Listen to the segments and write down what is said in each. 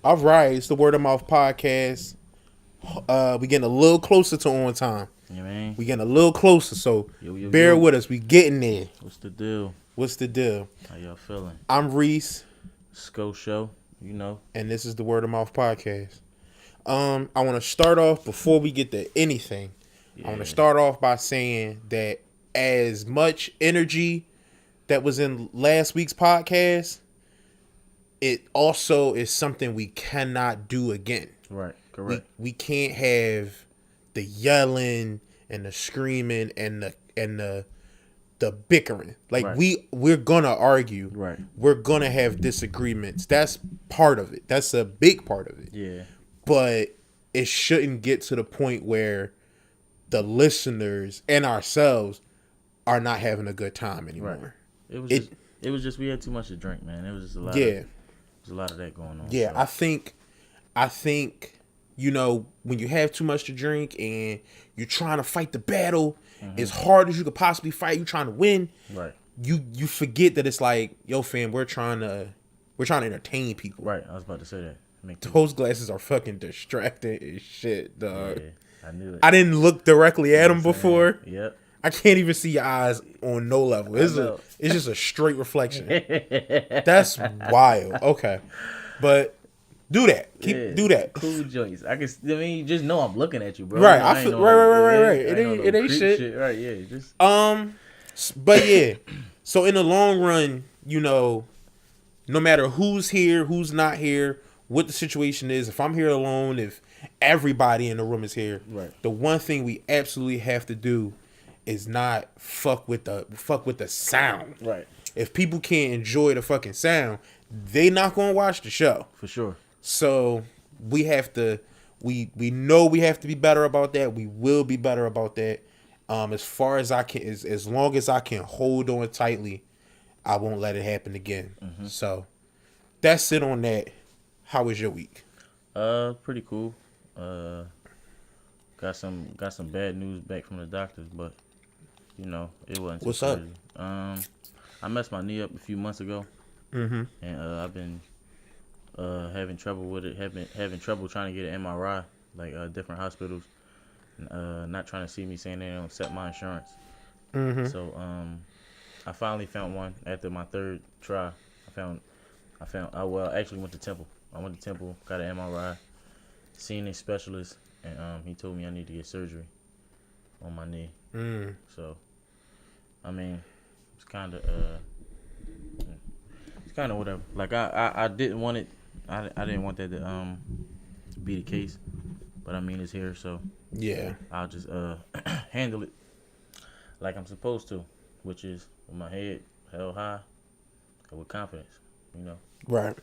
All right, it's the Word of Mouth podcast. We getting a little closer to on time. You know what I mean? We getting a little closer, so Yo. bear with us. We getting there. What's the deal? What's the deal? How y'all feeling? I'm Reese, Sco Show, you know. and this is the Word of Mouth podcast. I want to start off before we get to anything. I want to start off by saying that as much energy that was in last week's podcast, it also is something we cannot do again. Right, correct. We can't have the yelling and the screaming and the bickering. Like Right. we're gonna argue. Right. We're gonna have disagreements. That's part of it. That's a big part of it. Yeah. But it shouldn't get to the point where the listeners and ourselves are not having a good time anymore. Right. It was just we had too much to drink, man. It was just a lot. Yeah. There's a lot of that going on. Yeah, so. I think, when you have too much to drink and you're trying to fight the battle as hard as you could possibly fight, you're trying to win. Right. You forget that it's like, yo, fam, we're trying to entertain people. Right. I was about to say that. Those glasses are fucking distracting as shit, dog. Yeah, I knew it. I didn't look directly at them before. Yep. I can't even see your eyes on no level. It's just a straight reflection. That's wild. Okay, but do that. Do that. Cool joints. You just know I'm looking at you, bro. Right. I feel right. It ain't shit. Right. Yeah. Just. But yeah. So in the long run, no matter who's here, who's not here, what the situation is, if I'm here alone, if everybody in the room is here, right. The one thing we absolutely have to do is not fuck with the sound. Right. If people can't enjoy the fucking sound, they not gonna watch the show. For sure. So we have to we know we have to be better about that. We will be better about that. As far as I can, as long as I can hold on tightly, I won't let it happen again. Mm-hmm. So that's it on that. How was your week? Pretty cool. Got some bad news back from the doctors, but it wasn't too What's crazy. up? I messed my knee up a few months ago, Mm-hmm. and I've been having trouble with it. Having trouble trying to get an MRI, like different hospitals, not trying to see me, saying they don't accept my insurance. Mm-hmm. So I finally found one after my third try. I actually went to Temple. I went to Temple, got an MRI, seen a specialist, and he told me I need to get surgery on my knee. So, I mean, it's kind of whatever. Like I didn't want it. I didn't want that to be the case, but I mean it's here, so Yeah. I'll just handle it like I'm supposed to, which is with my head held high and with confidence. Right.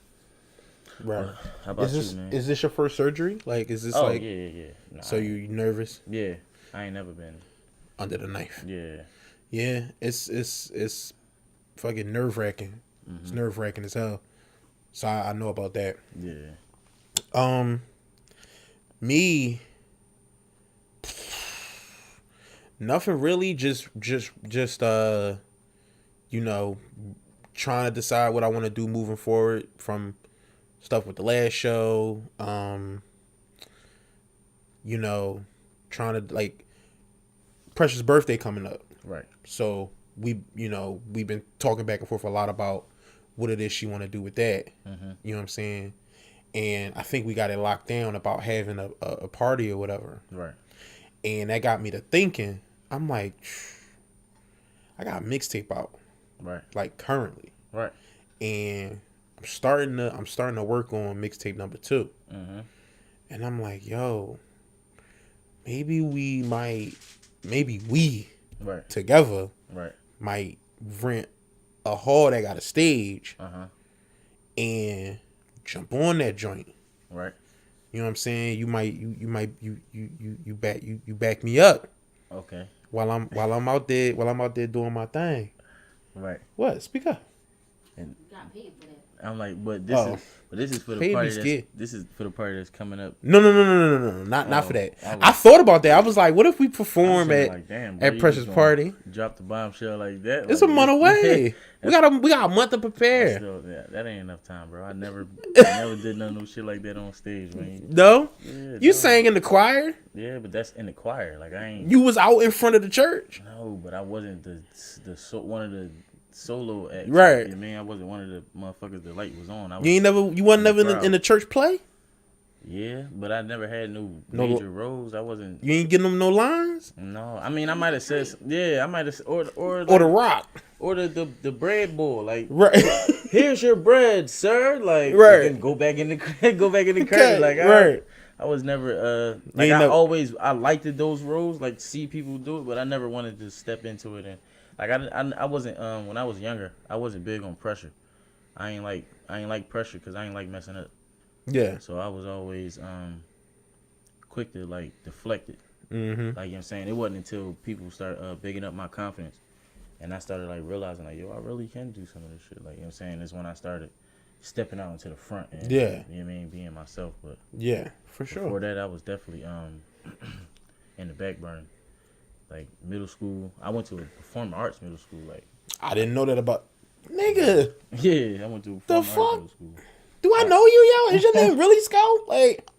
How about Is you, man? this your first surgery? Like, is this yeah. Nah, So you nervous? Yeah, I ain't never been. Under the knife. Yeah. Yeah, it's fucking nerve wracking. Mm-hmm. It's nerve wracking as hell. So I know about that. Yeah. Me, nothing really. Just trying to decide what I want to do moving forward from stuff with the last show. Trying to, like, Precious' birthday coming up. Right. So we've been talking back and forth a lot about what it is she want to do with that. Mm-hmm. You know what I'm saying? And I think we got it locked down about having a party or whatever. Right. And that got me to thinking. I'm like, I got a mixtape out. Right. Like, currently. Right. And I'm starting to work on mixtape number 2. Mm-hmm. And I'm like, yo, maybe we Right. together Right. might rent a hall that got a stage and jump on that joint. Right. You know what I'm saying? You back me up. Okay. While I'm out there doing my thing. Right. What? Speak up. And got paid for that. I'm like, but this is for the Paid party. me scared. This is for the party that's coming up. No, not for that. I was- I thought about that. I was like, what if we I was perform saying, at like, damn, bro, you Precious just gonna Party? Drop the bombshell like that. It's like, a month away. we got a month to prepare. Still, that ain't enough time, bro. I never did none of no shit like that on stage, man. No, Yeah, you sang in the choir. Yeah, but that's in the choir. Like I ain't. You was out in front of the church. No, but I wasn't one of the solo acts. Right. You know what I mean, I wasn't one of the motherfuckers the light was on. You wasn't never in the church play. Yeah, but I never had no major roles. I wasn't. You ain't getting them no lines. No, I mean I might have said I might have or the rock or the bread bowl like right. Here's your bread, sir. Like right. Then go back in the curtain. Like right. I was never I liked those roles like see people do it, but I never wanted to step into it and like I wasn't when I was younger I wasn't big on pressure. I ain't like pressure because I ain't like messing up. Yeah. So I was always quick to like deflect it. Mm-hmm. Like you know what I'm saying, it wasn't until people start bigging up my confidence, and I started like realizing like yo, I really can do some of this shit. Like you know what I'm saying, that's when I started stepping out into the front. And, yeah. You know what I mean, being myself. But yeah, for sure. Before that, I was definitely in the back burner. Like middle school, I went to a performing arts middle school. Like I didn't know that about nigga. Yeah, I went to a performing arts middle school. Do I know you, yo? Is your name really Scout? Like,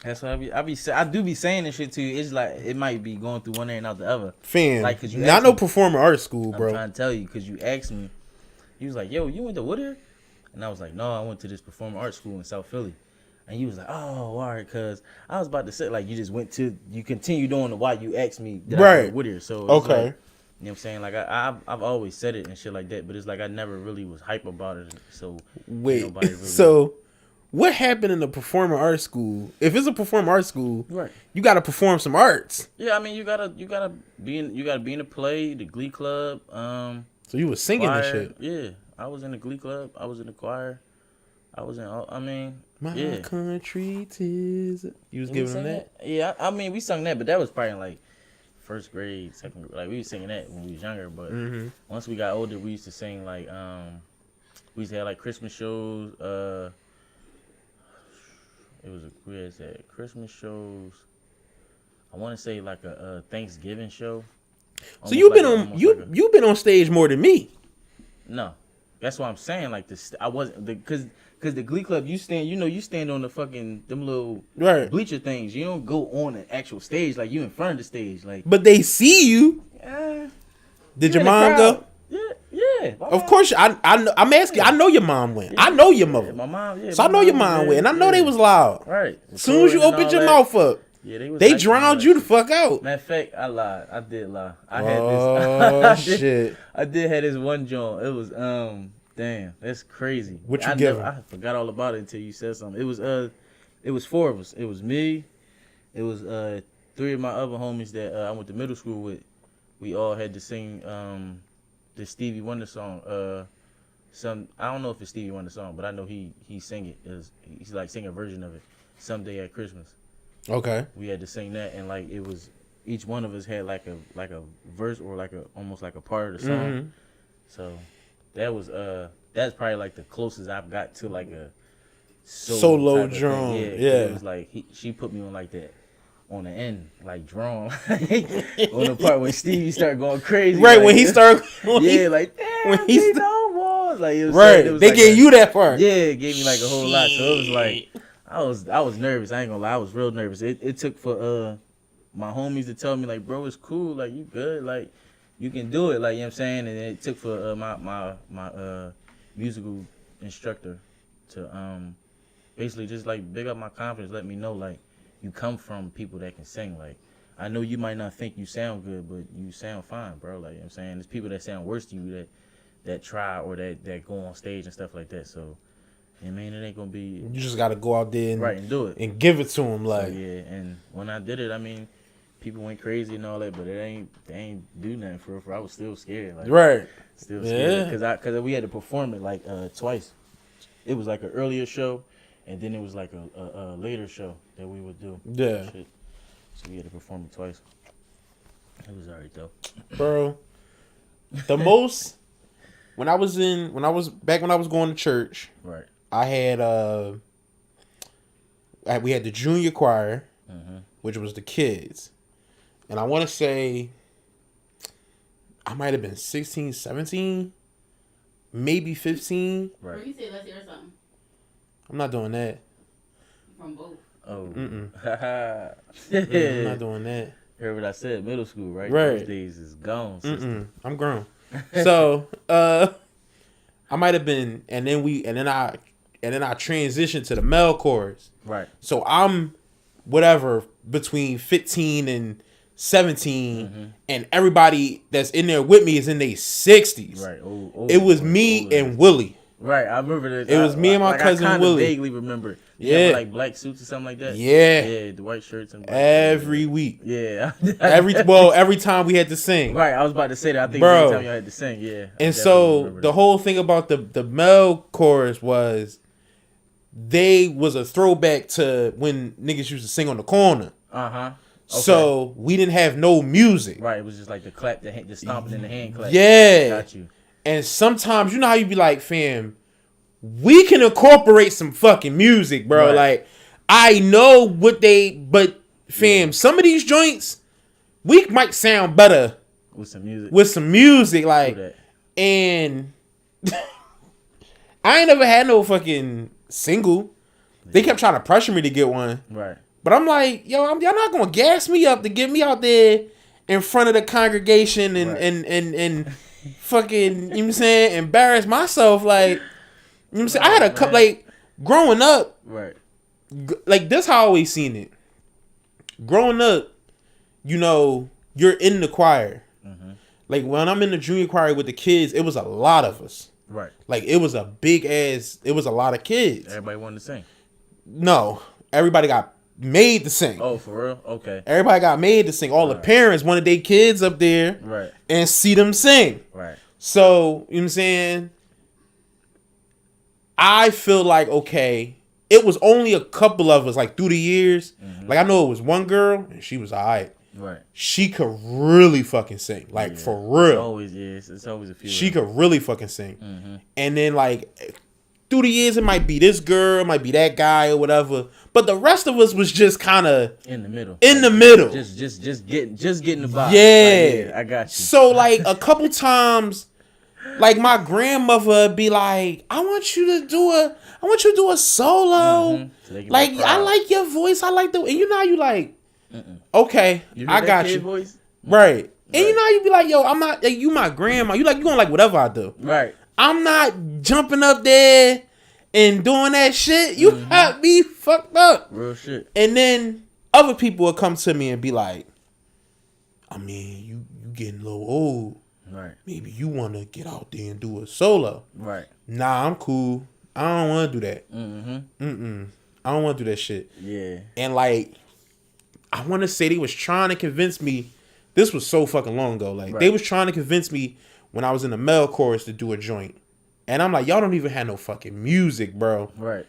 that's what I do be saying this shit to you. It's like it might be going through one ear and out the other. Fam, like cause you not no performing arts school, bro. I'm trying to tell you because you asked me. He was like, "Yo, you went to Woodard?" And I was like, "No, I went to this performing arts school in South Philly." And you was like, "Oh, all right," because I was about to say like you continued on to why you asked me that I went to Woodard. So okay. Like, you know what I'm saying? Like I've always said it and shit like that, but it's like I never really was hype about it. So wait, so what happened in the performing arts school? If it's a performing arts school, right, you got to perform some arts. Yeah, I mean you gotta be in a play, the Glee Club. So you was singing choir. this shit. Yeah, I was in the Glee Club. I was in the choir. I was in. I mean, my yeah. country 'tis. You was giving them that? Yeah, I mean we sung that, but that was probably in like first grade, second grade. Like we was singing that when we was younger, but once we got older, we used to sing like we used to have like Christmas shows. We had Christmas shows. I want to say like a Thanksgiving show. So you've been on stage more than me. No, that's what I'm saying. Like I wasn't because the Glee Club you stand on the fucking them little bleacher things. You don't go on an actual stage like you in front of the stage. Like, but they see you. Did your mom go? Yeah. Of course, I'm asking. I know your mom went. I know your mother. My mom, So I know your mom went, and I know they was loud. Right. As soon as you opened your mouth up, they drowned you the fuck out. Matter of fact, I lied. I did lie. Shit. I did have this one joint. It was damn, that's crazy. What you give? I forgot all about it until you said something. It was four of us. It was me. It was three of my other homies that I went to middle school with. We all had to sing the Stevie Wonder song. I don't know if it's Stevie Wonder song, but I know he sang it. He's like sing a version of it. Someday at Christmas. Okay. We had to sing that, and like it was each one of us had like a verse or like almost like a part of the song. So that was that's probably like the closest I've got to like a solo drum. Yeah. It was like she put me on like that. On the end, like drum, on the part when Stevie started going crazy, right? Like, when he started, like damn, when he started, like it was right. It was they like gave you that part, yeah, it gave me like a whole lot. So it was like I was nervous. I ain't gonna lie, I was real nervous. It took for my homies to tell me like, bro, it's cool, like you good, like you can do it, like you know what I'm saying. And it took for my musical instructor to basically just like big up my confidence, let me know like. You come from people that can sing. Like, I know you might not think you sound good, but you sound fine, bro. Like, you know what I'm saying? There's people that sound worse to you that try or that go on stage and stuff like that. So, I mean, it ain't going to be... You just got to go out there and do it. And give it to them, like... So, yeah, and when I did it, I mean, people went crazy and all that, but they ain't do nothing for real. I was still scared. Like, right. Still scared. Because we had to perform it, like, twice. It was, like, an earlier show. And then it was like a later show that we would do. Yeah. Shit. So we had to perform it twice. It was alright though. Bro, the most when I was going to church, Right. I had we had the junior choir, which was the kids, and I want to say I might have been 16, 17, maybe 15. Right. When you say let's hear something. I'm not doing that. From both. Oh. I'm I'm not doing that. Heard what I said? Middle school, right? Right. Those days is gone. Sister. I'm grown. So I might have been, and then I transitioned to the male chorus. Right. So I'm whatever between 15 and 17, and everybody that's in there with me is in their 60s. Right. It was me and Willie. Right. I remember that. It was me and my cousin I Willie. Vaguely remember. Yeah. Like black suits or something like that. Yeah. Yeah. The white shirts and every week. Yeah. every time we had to sing. Right. I was about to say that. I think Bro. every time y'all had to sing. Yeah. And so the whole thing about the male chorus was they was a throwback to when niggas used to sing on the corner. Okay. So we didn't have no music. Right. It was just like the clap, the stomping in the hand clap. Yeah. Got you. And sometimes, you know how you be like, fam, we can incorporate some fucking music, bro. Right. Like, I know but fam, some of these joints, we might sound better with some music. Like, and I ain't never had no fucking single. They kept trying to pressure me to get one. Right. But I'm like, yo, y'all not gonna gas me up to get me out there in front of the congregation and fucking, you know what I'm saying, embarrass myself. Like, you know what I'm saying? I had a couple, like, growing up, right? Like, this how I always seen it. Growing up, you know, you're in the choir. Like, when I'm in the junior choir with the kids, it was a lot of us. Right. Like, it was a lot of kids. Everybody wanted to sing. No. Everybody got made to sing. Oh, for real? Okay. Everybody got made to sing. All the parents wanted their kids up there and see them sing. Right. So, you know what I'm saying? I feel like, okay, it was only a couple of us, like, through the years. Like, I know it was one girl, and she was all right. Right. She could really fucking sing. Like, for real. It's always a few. She could really fucking sing. And then, like, through the years, it might be this girl, it might be that guy or whatever. But the rest of us was just kind of in the middle. Just getting the vibe. Yeah. Like, I got you. So, like, a couple times, like, my grandmother would be like, I want you to do a solo. So like, I like your voice. I like the, and you know how you like, okay, I got you. Voice? Right. And you know how you be like, yo, I'm not, like, you my grandma. You gonna like whatever I do. Right. I'm not jumping up there and doing that shit. You have me fucked up. Real shit. And then other people will come to me and be like, I mean, you getting a little old. Right. Maybe you want to get out there and do a solo. Right. Nah, I'm cool. I don't want to do that. I don't want to do that shit. Yeah. And, like, I want to say they was trying to convince me. This was so fucking long ago. Like, they was trying to convince me when I was in the male chorus to do a joint. And I'm like, y'all don't even have no fucking music, bro. Right.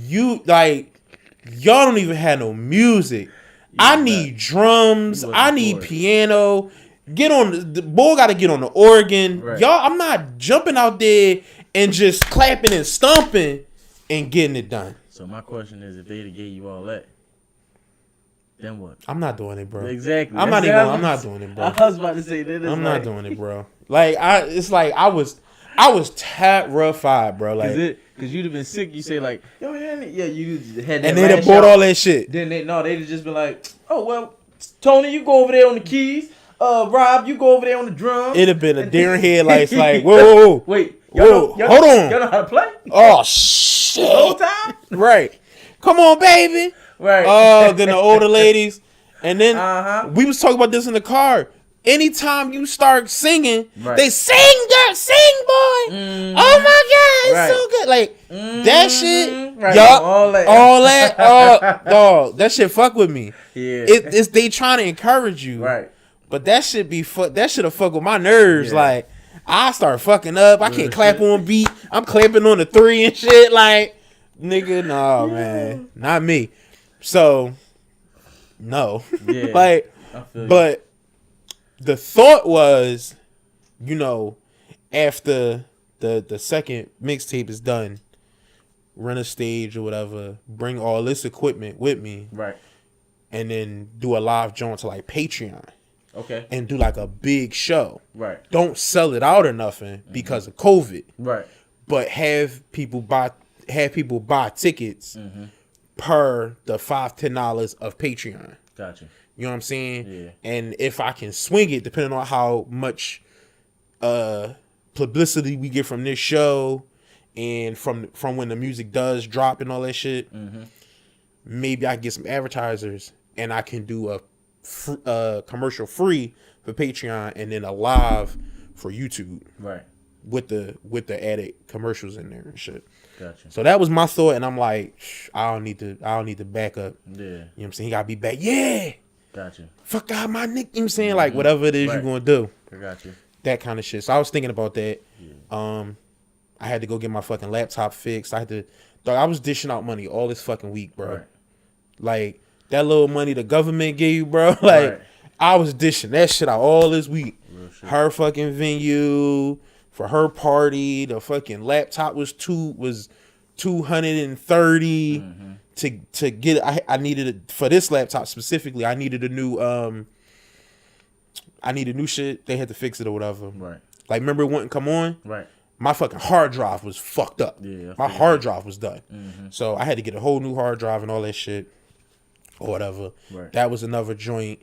Y'all don't even have no music. I need drums. I need piano. The boy got to get on the organ. Right. Y'all, I'm not jumping out there and just clapping and stomping and getting it done. So my question is, if they'd have gave you all that, then what? I'm not doing it, bro. Exactly. I'm not doing it, bro. I was about to say that. I'm not doing it, bro. Like, it's like I was terrified, bro. Like, because you'd have been sick. You say like, yo, yeah, you had that. And they'd have bought all that shit. Then they'd have just been like, oh well, Tony, you go over there on the keys. Rob, you go over there on the drums. It'd have been a deer in headlights. Like, whoa. Wait, hold on. Y'all know how to play? Oh shit! The whole time? Right. Come on, baby. Right. Oh, then the older ladies, and then we was talking about this in the car. Anytime you start singing, they sing, boy. Oh my God, it's so good. Like that shit, yup, all that. Oh, that shit fuck with me. Yeah, it's they trying to encourage you, right? But that shit that should have fuck with my nerves. Yeah. Like I start fucking up. I can't clap on beat. I'm clapping on the 3 and shit. Like nigga, no man, not me. So no, like, but the thought was, you know, after the second mixtape is done, rent a stage or whatever, bring all this equipment with me, Right. and then do a live joint to like Patreon Okay. and do like a big show. Right. Don't sell it out or nothing because of COVID, Right. but have people buy tickets per the $5-10 of Patreon. Gotcha. You know what I'm saying? Yeah. And if I can swing it, depending on how much publicity we get from this show and from when the music does drop and all that shit, maybe I can get some advertisers and I can do a commercial free for Patreon and then a live for YouTube Right. with the added commercials in there and shit. Gotcha. So that was my thought, and I'm like, I don't need to back up. Yeah. You know what I'm saying? He gotta be back. Yeah. Gotcha. Fuck out my nick. You know what I'm saying? Like whatever it is Right. you're gonna do. I got you. That kind of shit. So I was thinking about that. Yeah. I had to go get my fucking laptop fixed. I was dishing out money all this fucking week, bro. Right. Like that little money the government gave you, bro. Like Right. I was dishing that shit out all this week. Real shit. Her fucking venue for her party. The fucking laptop was $230 to get. I needed it for this laptop specifically. I needed a new shit. They had to fix it or whatever. Right. Like remember it wouldn't come on. Right. My fucking hard drive was fucked up. Yeah, my hard drive was done. So I had to get a whole new hard drive and all that shit or whatever. Right. That was another joint.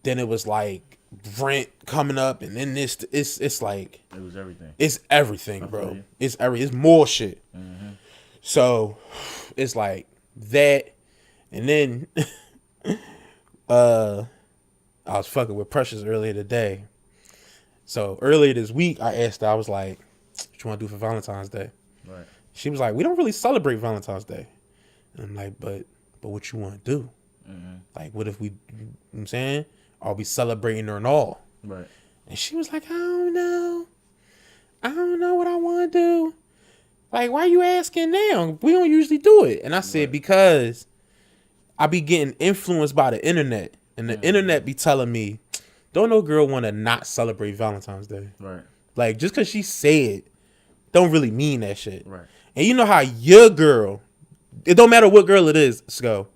Then it was like rent coming up, and then it's like It was everything. it's everything, feel bro. you. It's more shit. So it's like that, and then I was fucking with Precious earlier today. So earlier this week, I asked her, I was like, "What you want to do for Valentine's Day?" Right. She was like, "We don't really celebrate Valentine's Day." And I'm like, "But what you want to do? Like, what if we? You know what I'm saying, are we celebrating her and all?" Right. And she was like, I don't know what I want to do. Like, why you asking now? We don't usually do it. And I said, because I be getting influenced by the internet. And the internet be telling me, don't no girl want to not celebrate Valentine's Day. Right. Like, just because she said, don't really mean that shit. Right. And you know how your girl, it don't matter what girl it is, Sko,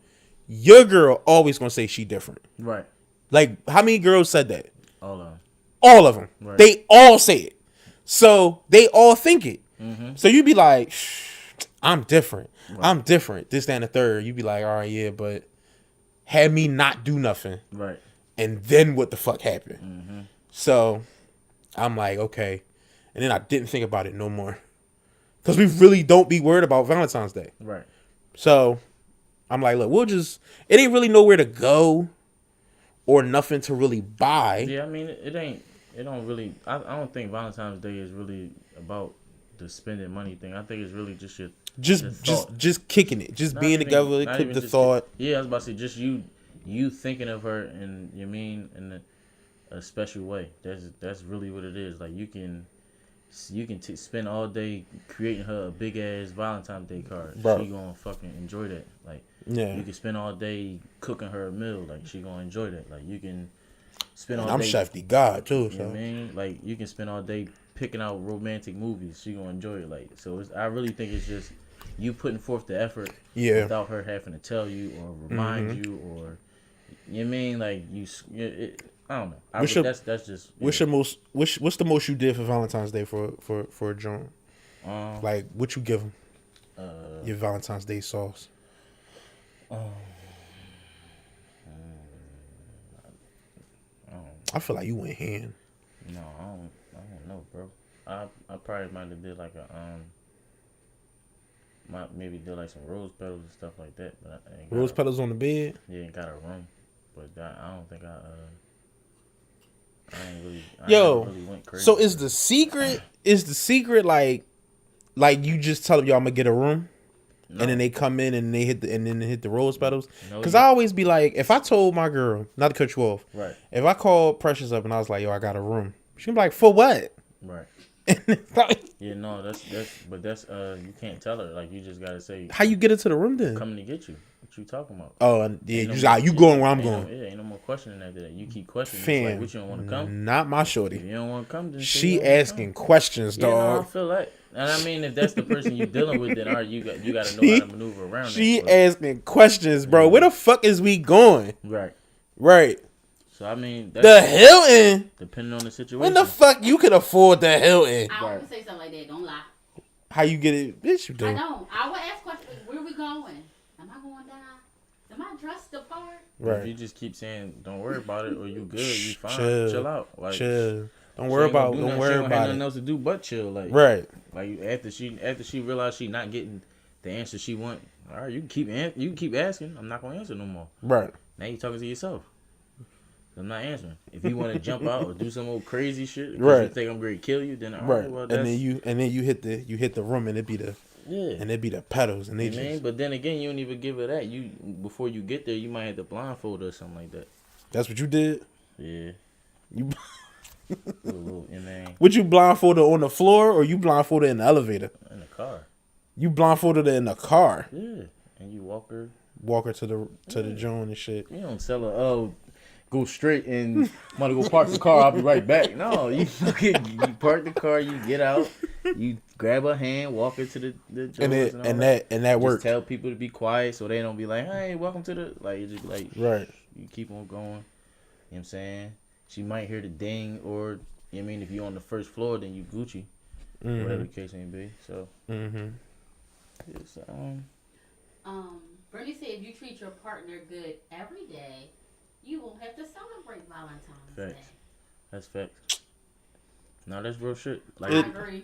your girl always going to say she different. Right. Like, how many girls said that? All of them. All of them. Right. They all say it. So they all think it. So you be like, I'm different. Right. I'm different. This, that, and the third. You be like, all right, yeah, but have me not do nothing. Right. And then what the fuck happened? So I'm like, okay. And then I didn't think about it no more. Because we really don't be worried about Valentine's Day. Right. So I'm like, look, it ain't really nowhere to go or nothing to really buy. Yeah, I mean, it don't really, I don't think Valentine's Day is really about the spending money thing. I think it's really just your Just kicking it. Just Not being even- together, not keep even the just- thought. Yeah, I was about to say, just you thinking of her and you mean in a special way. That's really what it is. Like you can spend all day creating her a big ass Valentine's Day card. Bro. She gonna fucking enjoy that. Like Yeah. you can spend all day cooking her a meal. Like she gonna enjoy that. Like you can spend all I'm day. Chef D God too. You know So what I mean? Like you can spend all day picking out romantic movies. She gonna enjoy it. Like so, I really think it's just you putting forth the effort Yeah. without her having to tell you or remind you or you know what I mean? Like I don't know. What's your- That's just what's the most you did for Valentine's Day for a joint? Like what you give him? Your Valentine's Day sauce. I feel like you went hand. no. I don't know, bro. I probably might have did like a maybe did like some rose petals and stuff like that. But I ain't got Rose petals on the bed. Yeah, ain't got a room, but I don't think I ain't really. Yo, really went crazy. So is the secret like you just tell them y'all I'm gonna get a room, No. and then they come in and they hit the rose petals? No, Because you- I always be like, if I told my girl, not to cut you off, Right. if I called Precious up and I was like, yo, I got a room, she'd be like, for what? Right. And it's like, Yeah, no, that's you can't tell her. Like you just gotta say how you get into the room then? coming to get you. What you talking about? Oh, and yeah, Ain't you, no more- you going where I'm ain't going. No, ain't no more questioning after that. You keep questioning. Fam, It's like, what, you don't want to come? not my If shorty. you don't want to come, then say you She don't wanna asking come. questions, Yeah, no, I dog. feel like, and I mean, if that's the person you dealing with, then all right, you got to know how to maneuver around She that. but- asking questions, bro. Where the fuck is we going? Right. Right. So I mean, that's The Hilton. depending on the situation. When the fuck you could afford the Hilton? I always say something like that. Don't lie. How you get it? Bitch, you do. I don't. I would ask questions. Where we going? Am I going down? Am I dressed the part? If you Right. just keep saying, "Don't worry about it," or "You good, you fine, Chill. chill out." Like, Chill. Don't she worry ain't gonna about. do Don't nothing- worry she don't have about nothing it. else to do but chill. Like, Right. like after she realized she not getting the answer she want. All right, you can keep asking. I'm not gonna answer no more. Right. Now you talking to yourself. I'm not answering. If you want to jump out or do some old crazy shit, because Right. you think I'm going to kill you, then all Right. right, well, And that's, then you hit the room and it be the pedals and they you mean? just But then again, you don't even give her that. You before you get there, you might have to blindfold her or something like that. that's what you did. Yeah, You little, you mean, would you blindfolded on the floor or you blindfolded in the elevator? in the car. You blindfolded her in the car. Yeah, and you walk her. Walk her to the joint and shit. You don't tell her, oh, go straight and I'm gonna go park the car. I'll be right back. No, you park the car. You get out. You grab her hand, walk her to the doors And all that Just worked. tell people to be quiet so they don't be like, hey, welcome to the, like, you just be like, Right. you keep on going. You know what I'm saying? She might hear the ding, or, you know what I mean, if you're on the first floor, then you Gucci. Whatever the case may be. So, it's, Bernie said if you treat your partner good every day, you won't have to celebrate Valentine's Day. Facts. That's facts. No, that's real shit. Like, I agree.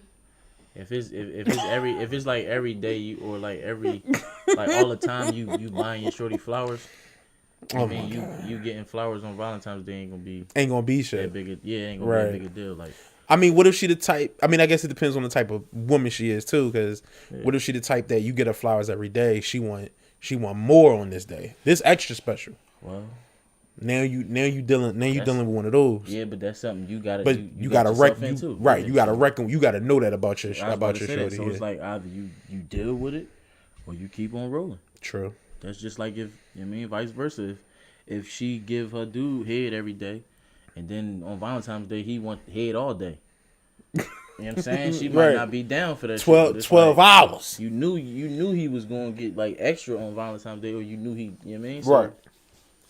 if it's like every day you, or like every, like all the time you buying your shorty flowers. I Oh mean, my God. you getting flowers on Valentine's Day ain't gonna be Ain't gonna be that shit. big. Ain't gonna Right. be a big a deal. Like, I mean, what if she the type? I mean, I guess it depends on the type of woman she is too. Because what if she the type that you get her flowers every day? She want more on this day. This extra special. well, Now you dealing with one of those. yeah, but that's something you gotta. But you gotta reckon, right? You gotta reckon. You gotta know that about your shorty. So it's like either you deal with it, or you keep on rolling. True. That's just like if, you know what I mean, vice versa. If she give her dude head every day, and then on Valentine's Day he want head all day. You know what I'm saying? She might Right. not be down for that. 12 shit, but it's like, hours. You knew he was gonna get like extra on Valentine's Day, or you knew he. You know what I mean? So Right.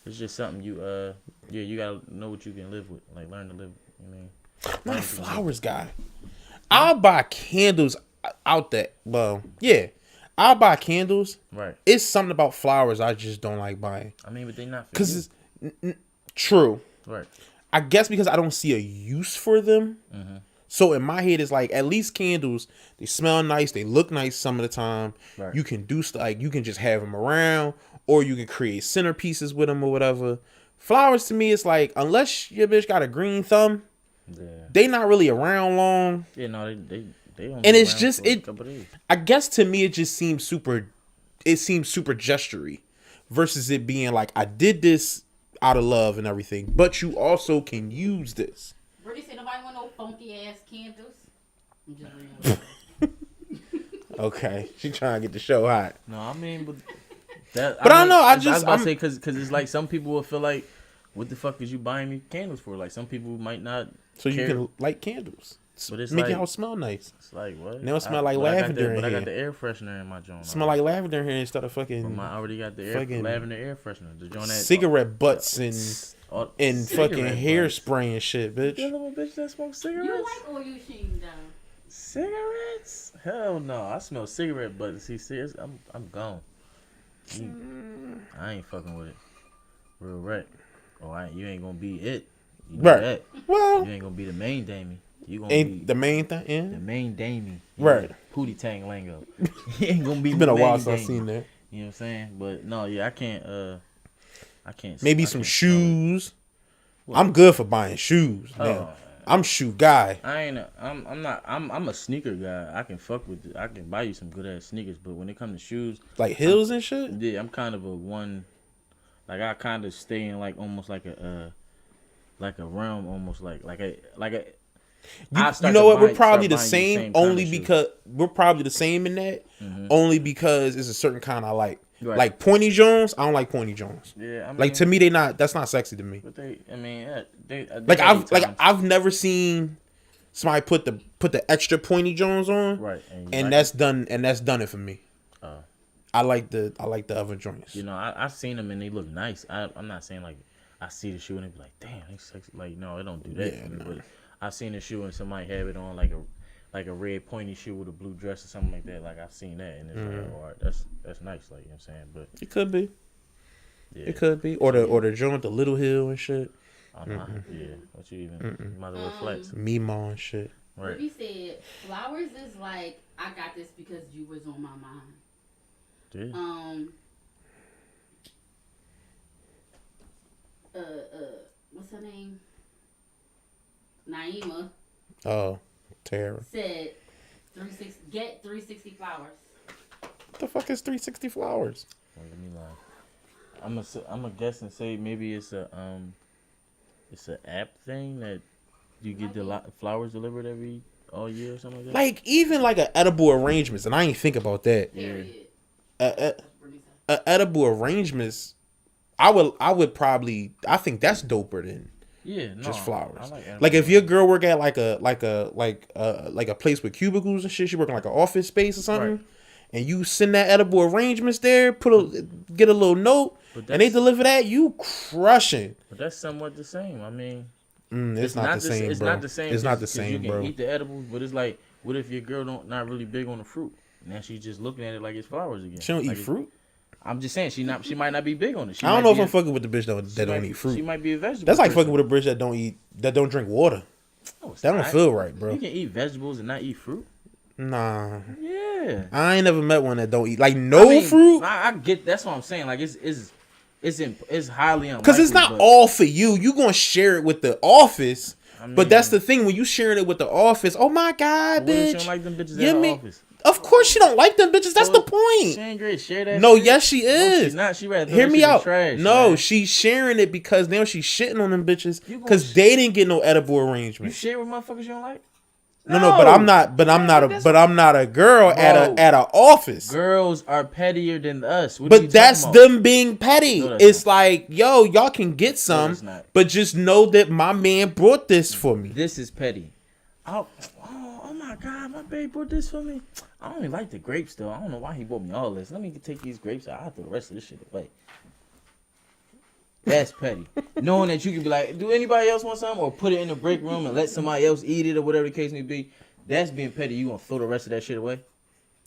it's just something you you gotta know what you can live with, like learn to live. You know what I mean? I'm not a Learn to live. flowers guy. I'll buy candles out there. Well, yeah, I'll buy candles. Right. It's something about flowers I just don't like buying. I mean, but they not for Cause you. it's true. Right. I guess because I don't see a use for them. Mm-hmm. So in my head, it's like at least candles. They smell nice. They look nice some of the time. Right. You can do like you can just have them around, or you can create centerpieces with them or whatever. Flowers to me, it's like unless your bitch got a green thumb, Yeah. they not really around long. Yeah. No, they don't. And be it's around just for a it. couple days. I guess to me, it just seems super. It seems super gestury, versus it being like I did this out of love and everything, but you also can use this. Bernie said nobody want no funky ass candles. I'm just reading. Okay, she trying to get the show hot. No, I mean, but that. But I don't know, I was just- about I'm- to say because it's like some people will feel like, what the fuck is you buying me candles for? Like some people might not. So you care. can light candles. But it's make like- your house smell nice. It's like what? Now it smell like but I got lavender the- But I in got here. the air freshener in my joint. Smell like lavender here instead of fucking I already got the fucking lavender air freshener. The joint that cigarette butts and cigarette fucking butts. hairspray and shit, bitch. You little bitch that smokes You cigarettes? like all you sheen though. Cigarettes? Hell no! I smell cigarette butts. See, serious? I'm gone. I ain't fucking with it. Real right. Oh, you ain't gonna be it. You know Right. that. Well, You ain't gonna be the main damie. You gonna ain't be the main thing. the Yeah. main damie. Right. Pootie Tang lingo. You ain't gonna be. It's been the a while main since I've damie. seen that. You know what I'm saying? But no, yeah, I can't. Maybe I some can't smell it. shoes. I'm good for buying shoes. Now. Oh. I'm shoe guy. I'm not. I'm a sneaker guy. I can fuck with it. I can buy you some good ass sneakers. But when it comes to shoes, Like heels and shit. yeah, I'm kind of a one. Like I kind of stay in like almost like a realm, almost like a. You know what? We're probably the same only because we're probably the same in that. Mm-hmm. Only because it's a certain kind I like. Right. Like pointy Jones, I don't like pointy Jones. Yeah, I mean, Like to me, they not. That's not sexy to me. but they Like have their times. I've never seen somebody put the extra pointy Jones on, right, and that's done it for me. Oh. I like the other joints. You know, I've seen them and they look nice. I'm not saying like I see the shoe and they be like, damn, they sexy. Like, no, it don't do that. Yeah, nah. But I've seen the shoe and somebody have it on like a red pointy shoe with a blue dress or something like that. Like I've seen that and it's like, oh, all right, that's nice. Like, you know what I'm saying? But It could be. yeah, It could be. Or the joint, the Little Hill and shit. yeah. What you even? You might as well flex. Mima and shit. Right. Rudy said flowers is like I got this because you was on my mind. Yeah. What's her name? Naima Oh, Tara. said 360 flowers. What the fuck is 360 flowers? Well, let me lie. I'm a guess and say maybe it's an app thing that you get flowers delivered all year or something like that. Like even like a edible arrangements, and I ain't think about that. Period. Edible arrangements, I would probably, I think that's doper than just flowers. I Like if your girl work at like a place with cubicles and shit, she work in like an office space or something, Right. and you send that edible arrangements there, get a little note, and they deliver that, you crushing. But that's somewhat the same. I mean, It's not the same, It's bro. not the same. It's not the 'cause same, you can bro. eat the edibles, but it's like, what if your girl not really big on the fruit? Now she's just looking at it like it's flowers again. She don't Like eat fruit. I'm just saying she might not be big on it. I don't know if I'm fucking with the bitch that don't eat She fruit. might be a vegetable. That's like person. fucking with a bitch that don't drink water. No, it's That don't not. feel right, bro. You can eat vegetables and not eat fruit. Nah, Yeah. I ain't never met one that don't eat like no fruit. I get that's what I'm saying. Like it's highly unlikely. Because it's not but, all for you. You gonna share it with the office. I mean, But that's the thing when you sharing it with the office. Oh my god, what if bitch! she don't like them bitches You in the mean- office. Of course she don't like them bitches. That's So, the She point. ain't great. Share that. No, shit. yes she No, is. she's not. She rather throw Hear that me shit in out. Trash, No, man. she's sharing it because now she's shitting on them bitches You gonna because they didn't get no edible You arrangement. share with motherfuckers you don't like. No, but I'm not. But I'm not a. that's- But I'm not a girl Bro. at a office. Girls are pettier than us. What are you But that's talking about? them being petty. No, that's It's like, yo, y'all can get some, it's not. but just know that my man brought this for me. This is petty. Oh my God, my babe brought this for me. I only like the grapes though. I don't know why he bought me all this. Let me take these grapes out. I'll throw the rest of this shit away. That's petty. Knowing that you can be like, do anybody else want some? Or put it in the break room and let somebody else eat it or whatever the case may be. That's being petty. You gonna throw the rest of that shit away?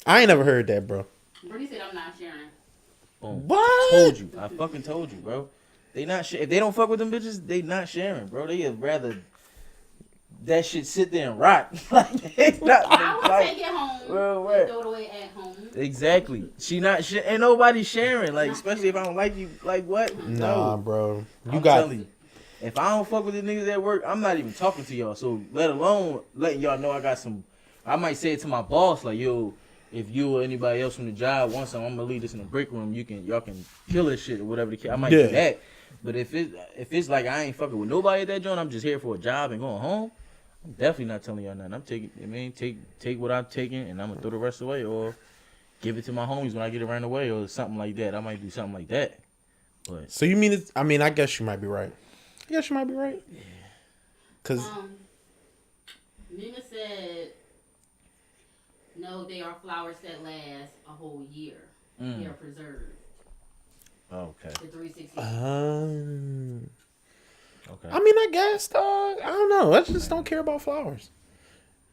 I ain't never heard that, bro. Rudy said I'm not sharing. Boom. What? Told you. I fucking told you, bro. They not if they don't fuck with them bitches, they not sharing, bro. They would rather that shit sit there and rot. Like they not. I will like, take it home Well, and right. throw it away at home. Exactly. She not ain't nobody sharing. Like especially if I don't like you. Like what? Nah, No. bro. You I'm got. telling you, if I don't fuck with the niggas at work, I'm not even talking to y'all. So let alone letting y'all know I got some. I might say it to my boss like, yo, if you or anybody else from the job wants some, I'm gonna leave this in the break room. Y'all can kill this shit or whatever the case. I might Yeah. do that. But if it's like I ain't fucking with nobody at that joint, I'm just here for a job and going home. I'm definitely not telling y'all nothing. I'm taking. I mean, take what I'm taking and I'm gonna throw the rest away or give it to my homies when I get around the way or something like that. I might do something like that. But So you mean it's? I mean, I guess you might be right. I guess you might be right. Cause Nina said, no, they are flowers that last a whole year. They are preserved. okay. The 360. Okay. I mean, I guess, dog. I don't know. I just don't care about flowers.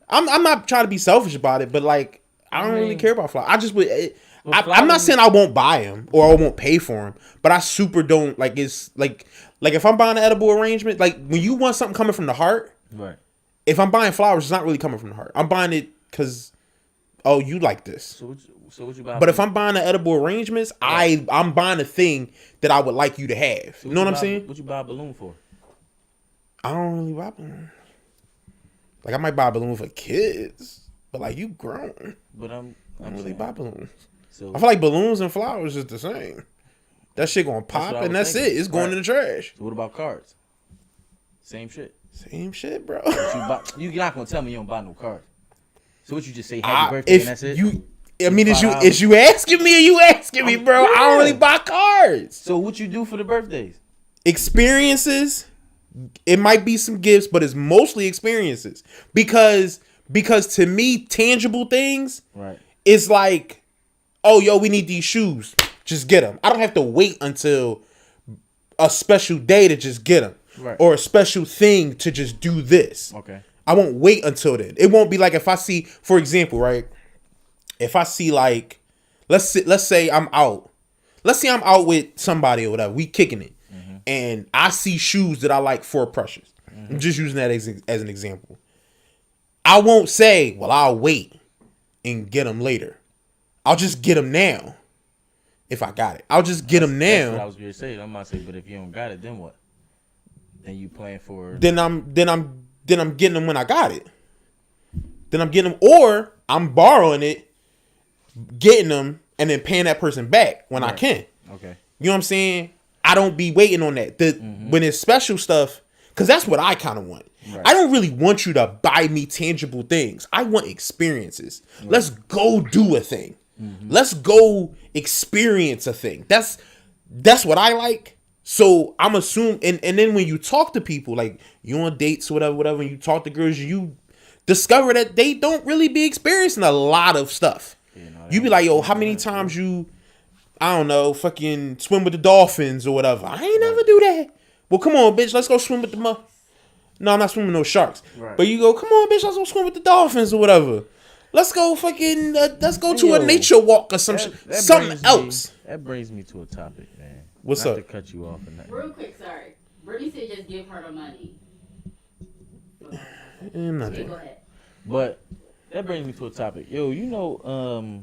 I'm not trying to be selfish about it, but like, I don't really care about flowers. I just would. I'm not saying I won't buy them or I won't pay for them, but I super don't like. It's like if I'm buying an edible arrangement, like when you want something coming from the heart. Right. If I'm buying flowers, it's not really coming from the heart. I'm buying it because, oh, you like this. So what you buy? But if I'm buying the edible arrangements, I'm buying a thing that I would like you to have. You know what I'm saying? What you buy a balloon for? I don't really buy balloons. Like I might buy a balloon for kids, but like you grown. But I I'm don't really saying, buy balloons. So I feel like balloons and flowers is the same. That shit gonna pop what I and was that's thinking. it. It's going Right. in the trash. what about cards? Same shit. Same shit, bro. You're not gonna tell me you don't buy no cards. So what you just say happy birthday and that's it? I mean, is you asking me or you asking me, bro? I don't really buy cards. So what you do for the birthdays? Experiences. It might be some gifts, but it's mostly experiences. Because to me, tangible things is like, oh, yo, we need these shoes. Just get them. I don't have to wait until a special day to just get them. Right. Or a special thing to just do this. Okay. I won't wait until then. It won't be like if I see, for example, right? If I see like, let's say I'm out. Let's say I'm out with somebody or whatever. We kicking it. And I see shoes that I like for Precious. I'm just using that as an example. I won't say, well, I'll wait and get them later. I'll just get them now. If I got it. I'll just get them now. That's what I was going to say. I'm about to say, but if you don't got it, then what? Then you playing for... Then I'm getting them when I got it. Then I'm getting them, or I'm borrowing it, getting them, and then paying that person back when I can. Okay. You know what I'm saying? I don't be waiting on that. When it's special stuff, because that's what I kind of want. Right. I don't really want you to buy me tangible things. I want experiences. Right. Let's go do a thing. Let's go experience a thing. That's what I like. So I'm assuming, and then when you talk to people, like you on dates or whatever, and you talk to girls, you discover that they don't really be experiencing a lot of stuff. You be like, yo, how many times you, I don't know, fucking swim with the dolphins or whatever. I ain't never do that. Well, come on, bitch, let's go swim with the No, I'm not swimming with no sharks. Right. But you go, come on, bitch, let's go swim with the dolphins or whatever. Let's go fucking, let's go to a nature walk or something else. That brings me to a topic, man. What's not up? To cut you off. And that. Real quick, sorry. Brittany said just give her the money. Nothing. Okay, go ahead. But that brings me to a topic. Yo, you know,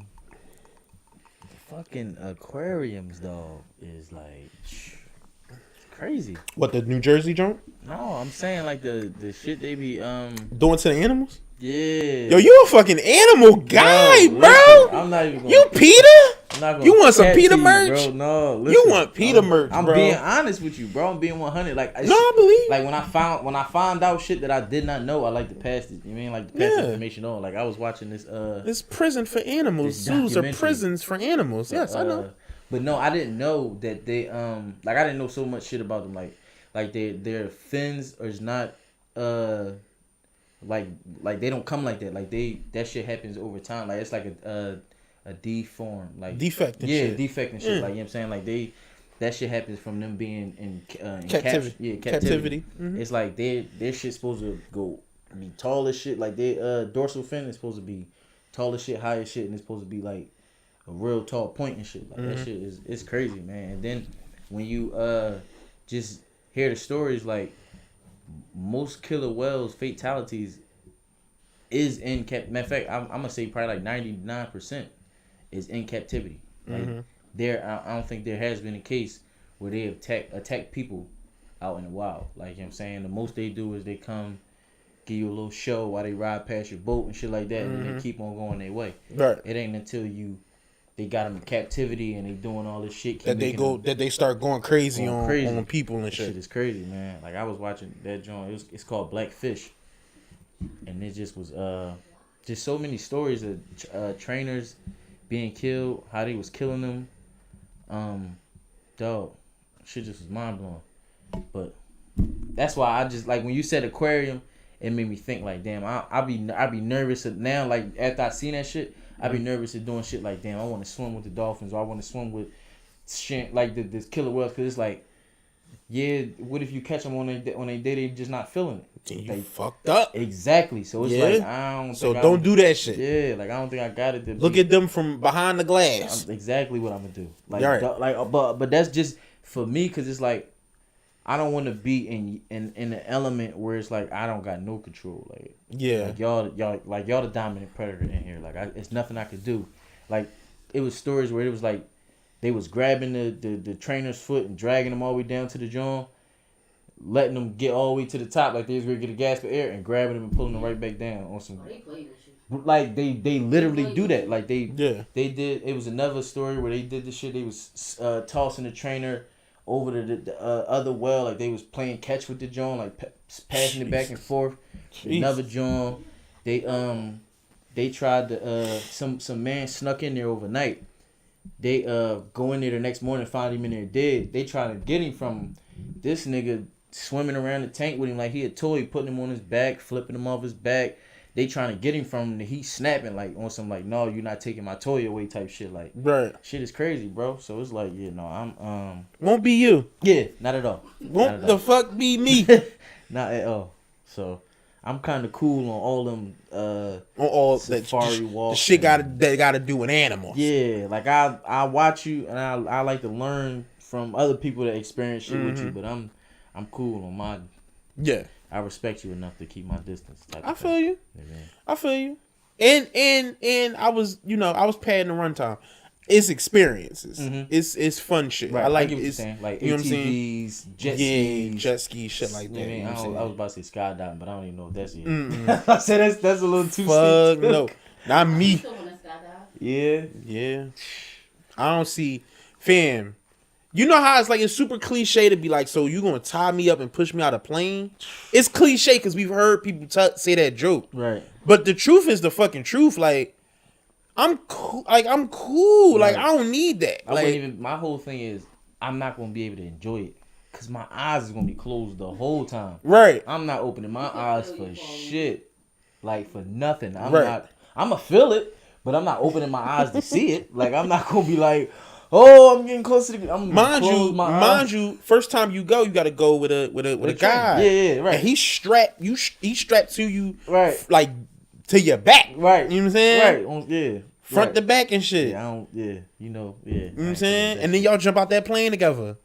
fucking aquariums, dog, is like crazy. What, the New Jersey joint? No, I'm saying like the shit they be doing to the animals? Yeah. Yo, you a fucking animal guy, bro. Listen, I'm not even gonna, you Peter? You want some Peter merch? Bro, no. Listen, you want Peter merch, bro. I'm being honest with you, bro. I'm being 100. Like, I believe. Like when I found out shit that I did not know, I like to pass it. You mean like to pass information on? Like I was watching this. It's prison for animals. Zoos are prisons for animals. Yes, I know. But no, I didn't know that they like I didn't know so much shit about them. Like their fins is not like they don't come like that. Like that shit happens over time. Like it's like a deform, like defect and shit. Like, you know what I'm saying? Like that shit happens from them being in captivity. Captivity. Mm-hmm. It's like their shit's supposed to be tall as shit. Like their dorsal fin is supposed to be tall as shit, high as shit, and it's supposed to be like a real tall point and shit. Like that shit is crazy, man. And then when you just hear the stories, like most killer whales fatalities is in matter of fact, I'm gonna say probably like 99% is in captivity. Like I don't think there has been a case where they attack people out in the wild. Like, you know what I'm saying? The most they do is they come give you a little show while they ride past your boat and shit like that, and then they keep on going their way. Right. It ain't until they got them in captivity and they doing all this shit that they start going crazy on people and shit. Shit is crazy, man. Like I was watching that joint. It's called Blackfish, and it just was just so many stories of trainers being killed, how they was killing them. Dog, shit just was mind blowing. But that's why I just like when you said aquarium, it made me think like, damn, I be nervous now. Like after I seen that shit, I be nervous of doing shit like, damn, I want to swim with the dolphins or I want to swim with shit like this killer whales, because it's like, yeah, what if you catch them on their day they just not feeling it? They fucked up. Exactly. So it's like don't do that shit. Yeah, like I don't think I got it. Look at them from behind the glass. Exactly what I'm gonna do. Like, but that's just for me, because it's like I don't want to be in an element where it's like I don't got no control. Like y'all the dominant predator in here. Like it's nothing I could do. Like it was stories where it was like they was grabbing the trainer's foot and dragging them all the way down to the jaw, letting them get all the way to the top, like they was gonna get a gasp of air, and grabbing them and pulling them right back down on some. Like they literally do that. Like they did. It was another story where they did the shit. They was tossing the trainer over to the other well, like they was playing catch with the John, like passing it back and forth. Another John, they They tried to some man snuck in there overnight. They go in there the next morning, find him in there dead. They trying to get him from this nigga swimming around the tank with him like he a toy, putting him on his back, flipping him off his back. They trying to get him from him. He snapping like on some like, no, you're not taking my toy away type shit. Like, Right. shit is crazy, bro. So it's like, yeah, no, I'm Won't be you. yeah, not at all. Won't Not at the all. fuck be me? Not at all. So I'm kind of cool on all them On all that safari the walks. shit and- got to do with animals. Yeah, like I watch you and I like to learn from other people that experience shit with you, but I'm cool on my. Yeah. I respect you enough to keep my distance. I feel you. Yeah, man. I feel you. And I was padding the runtime. It's experiences. It's fun shit. Right, I like get what you're it's saying. Like you know what I'm saying? ATVs, jet Yeah, skis. jet ski shit like that. Yeah, man, you know what I'm I saying? was about to say skydiving, but I don't even know if that's it. I said that's a little too Fuck steep. no, not You me. still want to skydive? Yeah. Yeah, I don't see, fam. You know how it's like it's super cliche to be like, so you gonna tie me up and push me out of plane? It's cliche because we've heard people say that joke, Right. but the truth is the fucking truth. Like, I'm cool. Like I'm cool. Like Right. I don't need that. I Like wouldn't even. My whole thing is I'm not gonna be able to enjoy it because my eyes is gonna be closed the whole time. right. I'm not opening my eyes for shit, like for nothing. I'm Right. not. I'm gonna feel it, but I'm not opening my eyes to see it. Like I'm not gonna be like, oh, I'm getting close to the. I'm Mind close you, my mind eyes. you, first time you go, you gotta go with a guy. Yeah, right. And he's strapped. He's strapped to you, Right. Like to your back, Right. You know what I'm saying? Right. Yeah. Front right. to back and shit. Yeah, I don't. Yeah, you know. Yeah. You know what I'm saying? And then y'all jump out that plane together.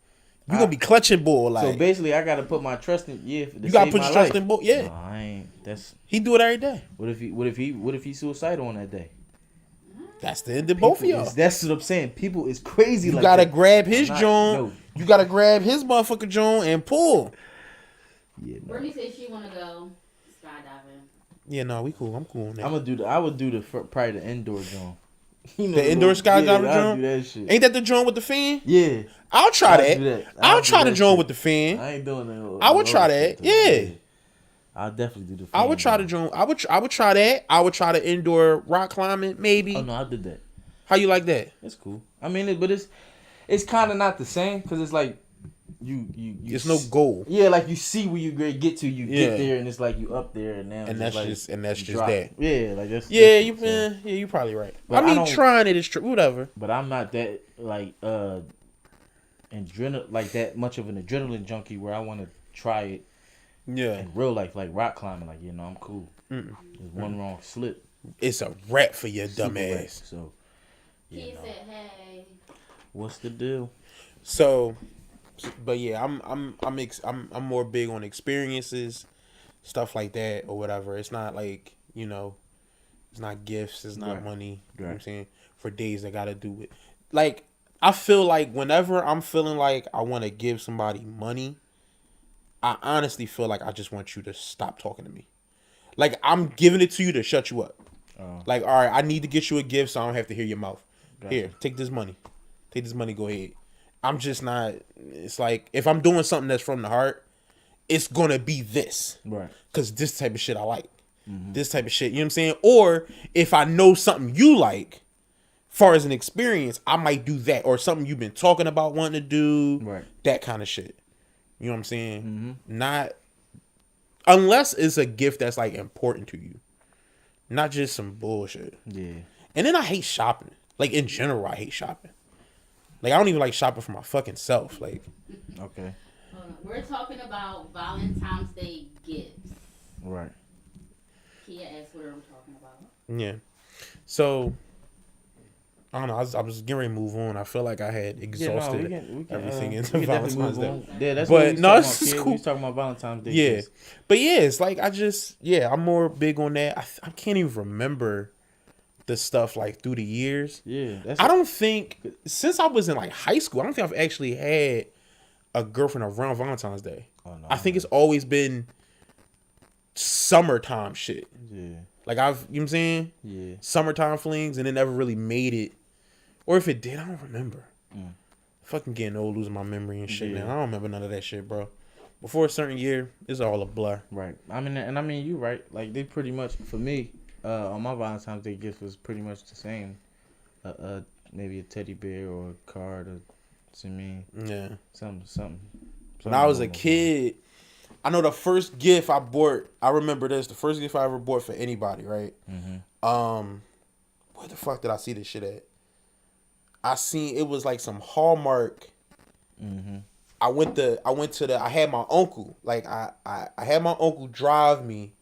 You gonna be clutching bull like. So basically, I gotta put my trust in. Yeah. you gotta put your trust in bull. Yeah, No, I ain't. That's. he do it every day. What if he suicidal on that day? That's the end of both of People y'all. is- That's what I'm saying. People is crazy. You like gotta that. grab his I'm not- joint. no. You gotta grab his motherfucker joint and pull. Yeah, no. Brittany said she want to go skydiving. Yeah, no, we cool. I'm cool on that. I'm gonna do the. I would do the probably the indoor joint. You know, The indoor skydiving yeah, I'll joint? do that shit. Ain't that the joint with the fan? Yeah, I'll try I'll that. do that. I'll I'll try do the that joint shit. with the fan. I ain't doing that. I would try that. Yeah. I'll definitely do the. I would try the joint. joint. I would try that. I would try the indoor rock climbing. Maybe. Oh no, I did that. How you like that? It's cool. I mean, but it's kind of not the same because it's like you. It's no goal. Yeah, like you see where you get to, you Yeah. get there, and it's like you up there, and now And that's just you that. drop. Yeah, like that's Yeah, that's you what I'm saying. yeah, you probably right. But I mean, I don't- trying it is true. Whatever. But I'm not that like like that much of an adrenaline junkie where I want to try it Yeah, in real life, like rock climbing. Like I'm cool. Mm-mm. There's one wrong slip, it's a wrap for your dumb super wreck. ass. So yeah, Kid no. said, "Hey, What's the deal? So, but yeah, I'm more big on experiences, stuff like that or whatever. It's not like it's not gifts, it's not Right. money. You know what I'm Right. saying? For days that gotta do with like I feel like whenever I'm feeling like I want to give somebody money, I honestly feel like I just want you to stop talking to me. Like I'm giving it to you to shut you up. Oh. Like, all right, I need to get you a gift so I don't have to hear your mouth. Gotcha. Here, take this money. Take this money, go ahead. I'm just not, it's like, if I'm doing something that's from the heart, it's gonna be this. Right. Because this type of shit I like. This type of shit, you know what I'm saying? Or if I know something you like, far as an experience, I might do that. Or something you've been talking about wanting to do. Right. That kind of shit. You know what I'm saying? Not, unless it's a gift that's like important to you. Not just some bullshit. Yeah. And then I hate shopping. Like in general, I hate shopping. Like I don't even like shopping for my fucking self. Like Okay. hold on. We're talking about Valentine's Day gifts." Right. Kia asked, "What are we talking about?" yeah. So I don't know. I was getting ready to move on. I feel like I had exhausted we can, everything we into can definitely Valentine's move Day. on. Yeah, that's But what we was no, talking this about, is kid. cool. We was talking about Valentine's Day. Yeah, gifts. but yeah, it's like I'm more big on that. I can't even remember the stuff like through the years. Yeah. That's I don't think since I was in like high school, I don't think I've actually had a girlfriend around Valentine's Day. Oh, no, I think it's always been summertime shit. Yeah. Like you know what I'm saying? Yeah. Summertime flings and it never really made it. Or if it did, I don't remember. Fucking getting old, losing my memory and shit, Yeah. man. I don't remember none of that shit, bro. Before a certain year, it's all a blur. Right. I mean, you right. Like they pretty much for me, On my Valentine's Day gift was pretty much the same. Maybe a teddy bear or a card or something. Yeah. Something. When I was a kid, I know the first gift I bought. I remember this. The first gift I ever bought for anybody, right? Mm-hmm. Where the fuck did I see this shit at? I seen it was like some Hallmark. Mm-hmm. I went to the. I had my uncle. Like I had my uncle drive me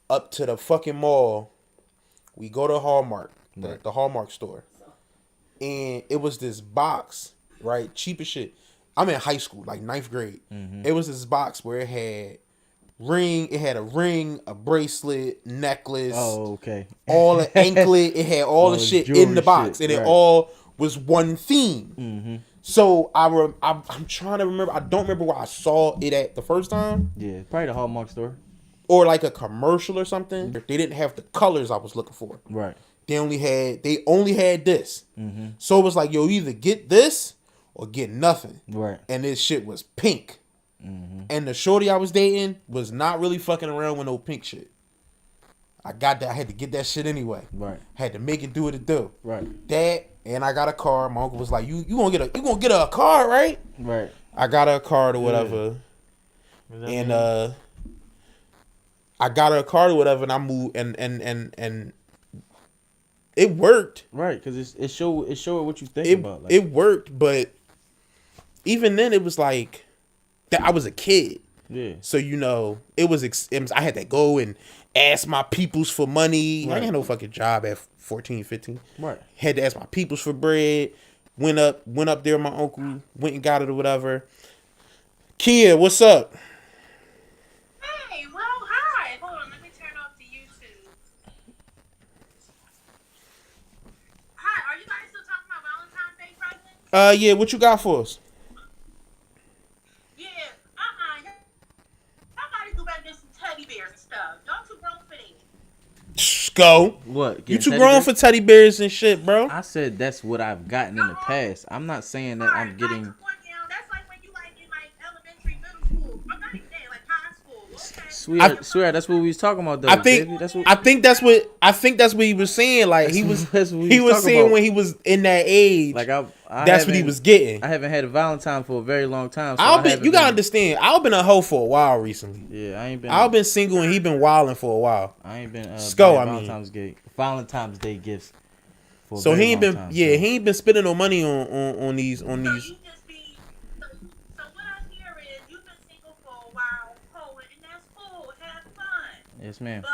up to the fucking mall. We go to Hallmark, the Hallmark store, and it was this box, right? Cheap as shit. I'm in high school, like 9th grade. Mm-hmm. It was this box where it had a ring, a bracelet, necklace. Oh, okay. All the anklet. It had all the shit in the box, shit, and right. it all was one theme. Mm-hmm. So I'm trying to remember. I don't remember where I saw it at the first time, Yeah, probably the Hallmark store. or like a commercial or something. They didn't have the colors I was looking for. Right. They only had this. Mm-hmm. So it was like, yo, either get this or get nothing. Right. And this shit was pink. Mm-hmm. And the shorty I was dating was not really fucking around with no pink shit. I got that. I had to get that shit anyway. Right. Had to make it do what it do. Right. That, and I got a car. My uncle was like, you gonna get a car, right? Right. I got her a card or whatever. Yeah. And I got her a card or whatever, and I moved, and it worked. Right, because it showed what you think about. Like, It worked, but even then, it was like that. I was a kid, yeah. so it was. I had to go and ask my peoples for money. Right. I ain't had no fucking job at 14, 15. Right. Had to ask my peoples for bread. Went up there with my uncle. Went and got it or whatever. Kia, what's up? Hey, well, hi. Hold on, let me turn off the YouTube. Hi, are you guys still talking about Valentine's Day presents? Yeah, what you got for us? Yeah, y'all gotta go back and get some teddy bears and stuff. Y'all too grown for that. Go. What? You Getting too teddy grown bears? for teddy bears and shit, bro. I said that's what I've gotten in the past. I'm not saying that I'm getting. That's like when you like in like elementary, middle school. I'm not even there, like high school. Okay. Swear, that's what we was talking about, though. I think baby. That's what. I think that's what he was saying. Like he was That's what he was talking saying about. when he was in that age. Like I that's what he was getting. I haven't had a Valentine for a very long time. So You gotta understand. I've been a hoe for a while recently. Yeah, I ain't been. I've been single and he been wilding for a while. I ain't been. Sko, buying I mean. Valentine's Day gifts. For a So very he ain't long been. time, Yeah, so. he ain't been spending no money on these. So you just be. So what I hear is you've been single for a while, poet, and that's cool. Have fun. Yes, ma'am. But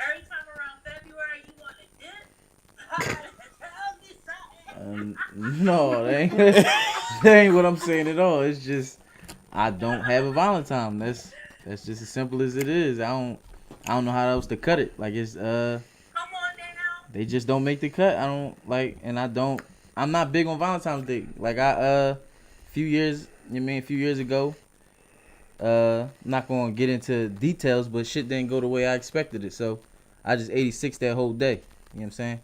every time around February, you want to dip. Tell me something. No, that ain't what I'm saying at all. It's just I don't have a Valentine. That's just as simple as it is. I don't know how else to cut it. Like it's Come on now. they just don't make the cut. I'm not big on Valentine's Day. Like a few years ago. I'm not gonna get into details, but shit didn't go the way I expected it. So I just 86 that whole day. You know what I'm saying?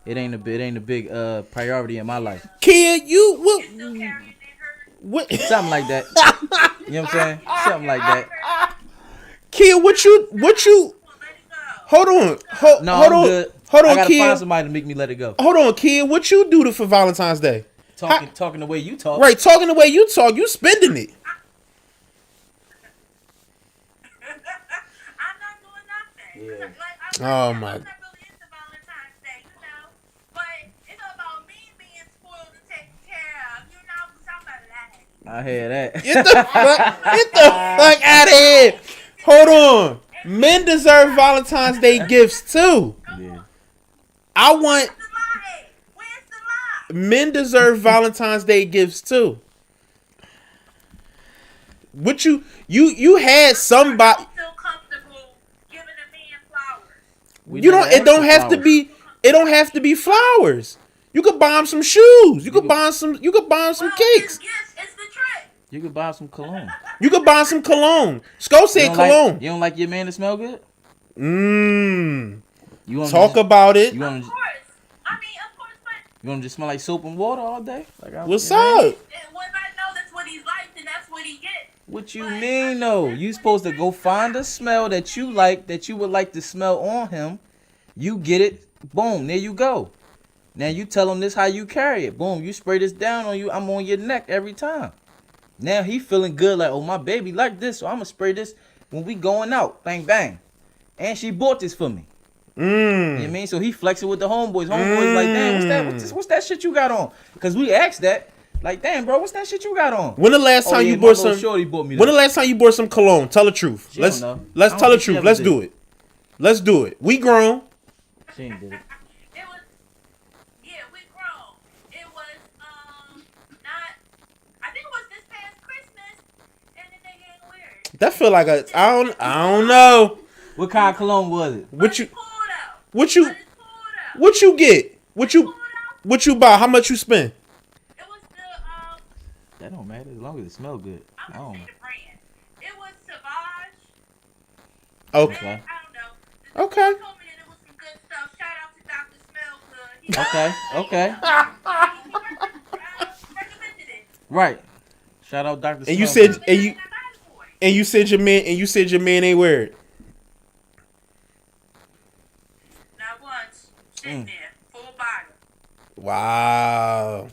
It ain't a big priority in my life. Kia, you what? Still carrying that hurt. What? Something like that. You know what I'm saying? Something like that. Kia, what you? Well, let it go. Hold on. No, hold I'm on. good. Hold I on, gotta Kia. find somebody to make me let it go. Hold on, Kia. What you do for Valentine's Day? Talking the way you talk. Right, talking the way you talk, you spending it. I'm not doing nothing. Yeah. Like, Oh, I'm my- not really into Valentine's Day, but it's about me being spoiled and taken care of, somebody like. I hear that. Get the fuck out of here. Hold on. Men deserve Valentine's Day gifts too. Yeah. I want Where's the lie? men deserve Valentine's Day gifts too. What you had somebody. I feel comfortable giving a man flowers. We You never don't. It asked don't for have to flowers. be. It don't have to be flowers. You could buy him some shoes. You could buy him some. You could buy him some cakes. Yes, it's the trick. You could buy some cologne. You could buy some cologne. Sko You said don't cologne. you don't like your man to smell good? Mmm. You want Talk about it. You want Of course. Of course, but you want to just smell like soap and water all day? Like What's your man? up? when I know that's what he's like, then that's what he gets. What you mean though? You supposed to go find a smell that you like, that you would like to smell on him, You get it. Boom. There you go. Now you tell him this how you carry it. Boom. You spray this down on you. I'm on your neck every time. Now he feeling good like, oh, my baby like this, so I'm going to spray this when we going out. Bang, bang. And she bought this for me. You know what I mean? So he flexing with the homeboys. Homeboys like, damn, what's that shit you got on? Because we asked that. Like, damn, bro, what's that shit you got on? When the last time you my bought little some? shorty bought me When that. the last time you bought some cologne? Tell the truth. She Let's don't know. let's I don't tell the think she truth. ever Let's did. do it. Let's do it. We grown. She ain't did it. It was, yeah, we grown. It was, not, I think it was this past Christmas, and the nigga ain't weird. That feel like I don't know. What kind of cologne was it? What you Pulled out. what you But it's pulled out. what you get? What you Pulled out. what you buy? How much you spend? It was the, That don't matter as long as it smell good. I'm I gonna don't say know. the brand. It was Savage. Okay. And I don't know. Okay. He told me that it was some good stuff. Shout out to Dr. Smellgood. He Okay. recommended it. Right. Shout out Dr. And you Smell. said and you said your man ain't weird. Not once. Sitting there. Full bottle. Wow.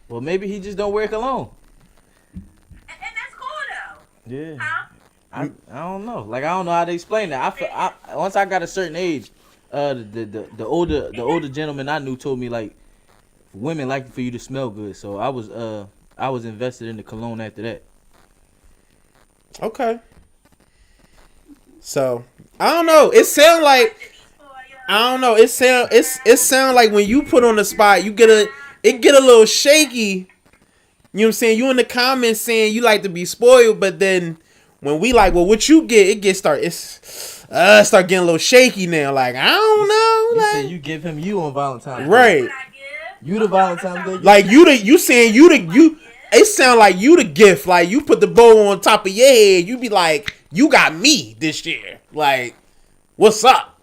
Well, maybe he just don't wear cologne. And that's cool though. Yeah. Huh? I don't know. Like I don't know how to explain that. Once I got a certain age, the older gentleman I knew told me like women like for you to smell good. So I was invested in the cologne after that. Okay. So I don't know. It sound like I don't know. It sound like when you put on the spot, it get a little shaky. You know what I'm saying? You in the comments saying you like to be spoiled, but then when we like, well, what you get, it start getting a little shaky now. Like I don't You know, said like you give him you on Valentine's Day. right. You the Valentine's Day. Like you saying you. It sound like you the gift. Like you put the bow on top of your head. You be like, you got me this year. Like, what's up?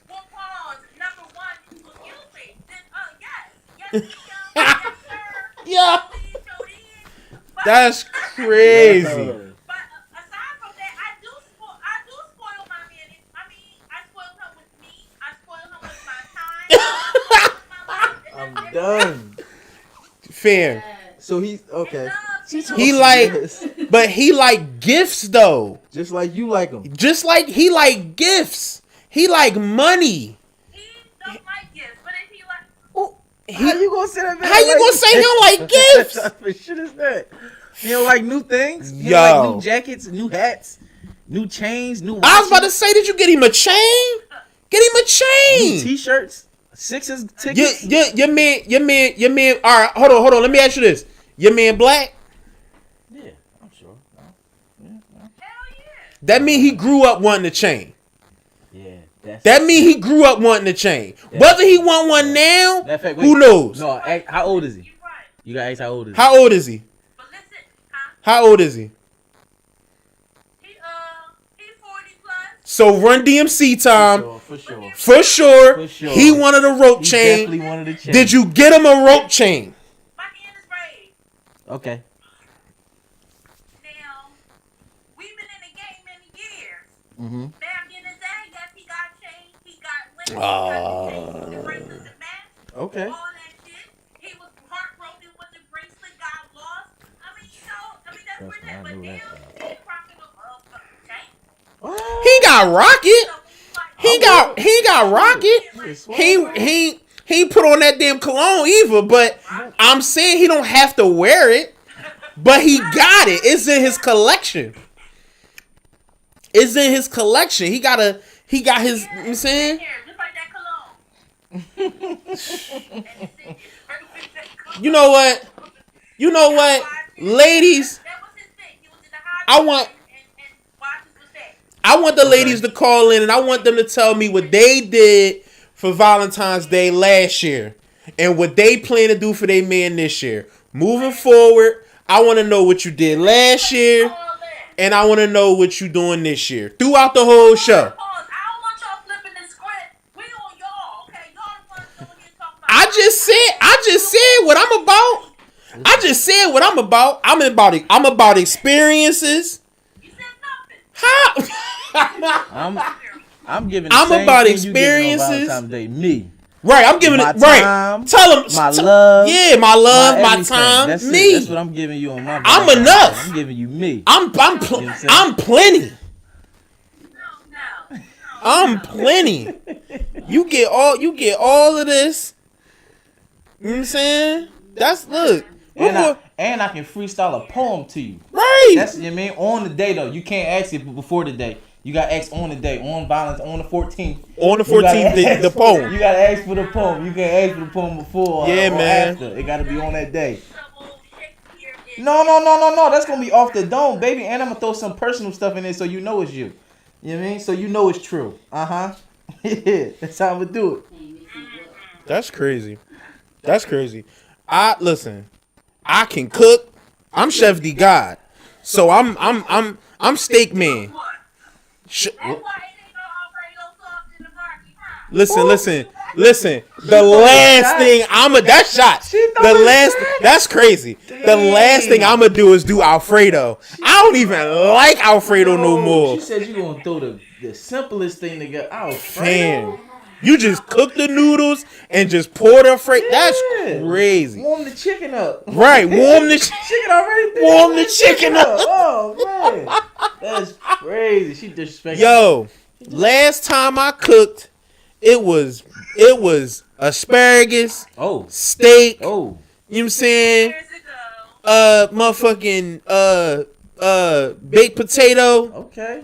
Well, pause. Number one, was you say, yes, yes, sir. Yeah. Please showed in. But- That's crazy. But aside from that, I do spoil my man. I mean, I spoil him with me. I spoil him with my time. I'm done. Fair. So he's okay. He like, but he like gifts though. Just like you like him. Just like he like gifts. He like money. He don't like gifts, but if he like, How you gonna say that? Man? How you gonna say he don't like gifts? What shit is that? You don't like new things? You Yo. don't like new jackets, new hats, new chains, new watches, I was about to say, did you get him a chain? Get him a new chain. t-shirts, Sixers tickets. Your man. All right, hold on. Let me ask you this. Your man black? Yeah, I'm sure. hell yeah. That mean he grew up wanting a chain. Yeah, that's That mean he grew up wanting a chain. Whether he want one now, Matter of fact, who wait. knows? No, how old is he? You right. You got to ask how old is he? How old is he? But listen, huh? How old is he? He 40 plus. So Run DMC time. For sure. For sure, For sure. he wanted a rope He chain. definitely wanted a chain. Did you get him a rope chain? My hand is raised. Okay. Now, we've been in the game many years. Mm-hmm. Back in the day, yes, he got chains, he got rings, he got the chains, the bracelets, the match, Okay. all that shit. He was heartbroken when the bracelet got lost. I mean, that's Trust where me, I that. But knew now, that. he's rocking a chain. He got rocket. So he's like, He got rocket. He put on that damn cologne either, but I'm saying he don't have to wear it. But he got it. It's in his collection. It's in his collection. He got his, you know what I'm saying? here, just like that cologne. And it's in here. You know what? Ladies, That was his thing. He was in the hobby I want- and watches was that. I want the ladies to call in and I want them to tell me what they did for Valentine's Day last year and what they plan to do for their man this year. Moving forward, I want to know what you did last year All that. and I want to know what you doing this year throughout the whole show. Pause. I don't want y'all flipping the script. We on y'all, okay? Y'all the ones over here talking about. I just said what I'm about. I just said what I'm about. I'm about experiences. You said nothing. How? I'm giving. The I'm same about thing you giving on experiences. Valentine's Day. Me. Right, I'm giving My it right. time, Tell him my love, Yeah, my love, my everything. time, That's me. It. That's what I'm giving you on my. I'm Valentine's Day. enough. I'm giving you me. I'm You know what I'm saying? I'm plenty. No. I'm plenty. You get all of this. You know what I'm saying? That's look. And I can freestyle a poem to you. Right. That's what you mean. On the day though, you can't ask it before the day. You got to ask on the day, on Valentine's, on the 14th. On the You gotta 14th, the ask- poem. You gotta ask for the poem. You can't ask for the poem before. Yeah, or man. After. It gotta be on that day. Some old Shakespeare did. No. That's gonna be off the dome, baby. And I'm gonna throw some personal stuff in there so you know it's you. You know what I mean? So you know it's true. Yeah, that's how I'm gonna do it. That's crazy. That's crazy. Listen. I can cook. I'm Chef D God. So I'm steak man. What? Sh- That's why it ain't no Alfredo sauce in the market, huh? Listen. The last thing that shot. The last that's crazy. The last thing I'ma do is do Alfredo. I don't even like Alfredo no more. She said you gonna throw the simplest thing to get out. Man, you just cook the noodles and just pour the Alfredo. That's crazy. Warm the chicken up. Right, warm the Chicken already. warm the chicken up. Oh man, that's crazy. She disrespected. Yo, last time I cooked, it was asparagus, steak. You know what I'm saying? Years ago. Motherfucking baked potato. Okay.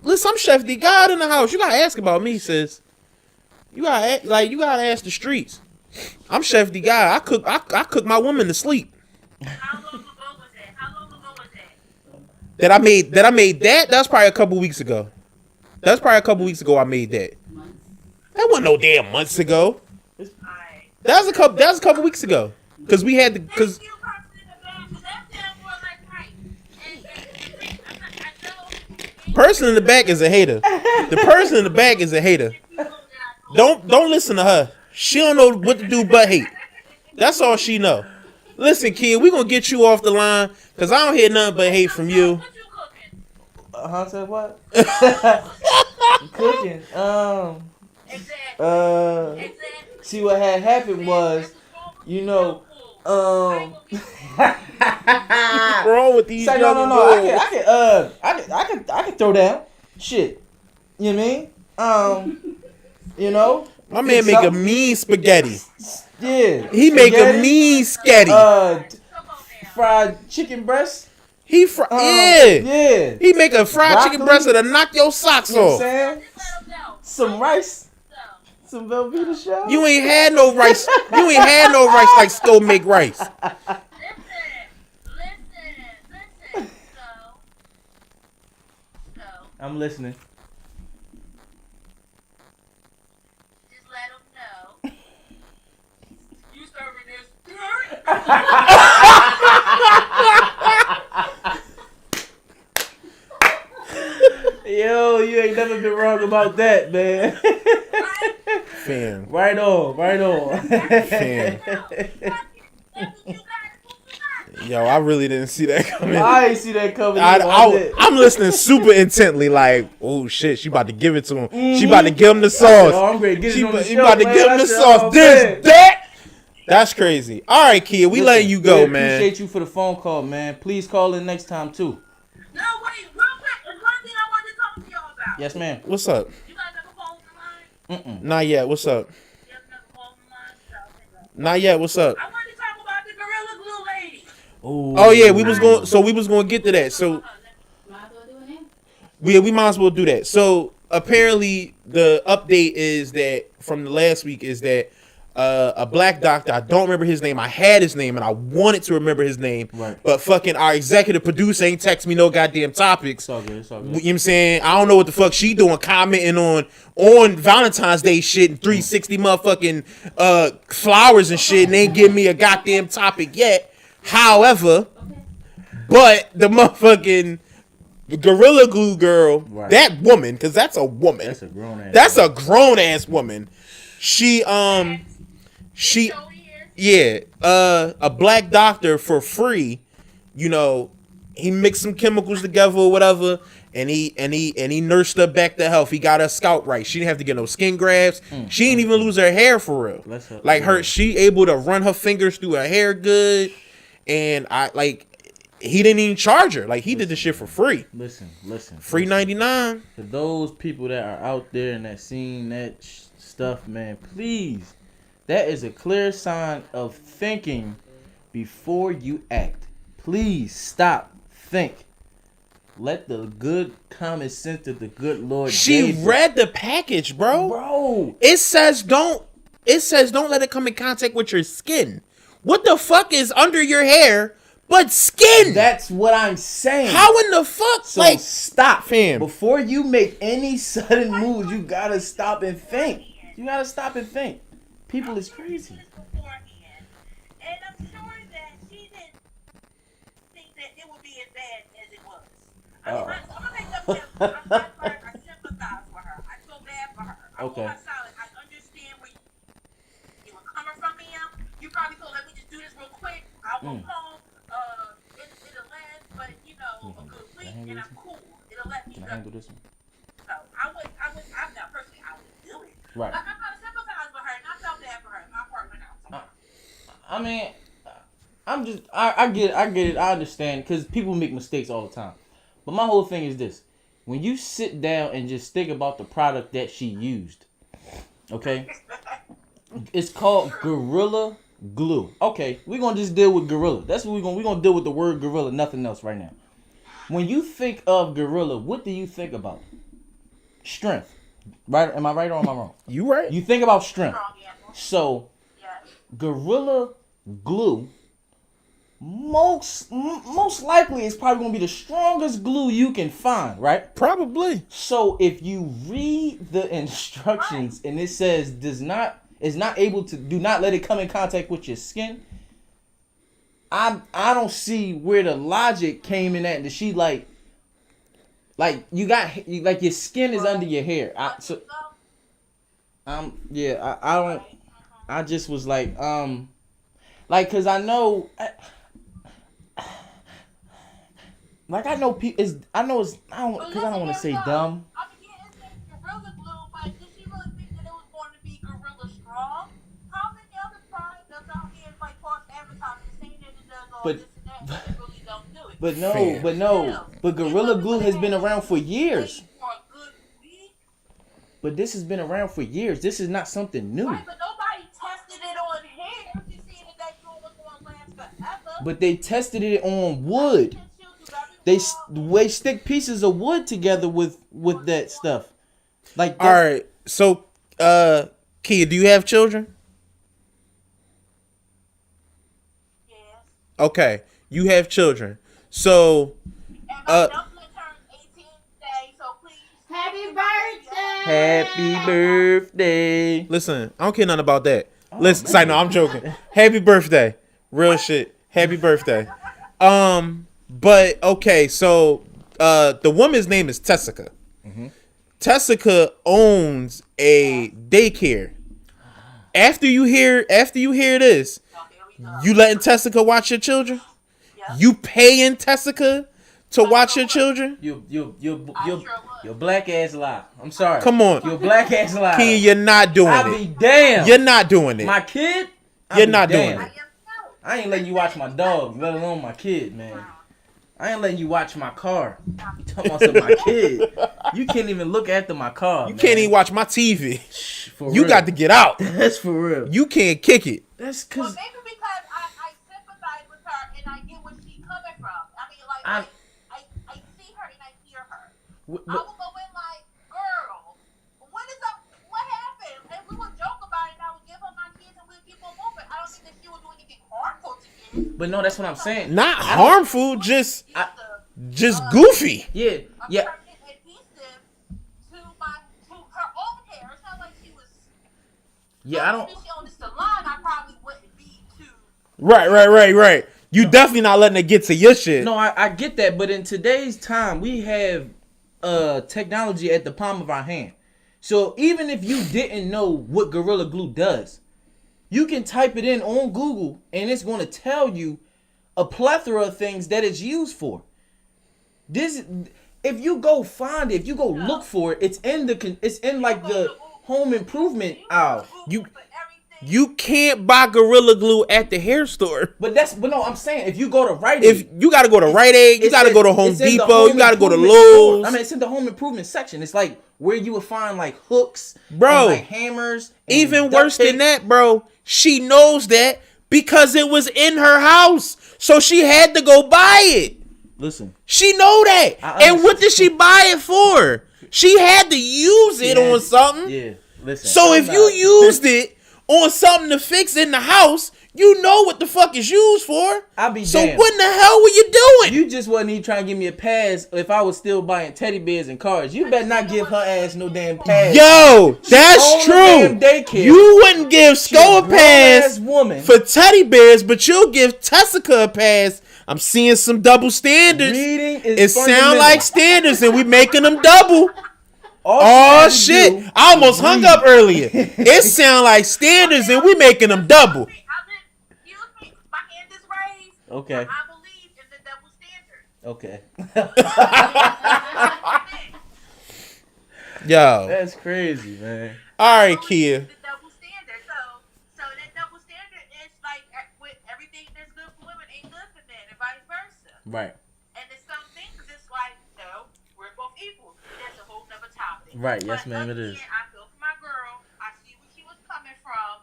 Listen, I'm Chef D God in the house. You gotta ask about me, sis. You gotta ask the streets. I'm Chef D God. I cook my woman to sleep. How long ago was that? That I made that was probably a couple weeks ago. I made that. That wasn't no damn months ago. Alright. That was a couple weeks ago. Cause we had cause You person in the back, 'cause that sound more like right. And I know. person in the back is a hater. The person in the back is a hater. Don't listen to her. She don't know what to do but hate. That's all she know. Listen, kid, we gonna get you off the line because I don't hear nothing but hate from you. What you cooking? Said what? Cooking. Exactly. Exactly. See what had happened was, you know, What's wrong with these Say, young boys? I can throw down. Shit. You know what I mean? You know? My man make a mean spaghetti. Yeah. He make a Spaghetti, mean spaghetti. Come on now. fried chicken breast. He Yeah. He make a fried chicken Broccoli. breast that'll knock your socks You know what I'm off. saying? Just let 'em know. Some rice. So, Some Velveeta shell. You ain't had no rice. You ain't had no rice like Stowe make rice. listen. So, I'm listening. just let 'em know. You serving this? Yo, you ain't never been wrong about that, man. Fam. Right on, right on. Fam. Yo, I really didn't see that coming. I ain't see that coming. I I'm listening super intently, like, oh shit, she about to give it to him. She about to give him the sauce. Yo, I'm ready to get She it on the she show, about to man. give him the I said, sauce. oh, This, man. that. That's crazy. All right, kid, we letting you go, we man. Appreciate you for the phone call, man. Please call in next time too. No, wait, real quick. There's one thing I wanted to talk to y'all about. Yes, ma'am. What's up? You guys ever phone the line? Not yet. What's up? You ever never phone the line? So, okay. Not yet. What's up? I wanted to talk about the Gorilla Glue lady. Oh yeah, we was going to get to that. So Might as well do it now. we might as well do that. So apparently the update is that from the last week is that a black doctor, I don't remember his name. I had his name and I wanted to remember his name, Right. but fucking our executive producer ain't text me no goddamn topics. It's all good. It's all You good. know what I'm saying? I don't know what the fuck she doing commenting on Valentine's Day shit and 360 motherfucking flowers and shit and ain't give me a goddamn topic yet. However, but the motherfucking Gorilla Glue girl, Right. that woman, because that's a woman. That's a grown ass. That's a grown ass woman. She So here. a black doctor for free, you know, he mixed some chemicals together or whatever, and he nursed her back to health. He got her scalp right. She didn't have to get no skin grafts. She didn't even lose her hair for real. She able to run her fingers through her hair good, and he didn't even charge her. Like, he did the shit for free. Listen. Free 99. For those people that are out there and that seen that stuff, man, please, that is a clear sign of thinking before you act. Please stop, think. Let the good common sense that the good Lord She gave read the package, bro. Bro. It says don't let it come in contact with your skin. What the fuck is under your hair but skin? That's what I'm saying. How in the fuck? So like, stop, fam. Before you make any sudden moves, you gotta stop and think. People is crazy. Beforehand. And I'm sure that she didn't think that it would be as bad as it was. I mean, I'm gonna make up I'm not for her. I sympathize with her. I feel bad for her. I Okay. want her solid. I understand where you were coming from, ma'am. You probably thought, let me just do this real quick. I'll go home. It'll last, but a good week, and I'm cool. It'll let me Can I go. handle this one? So I'm not personally, I would do it. Right. But I'm gonna sympathize with her, and I felt bad for her. My part went out. I mean, I get it. I understand because people make mistakes all the time. But my whole thing is this. When you sit down and just think about the product that she used, okay? It's called Gorilla Glue. Okay, we're going to just deal with Gorilla. That's what we're going to deal with the word Gorilla, nothing else right now. When you think of Gorilla, what do you think about? Strength. Right? Am I right or am I wrong? You right. You think about strength. Strong, yeah. So, Yes. Gorilla Glue most likely is probably going to be the strongest glue you can find, right? Probably. So if you read the instructions and it says do not let it come in contact with your skin, I don't see where the logic came in at. That she like your skin is under your hair. I just was cause I know. I know people. I don't want to say dumb. I mean, yeah, it's Gorilla Glue, but did she really think that it was going to be Gorilla Strong? How many other products out here like false advertising saying that it does all But- this and that, and really don't do it? But Gorilla Glue has been around for years. For a good week, But this has been around for years. This is not something new. right? But nobody tested it on hair to see if that glue was going to last forever. But they tested it on wood. They stick pieces of wood together with that stuff. Like All right. So, Kia, do you have children? Yes. Okay, you have children. So, And my dumpling turned 18 today, so please. Happy birthday! Happy birthday. listen, I don't care nothing about that. Listen, sorry, no, I'm joking. Happy birthday, real shit. Happy birthday. But okay, so the woman's name is Tessica. Tessica owns a daycare. After you hear this, you letting Tessica watch your children? You paying Tessica to watch your children? You black ass lie. I'm sorry. Come on. You black ass lie. Kia, you're not doing I be it. damn. You're not doing it. My kid? I You're be not damn. doing it. I ain't letting you watch my dog, let alone my kid, man. I ain't letting you watch my car. You talking about my kid. You can't even look after my car. You can't even watch my TV. For You real. got to get out. That's for real. You can't kick it. That's Well, cause maybe because I sympathize with her and I get where she's coming from. I mean, I see her and I hear her. w- I will go in like, girl, what happened? And we would joke about it and I would give her my kids and we'd keep on moving. I don't think that she would do anything harmful to kids. but no, that's what I'm saying. Not harmful, just Just goofy. Yeah. adhesive to her own hair. It's not like she was. Yeah, I don't. If she owned the salon, I probably wouldn't be too. Right. You definitely not letting it get to your shit. No, I get that, but in today's time, we have technology at the palm of our hand. So even if you didn't know what Gorilla Glue does, you can type it in on Google and it's going to tell you a plethora of things that it's used for. It's if you go find it, if you go look for it, it's in like the home improvement aisle. You can't buy Gorilla Glue at the hair store. But no, I'm saying if you go to Rite Aid, If you gotta go to Rite Aid, you gotta go to Home it's in the Depot, home you gotta go to improvement store. Lowe's. I mean, it's in the home improvement section. It's like where you would find like hooks, Bro, and, like hammers. And even duct worse tape. than that, bro. She knows that because it was in her house, so she had to go buy it. Listen, She know that. And what did she buy it for? She had to use it on something. Yeah, listen. So if you used it on something to fix in the house, you know what the fuck is used for. I'll be so damned. what in the hell were you doing? You just wasn't even trying to give me a pass if I was still buying teddy bears and cars. You better not give her ass no damn pass. Yo, that's owned a true. damn daycare. You wouldn't give Sko a grown-ass pass woman. for teddy bears, but you'll give Tessica a pass. I'm seeing some double standards. Reading It is sound like standards, and we making them double. All Oh she had to shit! do I almost hung read. up earlier. It sound like standards, and we making them double. Excuse me, my hand is raised. Okay. I believe in the double standard. Okay. Yo, That's crazy, man. all right, Kia. The double standard. So that double standard is like with everything that's good for women ain't good for men, and vice versa. Right. And there's some things it's like, no, we're both equal. That's a whole nother topic. Right, yes, But ma'am, it is. again, I feel for my girl. I see where she was coming from.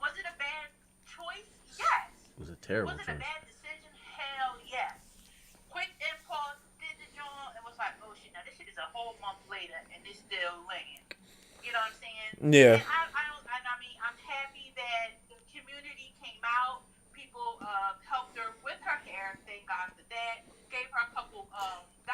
Was it a bad choice? Yes. It was a terrible Was it a choice. bad decision? Hell yes. Quick impulse, did the joint, and was like, oh shit, now this shit is a whole month later and it's still laying. You know what I'm saying? Yeah. And I mean, I'm happy that the community came out. People helped her with her hair. Thank God for that. Gave her a couple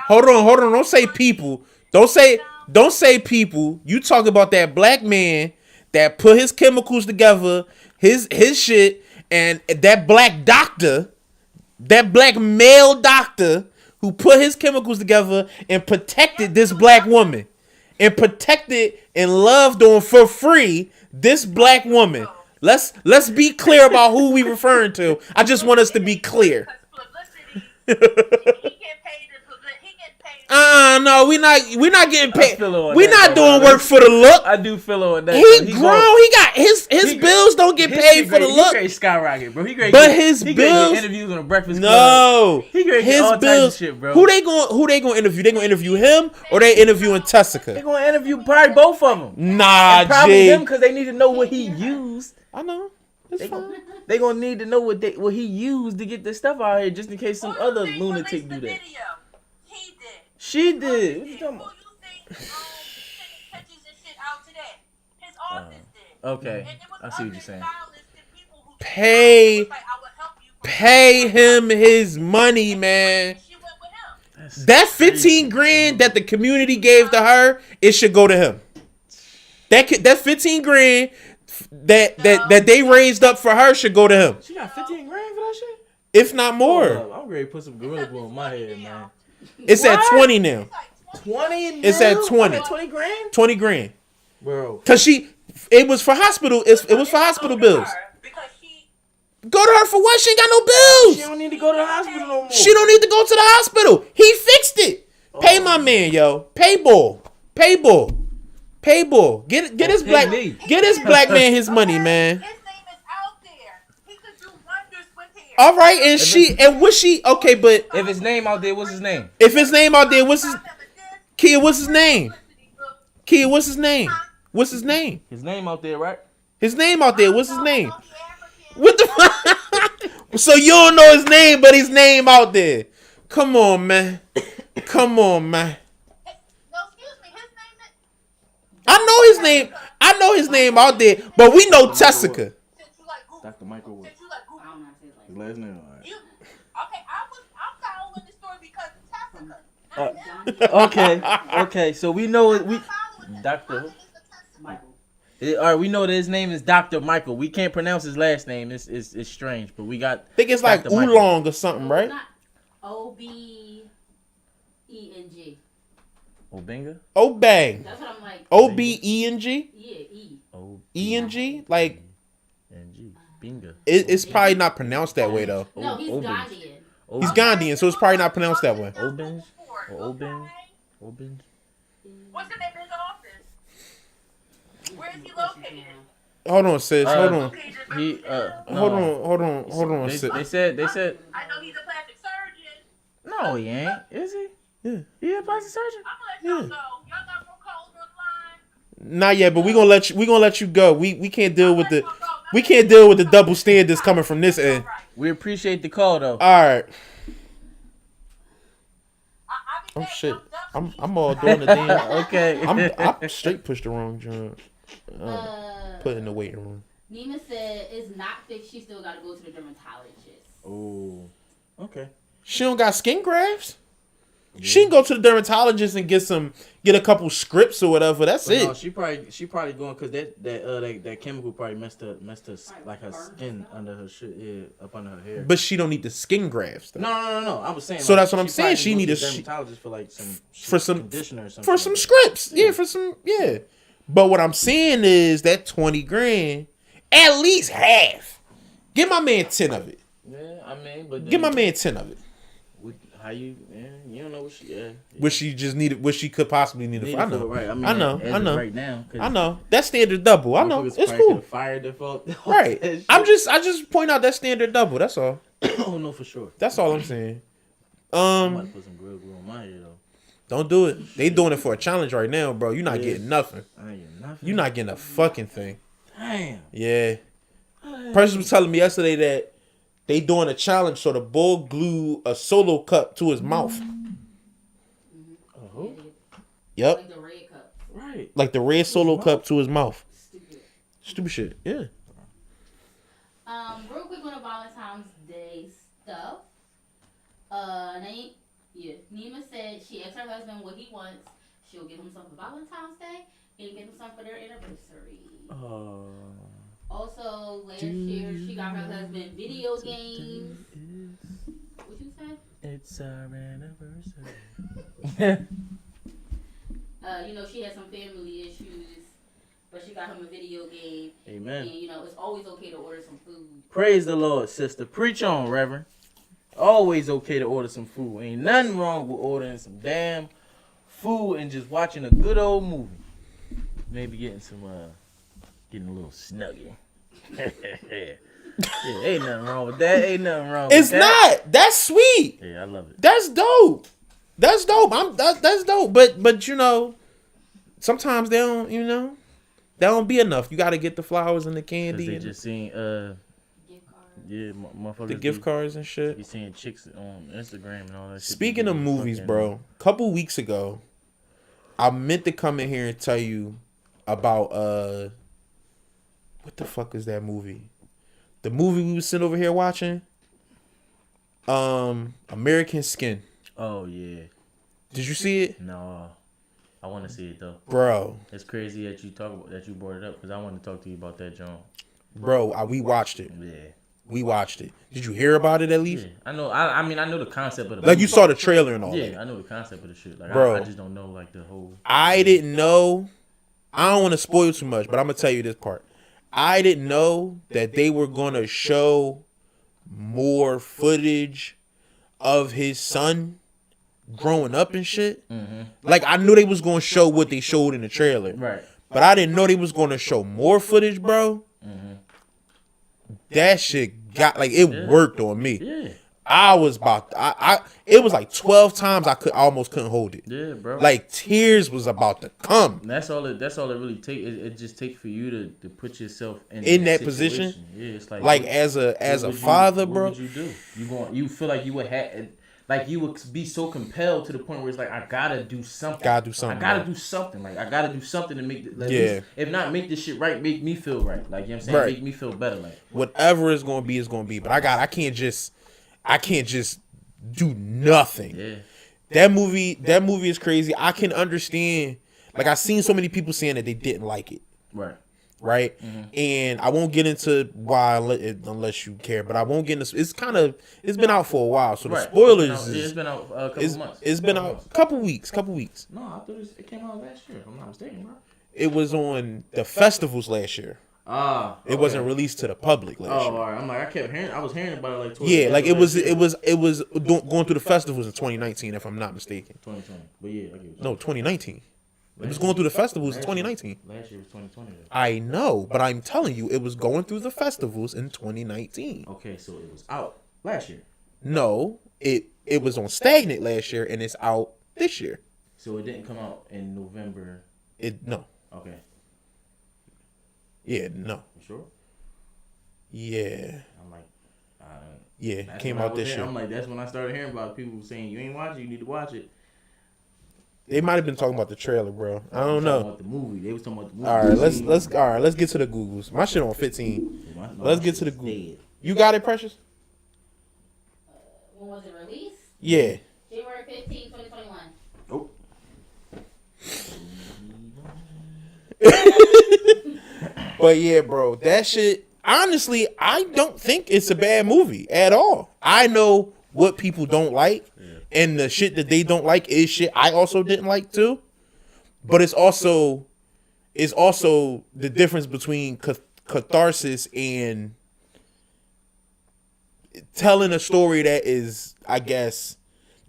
Hold on. Don't say people. Don't say people. You talk about that black man that put his chemicals together, his shit, and that black doctor, that black male doctor who put his chemicals together and protected this black woman. And protected and loved on for free this black woman. Let's be clear about who we referring to. I just want us to be clear. Publicity. He get paid. He get paid. No, we not getting paid. feel on We that, not though, doing bro. work for the look. I do feel on that. He grown. He got his he- bills don't get His paid shit for the great. look. He great skyrocket, bro. He great. But get- his he great get bills- interviews on the Breakfast Club. No, He gonna get his all types of bills. shit, bro. Who they going to interview? They gonna interview him or they interviewing They Tessica? gonna interview probably both of them. Nah, Probably them G. because they need to know what he used. I know. It's They, fine. they gonna need to know what he used to get this stuff out here, just in case some other lunatic do that. Video. He did. She did. What you talking Who about? you think sending pictures and shit out today? His office did. Okay, And it was I see what you're saying. unstylistic people who Pay- was like, I will help you from Pay him his money, man. She went with him. That 15 grand that the community gave to her, it should go to him. That 15 grand that they raised up for her should go to him, She got 15 grand for that shit. if not Hold more. up, I'm ready to put some Gorilla Glue on my head, man. It's at What? 20 now. 20. It's at mil? 20. 20 grand, 20 grand. bro. Cause it was for hospital. It was for hospital bills. Because she Go to her for what? She ain't got no She bills. don't need to go to the hospital no more. She don't need to go to the hospital. He fixed it. Pay my man, yo. Pay bull. Pay bull. Pay bull. Get his Pay black me. get his black man his money, man. his name is out there. He could do wonders with hair. All right, and was she okay? But If his name out there, what's his name? if his name out there, what's his Kia? What's his name? Kia, what's his name? What's his name? His name out there, right? His name out there. What's his name? What the? So you don't know his name, but his name out there. Come on, man. Come on, man. No, excuse me. His name is. I know his name. I know his name out there, but we know Tessica. Since you like Google. Dr. Microwave. Since you like I Google. don't know how to say it like His last name, all right. You, okay, I'm following the story because of Tessica. Okay. So we know we Dr. Michael. All right, we know that his name is Dr. Michael. We can't pronounce his last name. It's strange, but we got. I think it's like Dr. Michael. Oolong or something, right? Not OBENG. Obinga. Obang. That's what I'm like. OBENG. Yeah, E. ENG. Like N-G. Binga. it's probably not pronounced that way though. No, he's Obenge. Ghanaian. He's Ghanaian, so it's probably not pronounced that way. Obenge. Or Obin. Okay. Obin. What's the name of his office? Where is he located? Hold on, sis. Hold on. Located in He Memphis? Hold on, sis. They said I know he's a plastic surgeon. no, he ain't. Is he? Yeah. He a plastic surgeon? I'm gonna let y'all go. Y'all got more calls on the line. Not yet, but we gonna let you go. We can't deal with the double standards coming from this end. Right. We appreciate the call though. All right. I Oh be shit. back. I'm all doing the damn. Okay. I'm straight pushed the wrong joint. Put in the waiting room. Nima said it's not fixed. She still got to go to the dermatologist. Oh. Okay. She don't got skin grafts. She can go to the dermatologist and get a couple scripts or whatever. That's But it. no, she probably going because that chemical probably messed her like her skin under her shit, yeah, up under her hair. But she don't need the skin grafts though. No. I was saying. So like, that's what I'm saying. probably She go need to a the dermatologist for like for some conditioner or something. for some like that. scripts. Yeah, for some But what I'm saying is that 20 grand, at least half. Give my man 10 of it. Yeah, I mean, but Give my man 10 of it. how you don't know what she What she just needed, what she could possibly need. needed I for, know. right? I mean, I know. as I of know. right now. 'Cause I know. That standard double. I know. motherfuckers It's probably cool. could've fired default. Right. That shit. I just point out that standard double. That's all. Oh no, for sure. That's all I'm saying. I might put some Gorilla Glue on my hair though. Don't do it. They doing it for a challenge right now, bro. You're not Yeah. getting nothing. I ain't getting nothing. You're not getting a fucking thing. Damn. Yeah. Person was telling me yesterday that they doing a challenge, so the bull glue a solo cup to his mouth. Oh, Yep. Like the red cup. right. Like the red solo cup to his mouth. Stupid. Stupid shit. Yeah. Real quick on the Valentine's Day stuff. Nima said she asked her husband what he wants. She'll give him something for Valentine's Day and give him something for their anniversary. Also, last year she got her husband video games. What you say? It's our anniversary. She had some family issues, but she got him a video game. Amen. And it's always okay to order some food. Praise the Lord, sister. Preach on, Reverend. Always okay to order some food. Ain't nothing wrong with ordering some damn food and just watching a good old movie. Maybe getting a little snuggie. Yeah, ain't nothing wrong with that. Ain't nothing wrong It's with that. not. That's sweet. Yeah, I love it. That's dope. That's dope. That's dope. But sometimes they don't be enough. You got to get the flowers and the Cause candy they and just seen Gift cards. yeah, motherfuckers. the gift cards and You shit. seeing chicks on Instagram and all that shit. Speaking of movies, bro, a couple weeks ago, I meant to come in here and tell you about what the fuck is that movie? The movie we was sitting over here watching. American Skin. Oh yeah. Did you see it, No, I want to see it though. bro? It's crazy that you brought it up because I want to talk to you about that, John. Bro, we watched it. Yeah. We watched it. Did you hear about it at least? Yeah, I know. I mean, I know the concept of the Like you movie. saw the trailer and all that. Yeah, I know the concept of the shit. Like, Bro. I just don't know like the whole. I didn't know. I don't want to spoil too much, but I'm gonna tell you this part. I didn't know that they were gonna show more footage of his son growing up and shit. Mm-hmm. Like I knew they was gonna show what they showed in the trailer, Right. but I didn't know they was gonna show more footage, bro. Mm-hmm. That shit got like it Yeah. worked on me. Yeah. I was about it was like 12 times I almost couldn't hold it. Yeah, bro. Like tears was about to come. And that's all it really takes. It just takes for you to put yourself In that situation. position? Yeah, it's like Like what- as a what would father, you, bro. What would you do? You feel like you would have, like you would be so compelled to the point where it's like I gotta do something. Gotta do something, I gotta bro. do something. Like I gotta do something to make. Like, Yeah. at least, if not make this shit right, make me feel right. Like you know what I'm saying. Right. Make me feel better. Like Whatever it's gonna be is gonna be. But I can't just do nothing. yeah. That movie is crazy. I can understand. Like I seen so many people saying that they didn't like it. Right. Right, and I won't get into why unless you care, but I won't get into. It's been out for a while, so the Right. spoilers. It's been out a couple months. It's been out a couple weeks. No, I thought it came out last year. If I'm not mistaken, bro. It was on the festivals last year. It wasn't released to the public last Oh, year. all right. I'm like, I was hearing about it like. Yeah, like it was going through the festivals in 2019, if I'm not mistaken. 2020, but yeah, I get what No, 2019. It was going through the festivals in 2019. Last year was 2020. Though. I know, but I'm telling you, it was going through the festivals in 2019. Okay, so it was out last year. No, it was on Stagnant last year, and it's out this year. So it didn't come out in November. No. Okay, Yeah, no. you sure? Yeah. I'm like, Yeah, it that's came when I out was this hearing- year. I'm like, that's when I started hearing about people saying you ain't watch it, you need to watch it. They might have been talking about the trailer, bro. I don't Talking know. about the movie. They was talking about the movie. All right, let's get to the Googles. My shit on 15. Let's get to the Google. You got it, Precious? When was it released? Yeah. January 15, 2021. Oh. But yeah, bro, that shit, honestly, I don't think it's a bad movie at all. I know what people don't like, and the shit that they don't like is shit I also didn't like too. But it's also the difference between catharsis and telling a story that is, I guess,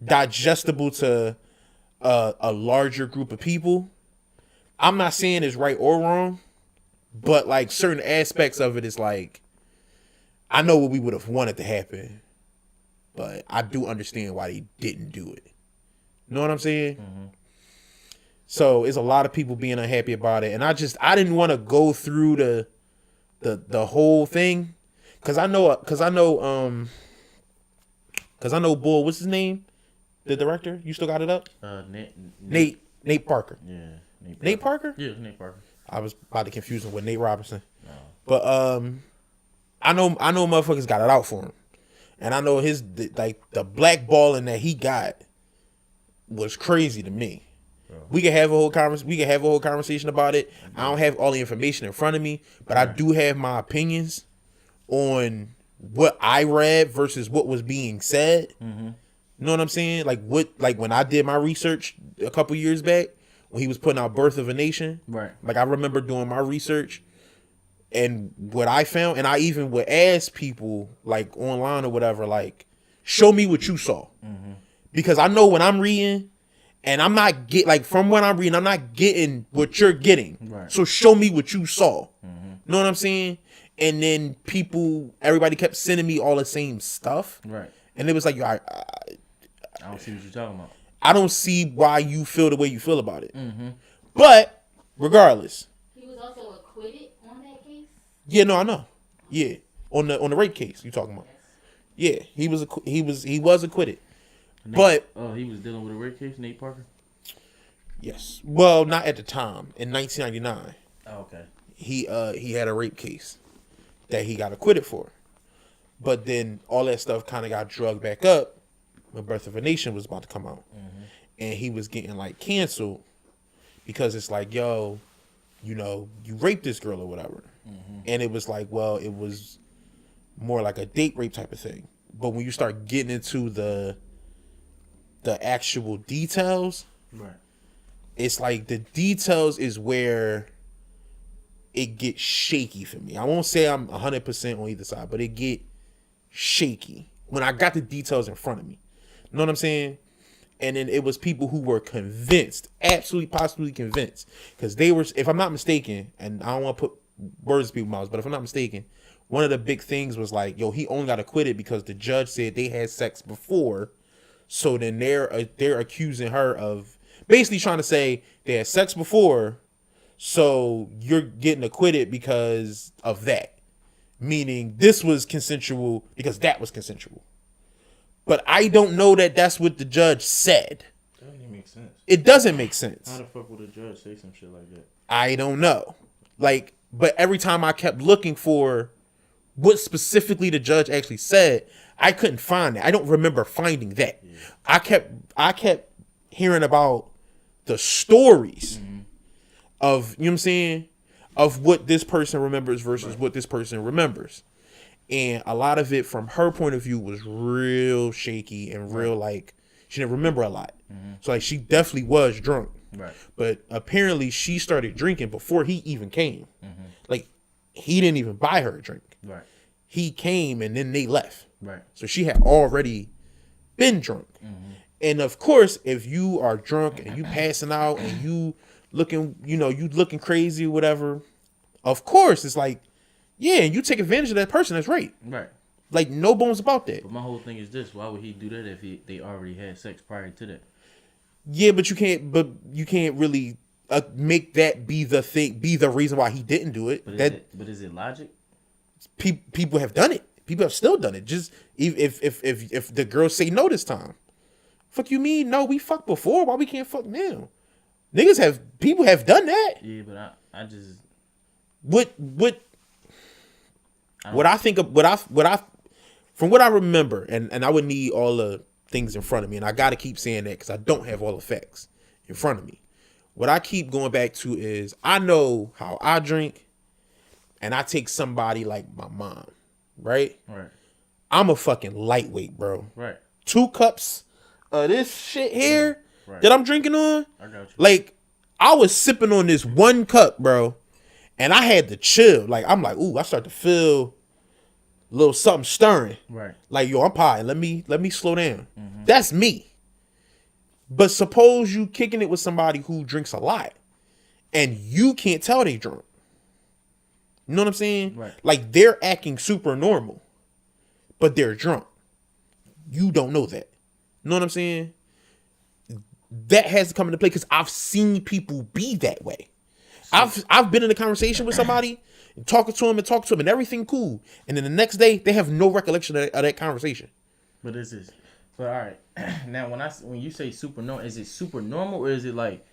digestible to a larger group of people. I'm not saying it's right or wrong, but like certain aspects of it is like, I know what we would have wanted to happen, but I do understand why they didn't do it. You know what I'm saying? Mm-hmm. So it's a lot of people being unhappy about it, and I didn't want to go through the whole thing, cause I know Bull. What's his name? The director. You still got it up? Nate Parker. Yeah. Nate Parker? Yeah, Nate Parker. I was about to confuse him with Nate Robinson. No. But I know motherfuckers got it out for him. And I know the blackballing that he got was crazy to me. Bro. We can have a whole conversation about it. I don't have all the information in front of me, but I do have my opinions on what I read versus what was being said. Mm-hmm. You know what I'm saying? Like when I did my research a couple years back, when he was putting out Birth of a Nation. Right. Like I remember doing my research and what I found, and I even would ask people like online or whatever, like, show me what you saw. Mm-hmm. Because I know when I'm reading and I'm not from what I'm reading, I'm not getting what you're getting. Right. So show me what you saw. Mm-hmm. You know what I'm saying? And then everybody kept sending me all the same stuff. Right. And it was like, I don't see what you're talking about. I don't see why you feel the way you feel about it. Mm-hmm. But regardless, he was also acquitted on that case. Yeah, no, I know. Yeah, on the rape case you talking about. Yeah, he was acquitted. But he was dealing with a rape case, Nate Parker. Yes. Well, not at the time. In 1999. Oh, okay. He had a rape case that he got acquitted for. But then all that stuff kind of got drugged back up when Birth of a Nation was about to come out. Mm-hmm. And he was getting like canceled because it's like, yo, you raped this girl or whatever. Mm-hmm. And it was like, well, it was more like a date rape type of thing. But when you start getting into the actual details, right, it's like the details is where it gets shaky for me. I won't say I'm 100% on either side, but it get shaky when I got the details in front of me. You know what I'm saying? And then it was people who were convinced, absolutely, possibly convinced, because they were, if I'm not mistaken, and I don't want to put words in people's mouths, but if I'm not mistaken, one of the big things was like, yo, he only got acquitted because the judge said they had sex before. So then they're accusing her of basically trying to say they had sex before, so you're getting acquitted because of that. Meaning this was consensual because that was consensual. But I don't know that that's what the judge said. That doesn't even make sense. It doesn't make sense. How the fuck would a judge say some shit like that? I don't know. Like, but every time I kept looking for what specifically the judge actually said, I couldn't find it. I don't remember finding that. Yeah. I kept hearing about the stories of, you know what I'm saying, of what this person remembers versus what this person remembers. And a lot of it from her point of view was real shaky and real, like, she didn't remember a lot. Mm-hmm. So like she definitely was drunk. Right. But apparently she started drinking before he even came. Mm-hmm. Like he didn't even buy her a drink. Right. He came and then they left. Right. So she had already been drunk. And of course, if you are drunk and you passing out and you looking, you looking crazy or whatever, of course it's like, yeah, and you take advantage of that person. That's right. Right. Like, no bones about that. But my whole thing is this: why would he do that if they already had sex prior to that? Yeah, but you can't really make that be the reason why he didn't do it. But is it logic? People have done it. People have still done it. Just if the girls say no this time, fuck you mean? No, we fucked before. Why we can't fuck now? People have done that. Yeah, but I just from what I remember, and I would need all the things in front of me, and I got to keep saying that because I don't have all the facts in front of me. What I keep going back to is I know how I drink, and I take somebody like my mom, right? Right. I'm a fucking lightweight, bro. Right. 2 cups of this shit here Right. that I'm drinking on. I got you. Like, I was sipping on this 1 cup, bro, and I had to chill. Like, I'm like, ooh, I start to feel a little something stirring. Right. Like, yo, I'm high. Let me slow down. That's me. But suppose you kicking it with somebody who drinks a lot, and you can't tell they drunk. You know what I'm saying? Right. Like, they're acting super normal, but they're drunk. You don't know that. You know what I'm saying? That has to come into play because I've seen people be that way. I've been in a conversation with somebody and talking to them and everything cool, and then the next day they have no recollection of that conversation. But all right. Now when you say super normal, is it super normal or is it like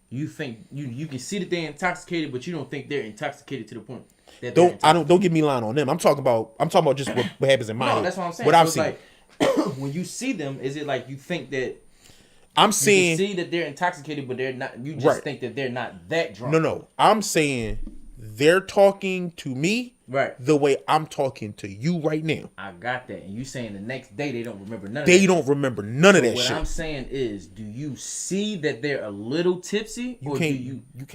you think you can see that they're intoxicated, but you don't think they're intoxicated to the point that Don't get me lying on them. I'm talking about just what happens in my head. No, that's what I'm saying. What So I've it's seen. like, when you see them, is it like you think that I'm you saying can see that they're intoxicated, but they're not? You just Right. think that they're not that drunk. no. I'm saying they're talking to me Right. the way I'm talking to you right now. I got that. And you saying the next day they don't remember none of that. They don't remember none of that What shit. I'm saying is, do you see that they're a little tipsy, or do you? You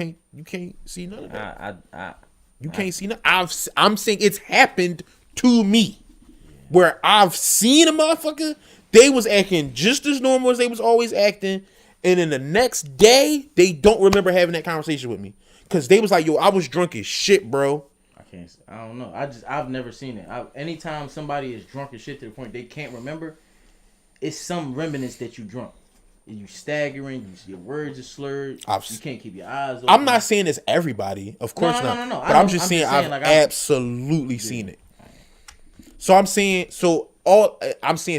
can't see none of that. I You can't see nothing. I'm saying it's happened to me, where I've seen a motherfucker. They was acting just as normal as they was always acting, and then the next day they don't remember having that conversation with me because they was like, "Yo, I was drunk as shit, bro." I don't know. I've never seen it. Anytime somebody is drunk as shit to the point they can't remember, it's some remnants that you drunk. You staggering. Your words are slurred. You can't keep your eyes open. I'm not saying it's everybody, of course not. No. But I'm just saying I've absolutely seen it. So I'm saying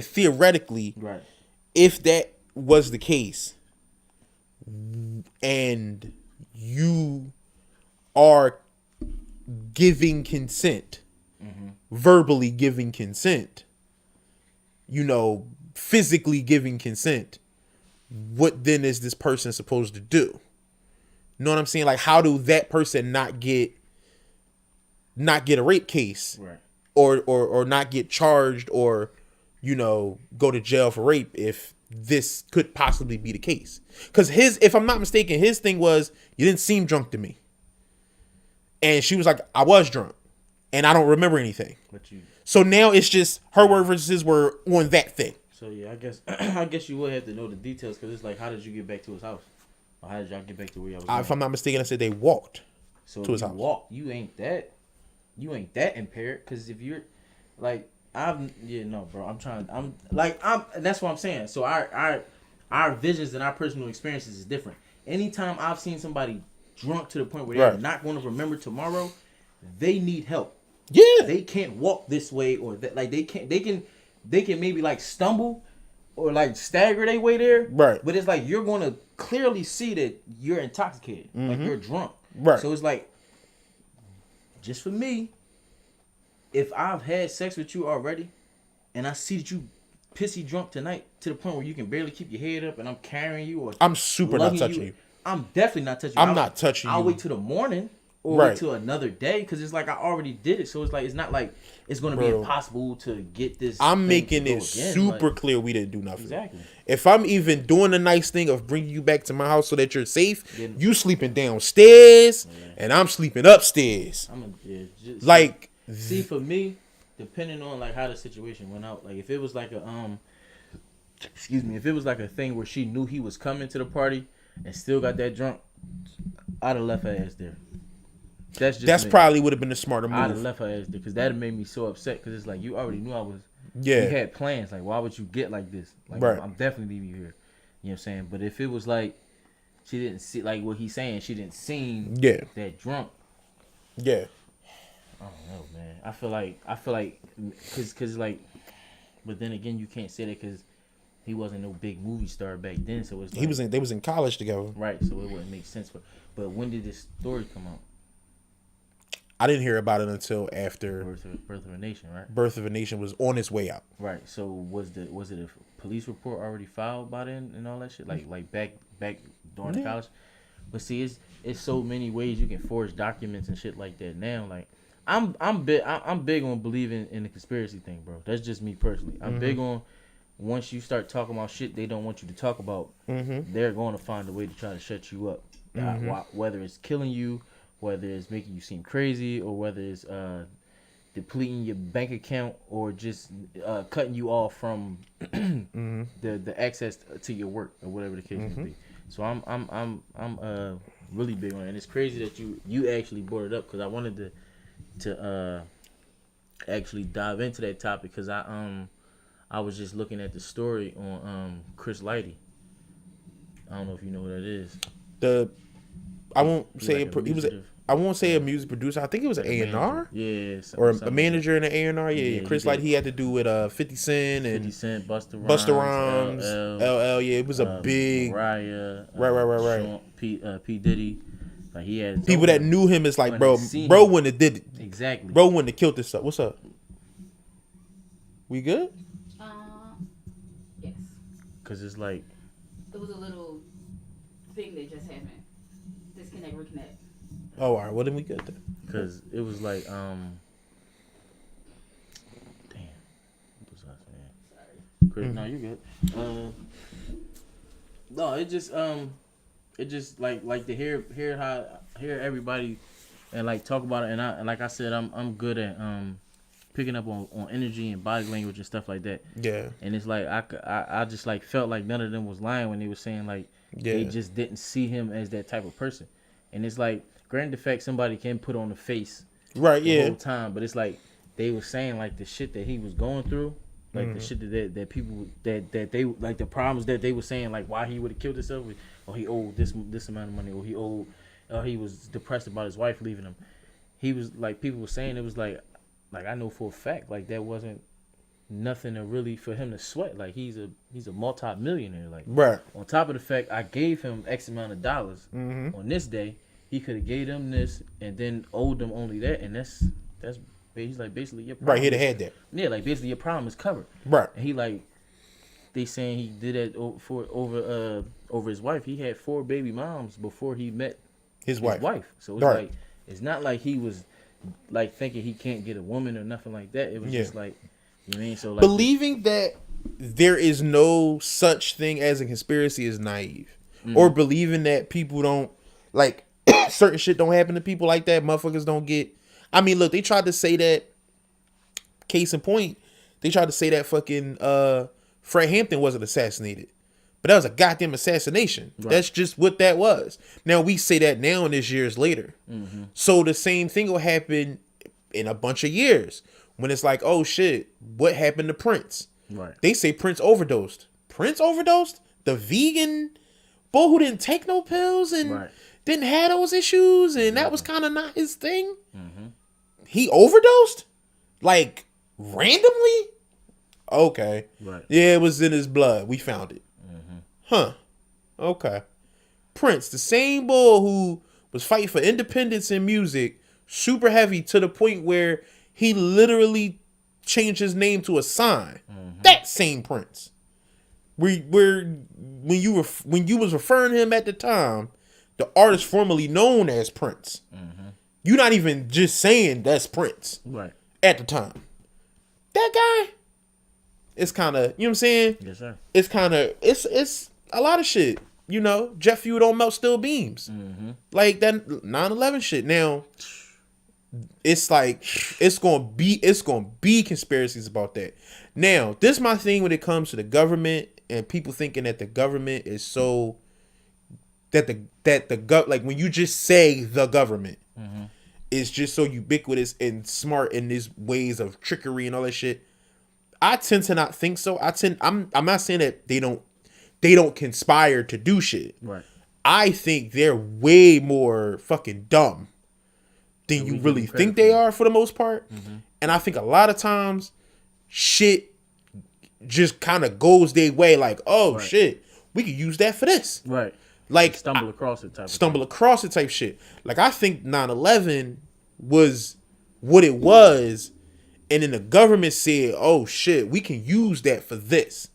theoretically, Right. if that was the case, and you are giving consent, verbally giving consent, physically giving consent, what then is this person supposed to do? You know what I'm saying? Like, how do that person not get a rape case, Right. or not get charged, or go to jail for rape if this could possibly be the case? Because if I'm not mistaken, his thing was, you didn't seem drunk to me, and she was like, I was drunk, and I don't remember anything. So now it's just her word versus his word on that thing. So yeah, I guess you would have to know the details because it's like, how did you get back to his house? Or how did y'all get back to where y'all was going? If I'm not mistaken, I said they walked So to his if house. you walk, you ain't that impaired. Because if you're like, bro. That's what I'm saying. So our visions and our personal experiences is different. Anytime I've seen somebody drunk to the point where they're Right. not going to remember tomorrow, they need help. Yeah. They can't walk this way or that. Like they can maybe like stumble or like stagger their way there. Right. But it's like you're gonna clearly see that you're intoxicated, like you're drunk. Right. So it's like, just for me, if I've had sex with you already, and I see that you pissy drunk tonight to the point where you can barely keep your head up, and I'm carrying you, or I'm super not lugging touching you. I'm definitely not touching you. I'm not touching I'll you. wait till the morning or Right. wait till another day, because it's like I already did it. So it's like it's not like it's gonna be Bro. impossible to get this. I'm thing making to go it again, super like- clear we didn't do nothing. Exactly. If I'm even doing a nice thing of bringing you back to my house so that you're safe, Yeah. you sleeping downstairs and I'm sleeping upstairs. Just, Like, see, for me, depending on like how the situation went out, like if it was like a excuse me, if it was like a thing where she knew he was coming to the party and still got that drunk, I'd have left her ass there. That's me. probably would have been a smarter I'd have move. left her ass there because that'd made me so upset because it's like you already knew I was. Yeah. We had plans. Like, why would you get like this? Like, Right. I'm definitely leaving you here. You know what I'm saying? But if it was like she didn't see, like what he's saying, she didn't seem Yeah. that drunk. Yeah. I don't know, man. I feel like, cause like, but then again, you can't say that because he wasn't no big movie star back then. So it's like, They was in college together. right. So it wouldn't make sense. But when did this story come out? I didn't hear about it until after Birth of a Nation, right? Birth of a Nation was on its way out. Right. So was it a police report already filed by then and all that shit? Like back during the college. But see, it's so many ways you can forge documents and shit like that now. Like I'm big on believing in the conspiracy thing, bro. That's just me personally. I'm big on once you start talking about shit they don't want you to talk about, they're going to find a way to try to shut you up. Whether it's killing you, whether it's making you seem crazy, or whether it's depleting your bank account, or just cutting you off from the access to your work, or whatever the case may be. So I'm really big on it, and it's crazy that you actually brought it up because I wanted to actually dive into that topic because I was just looking at the story on Chris Lighty. I don't know if you know who that is. I won't say like a he was. music- I won't say a music producer. I think it was an A&R Yeah, or a something manager in an A&R. Yeah, Yeah, Chris he Light. did. He had to do with 50 Cent and 50 Cent, Busta Rhymes, LL. Yeah, it was a big Mariah, Right. Sean, P Diddy. Like he had people that knew him is like, When bro, they seen bro him. wouldn't have did it. exactly. Bro wouldn't have killed this up. What's up? We good? Yes. Cause it's like It was a little thing that just happened. Disconnect, reconnect. Oh, all right. Well, then we good then. Cause it was like damn. What was I saying? Sorry. Chris, no, you good. No, it just like to hear everybody and like talk about it, and like I said, I'm good at picking up on energy and body language and stuff like that. Yeah. And it's like I just like felt like none of them was lying when they were saying like they Yeah. just didn't see him as that type of person. And it's like, granted the fact somebody can put on the face Right. the Yeah. whole time, but it's like they were saying like the shit that he was going through, like the shit that people that they like the problems that they were saying like why he would have killed himself, or he owed this amount of money, or he was depressed about his wife leaving him. He was like, people were saying it was like I know for a fact like that wasn't nothing to really for him to sweat. Like he's a multi-millionaire. Like Right. on top of the fact I gave him X amount of dollars on this day, he could have gave them this and then owed them only that, and that's he's like basically your problem. Right. He'd have had that. Yeah, like basically your problem is covered. Right. And he like they saying he did that over his wife. He had 4 baby moms before he met His wife. So it's Right. like it's not like he was like thinking he can't get a woman or nothing like that. It was Yeah. just like, you know what I mean? So like Believing that there is no such thing as a conspiracy is naive. Or believing that people don't like certain shit don't happen to people like that. Motherfuckers don't get. I mean, look, they tried to say that. Case in point, they tried to say that fucking Fred Hampton wasn't assassinated, but that was a goddamn assassination. Right. That's just what that was. Now we say that now, and it's years later. So the same thing will happen in a bunch of years when it's like, oh shit, what happened to Prince? Right. They say Prince overdosed. Prince overdosed? The vegan boy who didn't take no pills and Right. didn't have those issues, and that was kind of not his thing. He overdosed? Like, randomly? Okay. Right. Yeah, it was in his blood. We found it. Huh. Okay. Prince, the same boy who was fighting for independence in music, super heavy to the point where he literally changed his name to a sign. That same Prince. When you was referring to him at the time, the artist formerly known as Prince. You're not even just saying that's Prince Right. at the time. That guy, it's kind of, you know what I'm saying? Yes, sir. It's kind of, it's a lot of shit. You know, jet fuel don't melt steel beams. Like that 9/11 shit. Now, it's like, it's gonna be conspiracies about that. Now, this is my thing when it comes to the government and people thinking that the government is so, that like when you just say the government, it's just so ubiquitous and smart in these ways of trickery and all that shit. I tend to not think so. I'm not saying that they don't conspire to do shit. Right. I think they're way more fucking dumb than you really think they are for the most part. And I think a lot of times shit just kind of goes their way, like, oh shit, we could use that for this. Right. Like Stumble across it type. across it type shit. Like I think 9/11 was what it was, and then the government said, "Oh shit, we can use that for this,"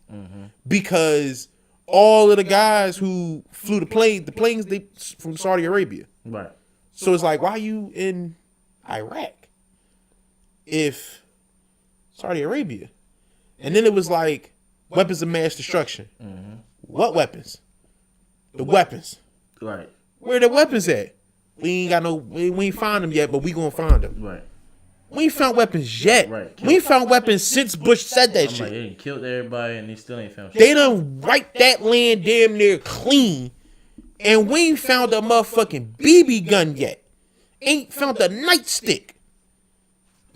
because all of the guys who flew the planes they from Saudi Arabia. Right. So it's like, why are you in Iraq if Saudi Arabia? And then it was like weapons of mass destruction. What weapons? The weapons. Right. Where the weapons at? We ain't got no. We ain't find them yet, but we gonna find them. Right. We ain't found weapons yet. Right. We ain't found weapons since Bush said that I'm shit. like, they done killed everybody and they still ain't found shit. They done wiped that land damn near clean, and we ain't found a motherfucking BB gun yet. Ain't found the nightstick.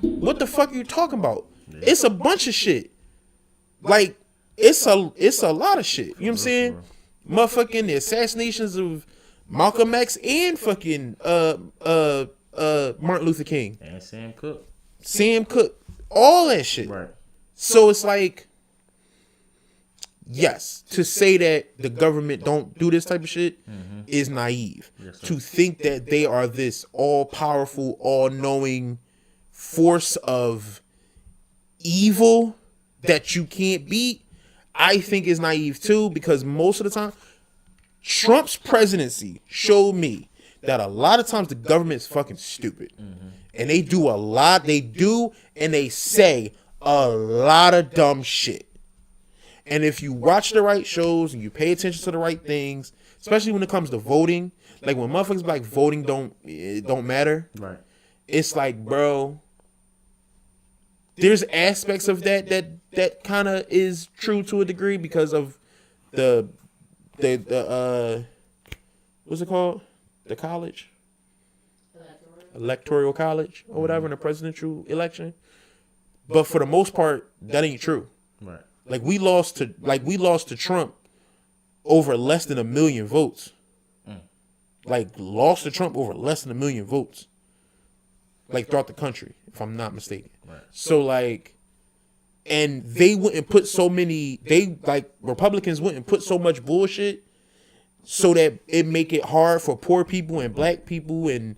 What the fuck are you talking about? It's a bunch of shit. Like it's a lot of shit. You know what I'm saying? Motherfucking the assassinations of Malcolm X and fucking Martin Luther King, And Sam Cooke. Sam Cooke, all that shit. Right. So it's like, yes, to say that the government don't do this type of shit is naive. Yes, sir. To think that they are this all-powerful, all-knowing force of evil that you can't beat, I think is naive too, because most of the time, Trump's presidency showed me that a lot of times the government is fucking stupid. And they do a lot, and they say a lot of dumb shit. And if you watch the right shows and you pay attention to the right things, especially when it comes to voting, like when motherfuckers be like voting don't matter. Right. It's like, bro, there's aspects of that kind of is true to a degree because of the what's it called? The college? Electoral college or whatever in the presidential election. But for the most part, that ain't true. Right. Like we lost to Trump over less than 1 million votes. Like lost to Trump over less than 1 million votes. Like throughout the country, if I'm not mistaken. Right. So like, and they wouldn't put so many. Republicans wouldn't put so much bullshit, so that it make it hard for poor people and black people and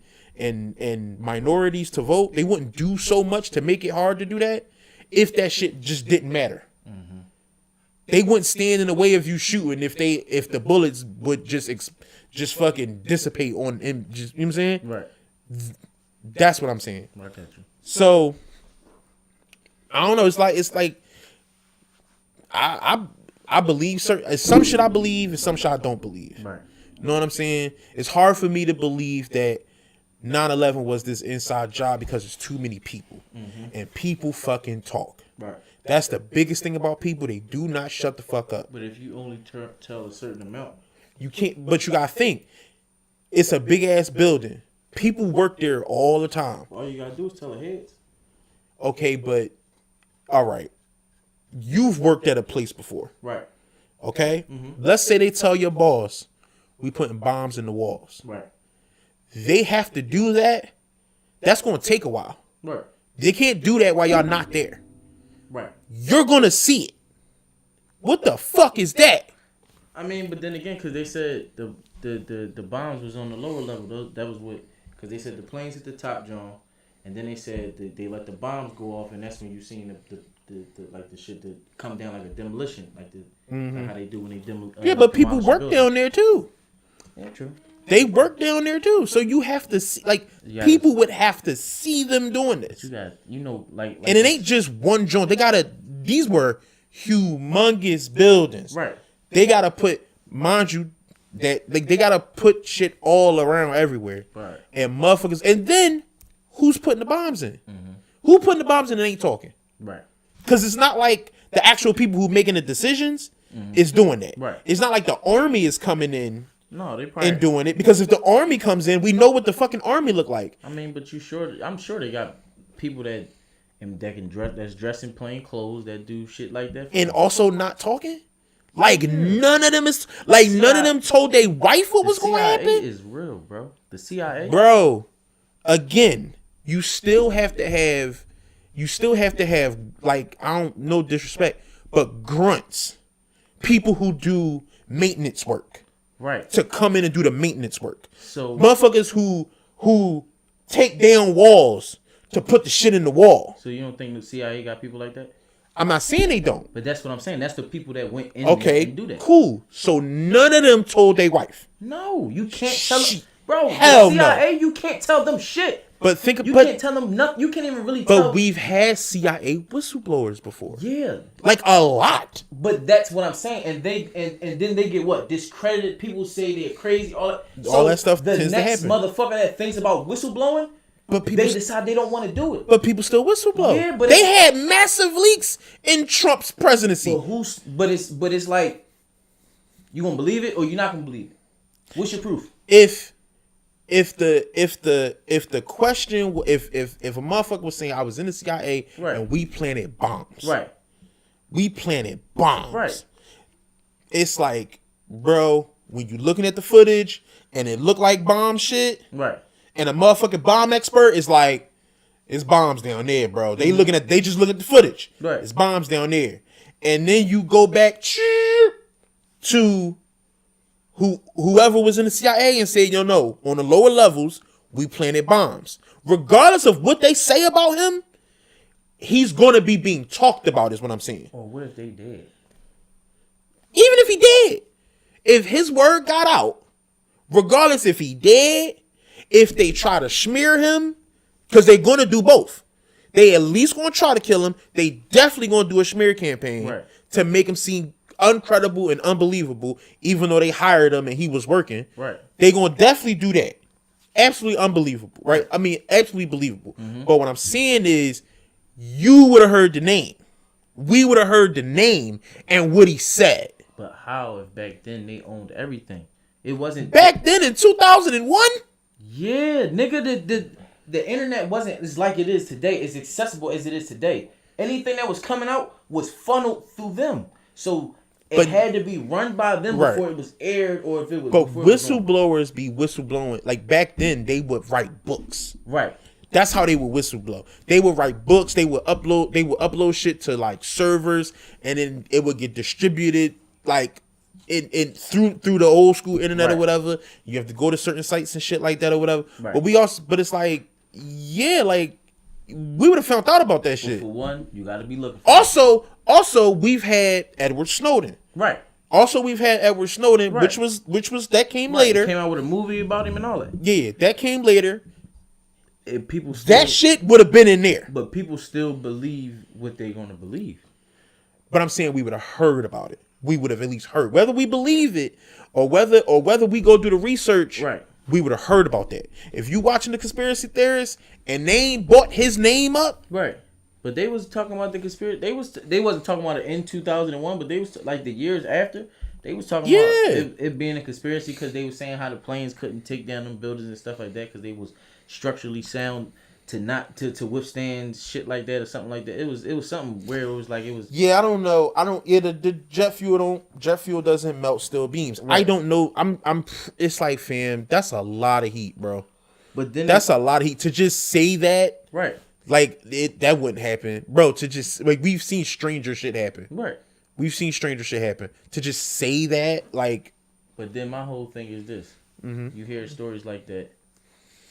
minorities to vote. They wouldn't do so much to make it hard to do that if that shit just didn't matter. They wouldn't stand in the way of you shooting if the bullets would just fucking dissipate on him. Just, you know what I'm saying? Right. That's what I'm saying. I got you. So I don't know. It's like I believe some shit I believe and some shit I don't believe. Right. You know what I'm saying? It's hard for me to believe that 9/11 was this inside job because there's too many people and people fucking talk. Right. That's the biggest thing about people. They do not shut the fuck up. But if you only tell a certain amount. You can't, but you gotta think. It's a big ass building. People work there all the time. All you gotta do is tell the heads. Okay, but all right. You've worked at a place before. Right. Okay? Let's say they tell your boss, we putting bombs in the walls. Right. They have to do that. That's gonna take a while. Right. They can't do that while y'all not there. Right. You're gonna see it. What the fuck is that? I mean, but then again, because they said the bombs was on the lower level. That was what, because they said the planes at the top, John, and then they said that they let the bombs go off, and that's when you seen the shit that come down like a demolition, like how they do when they demolish. Yeah, but people work down there too. Yeah, true. They work down there too. So you have to see, like, Yeah. people would have to see them doing this. You got, like And it ain't just one joint. These were humongous buildings. right. They gotta put, mind you, that like they gotta put shit all around everywhere. Right. And motherfuckers, and then who's putting the bombs in? Who putting the bombs in and ain't talking? Right. Because it's not like the actual people who making the decisions is doing that. Right. It's not like the army is coming in No, they probably and doing it. Because if the army comes in, we know what the fucking army look like. I mean, but I'm sure they got people that can dress in plain clothes that do shit like that. And also not talking. Like none of them is like none of them told their wife what was going to CIA happen. is real, bro. The CIA, Bro, again, you still have to have like, I don't, no disrespect, but grunts, people who do maintenance work right? to come in and do the maintenance work. So Motherfuckers who take down walls to put the shit in the wall. you don't think the CIA got people like that? I'm not saying they don't. But that's what I'm saying. That's the people that went in there Okay, and do that. cool. So none of them told their wife. No, you can't tell them, Shit. bro. Hell the no. CIA, you can't tell them shit. But think You about can't tell them nothing. You can't even really tell. But we've had CIA whistleblowers before. Yeah, Like a lot. but that's what I'm saying. And then they get what? Discredited. People say they're crazy. All That stuff The tends to next happen. motherfucker that thinks about whistleblowing, But people they decide they don't want to do it. But people still whistleblow. Yeah, but they had massive leaks in Trump's presidency. But it's like, you gonna believe it or you're not gonna believe it? What's your proof? If the question, if a motherfucker was saying I was in the CIA Right. and we planted bombs, Right. we planted bombs, Right. It's like, bro, when you looking at the footage and it looked like bomb shit, Right. and a motherfucking bomb expert is like, it's bombs down there, bro. They just look at the footage. Right. It's bombs down there. And then you go back to whoever was in the CIA and say, no, on the lower levels, we planted bombs. Regardless of what they say about him, he's gonna be being talked about, is what I'm saying. Or what if they did? Even if he did. If his word got out, regardless if he did, if they try to smear him, because they're going to do both. They at least going to try to kill him. They definitely going to do a smear campaign Right. to make him seem uncredible and unbelievable, even though they hired him and he was working. Right. They going to definitely do that. Absolutely unbelievable, right? I mean, absolutely believable. But what I'm saying is, you would have heard the name. We would have heard the name and what he said. But how if back then they owned everything? It wasn't Back then in 2001? Yeah, nigga, the internet wasn't as like it is today, as accessible as it is today. Anything that was coming out was funneled through them. So it had to be run by them Right. before it was aired, or if it was. But before it was on. whistleblowers be whistleblowing. Like back then, they would write books. Right. That's how they would whistleblow. They would write books. They would upload shit to like servers, and then it would get distributed like in through the old school internet or Right. whatever. You have to go to certain sites and shit like that or whatever. Right. But it's like, yeah, like we would have found out about that shit. For one, you got to be looking. For Also, we've had Edward Snowden. Right. Also, we've had Edward Snowden, Right. which was that came Right. later. Came out with a movie about him and all that. Yeah, that came later. And people still, That shit would have been in there. But people still believe what they're gonna believe. But I'm saying we would have heard about it. We would have at least heard. Whether we believe it or whether we go do the research, Right. we would have heard about that. If you watching the conspiracy theorists and they ain't brought his name up, Right. But they was talking about the conspiracy. They wasn't talking about it in 2001, but they was like the years after. They was talking about it being a conspiracy because they was saying how the planes couldn't take down them buildings and stuff like that because they was structurally sound to withstand shit like that or something like that. It was something where it was like it was. yeah, I don't know. The jet fuel doesn't melt steel beams. I Right. don't know. It's like, fam, that's a lot of heat, bro. But then That's a lot of heat to just say that. right, Like that wouldn't happen, bro. To just like we've seen stranger shit happen. right. We've seen stranger shit happen. To just say that, like, But then my whole thing is this: Mm-hmm. you hear stories like that,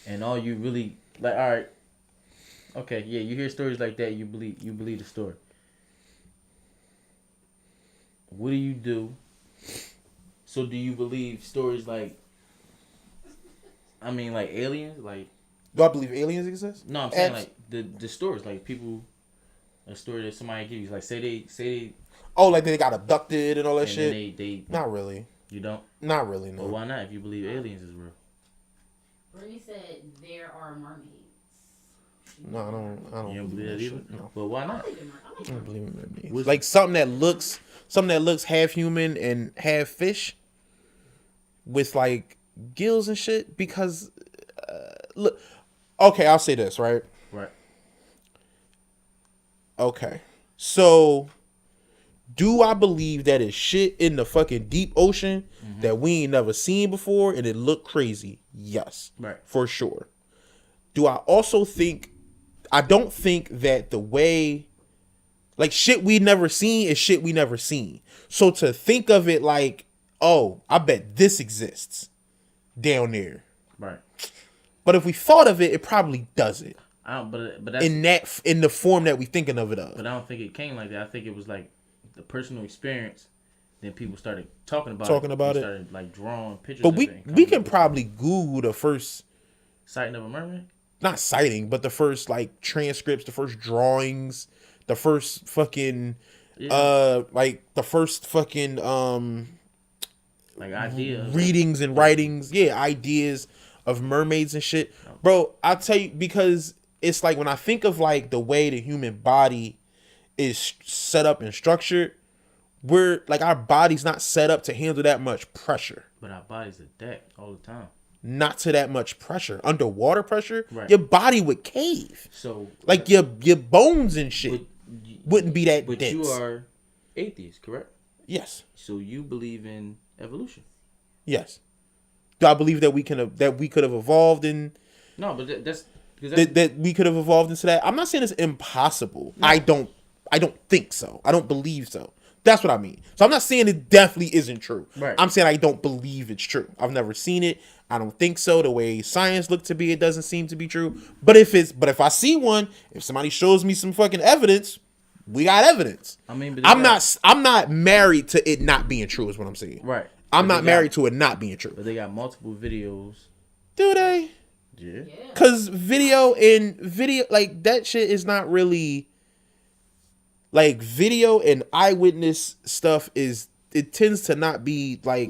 and all you really like. All right, okay, yeah, you hear stories like that. You believe the story. What do you do? So do you believe stories like I mean, like aliens, like. Do I believe aliens exist? No, I'm saying like the stories, like people, a story that somebody gives you, like say they. Oh, like they got abducted and all that And shit. they Not really. You don't. Not really. No. Well, why not? If you believe aliens is real. Brittany said there are mermaids. No, I don't. You don't believe that either. No. But why I not? believe in I don't believe in mermaids. What's- Like something that looks half human and half fish, with like gills and shit. Because look, okay, I'll say this right. Right. Okay, so do I believe that is shit in the fucking deep ocean that we ain't never seen before and it look crazy? Yes, Right. for sure. Do I also think? I don't think that the way, like shit we never seen is shit we never seen. So to think of it like, oh, I bet this exists down there. Right. But if we thought of it, it probably doesn't I don't. But that's. in the form that we thinking of it of. But I don't think it came like that. I think it was like the personal experience. Then people started talking about Talking it. about They it. Started like drawing pictures. But of we it and we coming can up with probably Google the first, sighting of a mermaid. not sighting, but the first like transcripts, the first drawings, the first fucking Yeah. like the first fucking Like idea. readings and writings, yeah, ideas of mermaids and shit. Bro, I'll tell you, because it's like when I think of like the way the human body is set up and structured, we're like our body's not set up to handle that much pressure. But our bodies adapt all the time. Not to that much pressure. Underwater pressure, Right. your body would cave. So Like your bones and shit But, wouldn't be that but dense. you are atheist, correct? Yes. So you believe in evolution. Yes. Do I believe that we could have evolved in No, but that's because that we could have evolved into that? I'm not saying it's impossible. I don't think so. I don't believe so. That's what I mean. So I'm not saying it definitely isn't true. Right. I'm saying I don't believe it's true. I've never seen it. I don't think so. The way science looked to be, it doesn't seem to be true. But if I see one, if somebody shows me some fucking evidence, we got evidence. I mean, but I'm not married to it not being true, is what I'm saying. right. I'm But not they married to it not being true. But they got multiple videos. Do they? Yeah. Yeah. Cause video like that shit is not really like video and eyewitness stuff it tends to not be like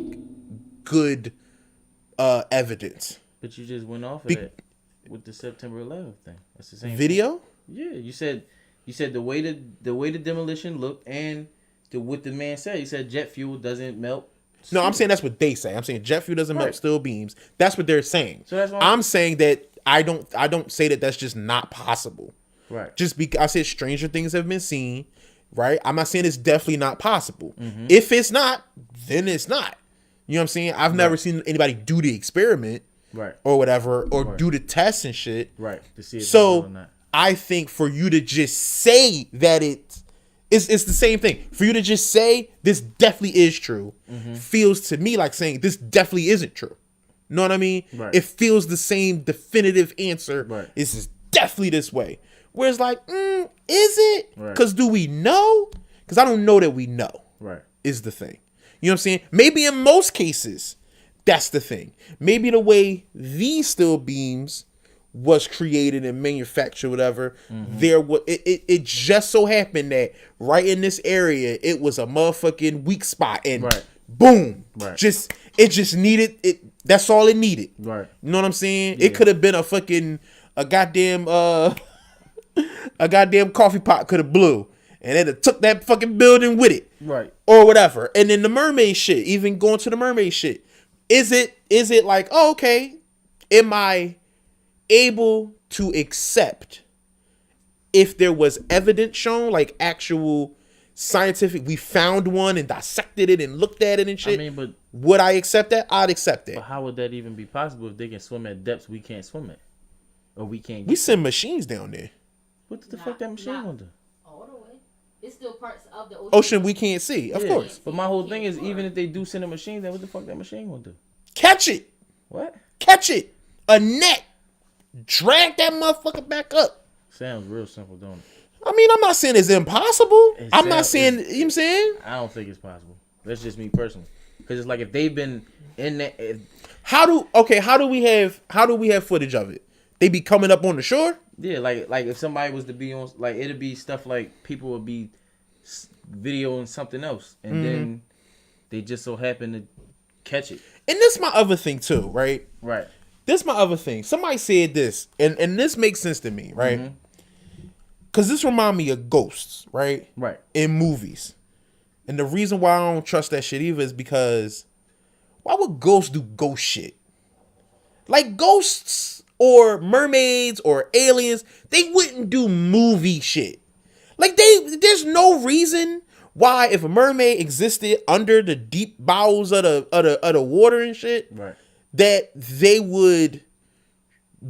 good evidence. But you just went off of Be- that with the September 11th thing. That's the same Video? Yeah, you said the way the demolition looked and what the man said. He said jet fuel doesn't melt. No, I'm saying that's what they say. I'm saying jet fuel doesn't melt Right. steel beams. That's what they're saying. So that's why I'm saying that I don't say that that's just not possible. right. Just because I said stranger things have been seen, right? I'm not saying it's definitely not possible. Mm-hmm. If it's not, then it's not. You know what I'm saying? I've never seen anybody do the experiment Right. or whatever, or Right. do the tests and shit. Right. To see if it's real So or not. I think for you to just say that it's the same thing. For you to just say this definitely is true feels to me like saying this definitely isn't true. Know what I mean? Right. It feels the same definitive answer. Right. This is definitely this way. Whereas like, is it? Right. Because do we know? Because I don't know that we know Right. is the thing. You know what I'm saying? Maybe in most cases, that's the thing. Maybe the way these steel beams was created and manufactured, whatever, there was it just so happened that right in this area it was a motherfucking weak spot and Right. boom. Right. It just needed it. That's all it needed. Right. You know what I'm saying? Yeah. It could have been a goddamn a goddamn coffee pot could have blew and it have took that fucking building with it. Right. Or whatever. And then the mermaid shit, even going to the mermaid shit. Is it like, oh, okay, am I able to accept if there was evidence shown, like actual scientific, we found one and dissected it and looked at it and shit? I mean, but would I accept that? I'd accept that. how would that even be possible if they can swim at depths we can't swim at, or we can't? We send machines down there. What the fuck that machine Not- gonna do? All the way. It's still parts of the ocean. Ocean we can't see, of Yeah, course. But my whole thing is, even if they do send a machine, then what the fuck that machine gonna do? Catch it. What? Catch it. A net. Drag that motherfucker back up. Sounds real simple, don't it? I mean, I'm not saying it's impossible. It I'm not sound- saying, you know what I'm saying? I don't think it's possible. That's just me personally. Because it's like if they've been in that, How do we have footage of it? They be coming up on the shore? yeah, like if somebody was to be on, like it'd be stuff like people would be videoing something else, and then they just so happen to catch it. And this my other thing too, right? Right. This my other thing. Somebody said this, and this makes sense to me, right? Because this remind me of ghosts, right? Right. In movies. And the reason why I don't trust that shit either is because why would ghosts do ghost shit? Like ghosts or mermaids or aliens, they wouldn't do movie shit. Like there's no reason why if a mermaid existed under the deep bowels of the water and shit, Right. that they would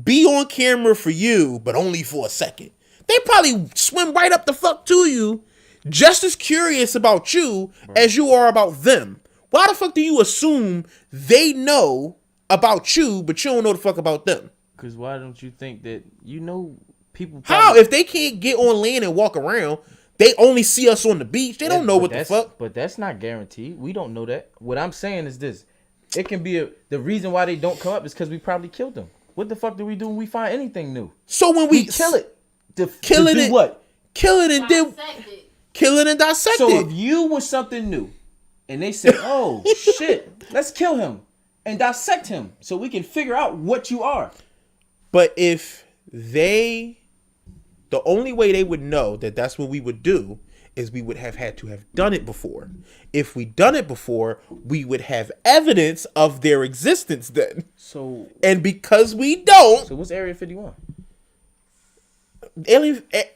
be on camera for you, but only for a second. They probably swim right up the fuck to you, just as curious about you as you are about them. Why the fuck do you assume they know about you, but you don't know the fuck about them? Because why don't you think that people? How? If they can't get on land and walk around, they only see us on the beach. They don't know what the fuck. But that's not guaranteed. We don't know that. What I'm saying is this: it can be the reason why they don't come up is because we probably killed them. What the fuck do we do when we find anything new? So when we kill it, kill it, do what? Kill it and then Dissected. kill it and dissect So it. if you was something new, and they said, "Oh shit, let's kill him and dissect him, so we can figure out what you are." But if the only way they would know that that's what we would do is we would have had to have done it before. If we done it before, we would have evidence of their existence then. So And because we don't, what's Area 51?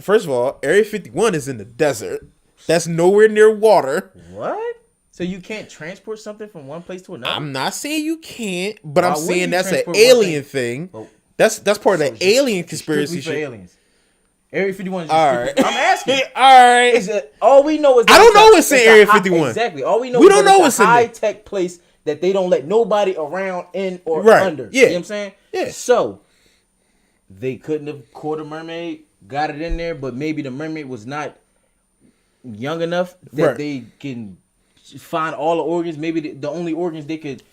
First of all, Area 51 is in the desert. That's nowhere near water. What? So you can't transport something from one place to another? I'm not saying you can't, but Why I'm wouldn't saying you that's an transport one alien thing? thing. Oh. That's part of So the alien it's conspiracy strictly for shit. aliens. Area 51 is just All strictly- right. I'm asking. All right. Is that all we know is that I don't it's know a- what's in it's a Area high- 51. Exactly. All we know We is don't that know it's what's a in there. high tech place that they don't let nobody around in or Right. under. Yeah. You know what I'm saying? Yeah. So they couldn't have caught a mermaid, got it in there, but maybe the mermaid was not young enough that Right. they can find all the organs. Maybe the only organs they could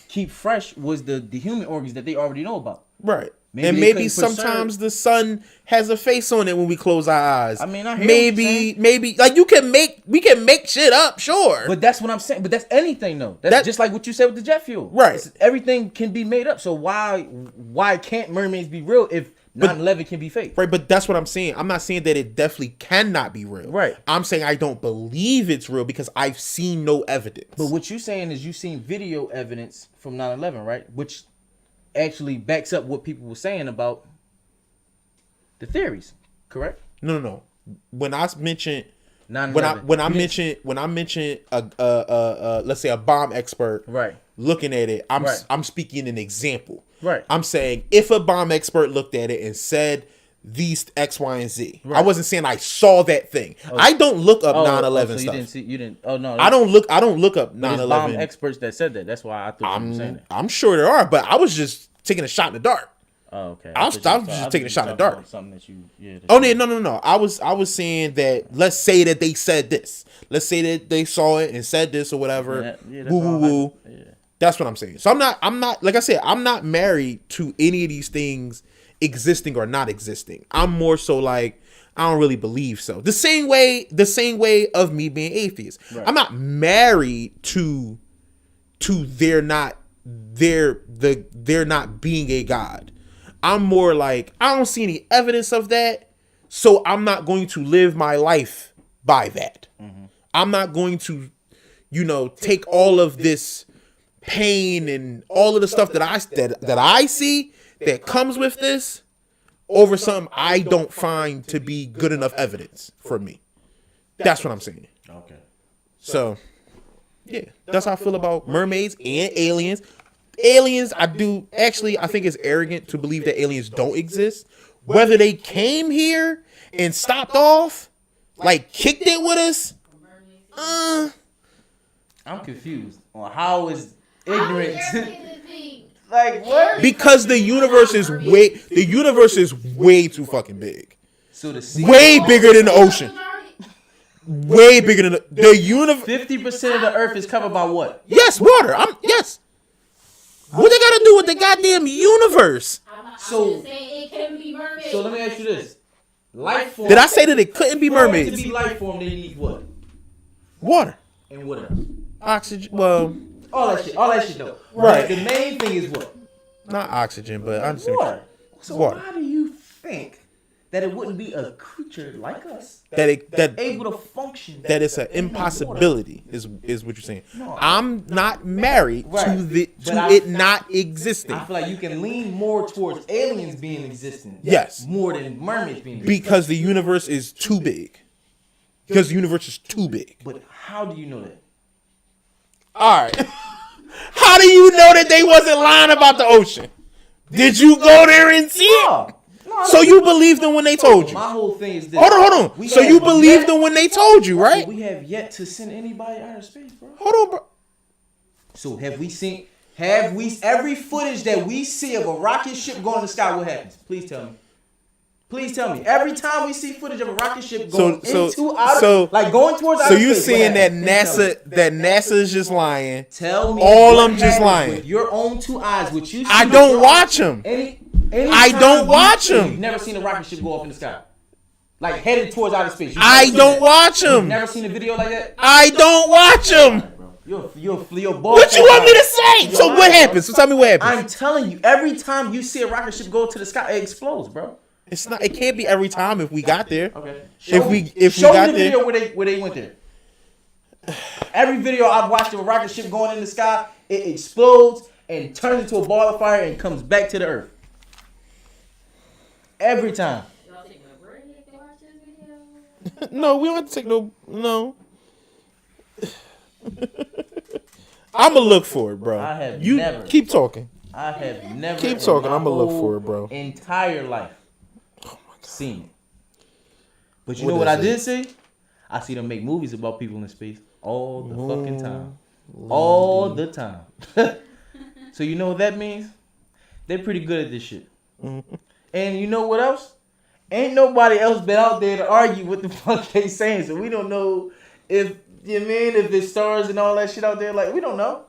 keep fresh was the human organs that they already know about. Right. Maybe and they maybe couldn't preserve- sometimes the sun has a face on it when we close our eyes. I mean, I hear what you're saying. maybe like we can make shit up, sure. But that's what I'm saying. But that's anything though. That's That- just like what you said with the jet fuel. Right. Everything can be made up. So why can't mermaids be real if 9/11 can be fake? Right, but that's what I'm saying. I'm not saying that it definitely cannot be real. Right. I'm saying I don't believe it's real because I've seen no evidence. But what you're saying is you've seen video evidence from 9/11, right? Which actually backs up what people were saying about the theories, correct? No. When I mentioned 9/11. when I mentioned let's say a bomb expert Right. looking at it, Right. I'm speaking an example. Right. I'm saying if a bomb expert looked at it and said these X, Y, and Z. I Right. wasn't saying I saw that thing. I don't look up 9/11 so stuff. you didn't. Oh no. I don't look up But it's 9/11. bomb experts that said that. That's why I thought you were saying that. I'm sure there are, but I was just taking a shot in the dark. Oh, okay. I was thought you- just I taking a thought shot you in the were dark. talking about something that you, yeah. that Oh you- no. I was saying that let's say that they said this. Let's say that they saw it and said this or whatever. Yeah, that's woo all woo woo. yeah. That's what I'm saying. So I'm not like I said, I'm not married to any of these things existing or not existing. I'm more so like I don't really believe so. The same way of me being atheist. Right. I'm not married to they're not being a god. I'm more like I don't see any evidence of that, so I'm not going to live my life by that. I'm not going to, take all of this pain and all of the stuff that I see that comes with this over something I don't find to be good enough evidence for me. That's what I'm saying. Okay. So, yeah, that's how I feel about mermaids and aliens. Aliens, I think it's arrogant to believe that aliens don't exist. Whether they came here and stopped off, like kicked it with us, I'm confused on how is How ignorant. is everything big? Like what? because the universe is way too fucking big. So the sea. Way bigger than the ocean. way bigger than the universe. 50% of the earth is covered by what? Yes, water. Yes. What they got to do with the goddamn universe? I'm So- just saying it can be mermaids. So let me ask you this. Life form. Did I say that it couldn't be To mermaids? be life form, they need what? Water, And what else? oxygen. Well, All that shit though. Right. The main thing is what? not oxygen, but I understand. Water. So Water. why do you think that it wouldn't be a creature like us That able to function? it's an impossibility is what you're saying. I'm not married Right. to But it not existing I feel like you can lean more towards aliens being existent. Yes. More than mermaids being existent. because the universe is too big. Because the universe is too big. But how do you know that? All right. How do you know that they wasn't lying about the ocean? Did you go there and see it? No, So you believed them when they told you? my whole thing is this. Hold on. We So have you believed yet- them when they told you, right? We have yet to send anybody out of space, bro. Hold on, bro. So have we every footage that we see of a rocket ship going in the sky, what happens? Please tell me. Please tell me. Every time we see footage of a rocket ship going into outer, like going towards So outer you space, what saying that happens? Please tell me. NASA is just lying? Tell me. all what I'm just happens lying. With your own two eyes, which you see I with don't your watch own- them. Any I time don't watch 'em. You've never seen a rocket ship go off in the sky, like headed towards outer space. You've I never seen don't that. watch You've them. never seen a video like that. I don't watch them. You're What you want me to say? So what happens? So tell me what happens. I'm telling you, every time you see a rocket ship go to the sky, it explodes, bro. It's not. It can't be every time if we got there. Okay. If we Show got me the there. video where they went there. Every video I've watched of a rocket ship going in the sky, it explodes and turns into a ball of fire and comes back to the earth. Every time. Y'all taking a break to watch this video? No, we don't have to take no. I'ma look for it, bro. I have you never. keep talking. I have never Keep in talking, my I'ma look whole for it, bro. Entire life seen it. But you What know what is I it? did see? I see them make movies about people in space all the fucking time. All the time. So you know what that means? They're pretty good at this shit. And you know what else? Ain't nobody else been out there to argue what the fuck they saying. So we don't know if if there's stars and all that shit out there. Like we don't know.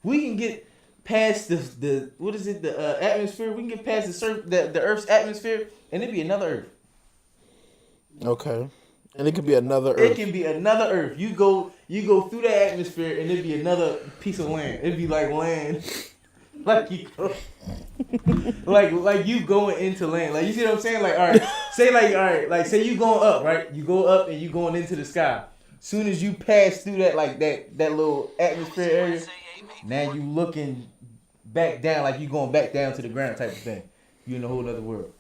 We can get past the what is it, the atmosphere. We can get past the Earth's atmosphere, and it'd be another Earth. Okay. And it could be another It Earth. can be another Earth. You go through the atmosphere, and it'd be another piece of land. It'd be like land, like you go, like you going into land. Like you see what I'm saying? Like all right, like say you going up, right? You go up and you going into the sky. Soon as you pass through that that little atmosphere area, now you looking back down, like you going back down to the ground type of thing. You in a whole other world.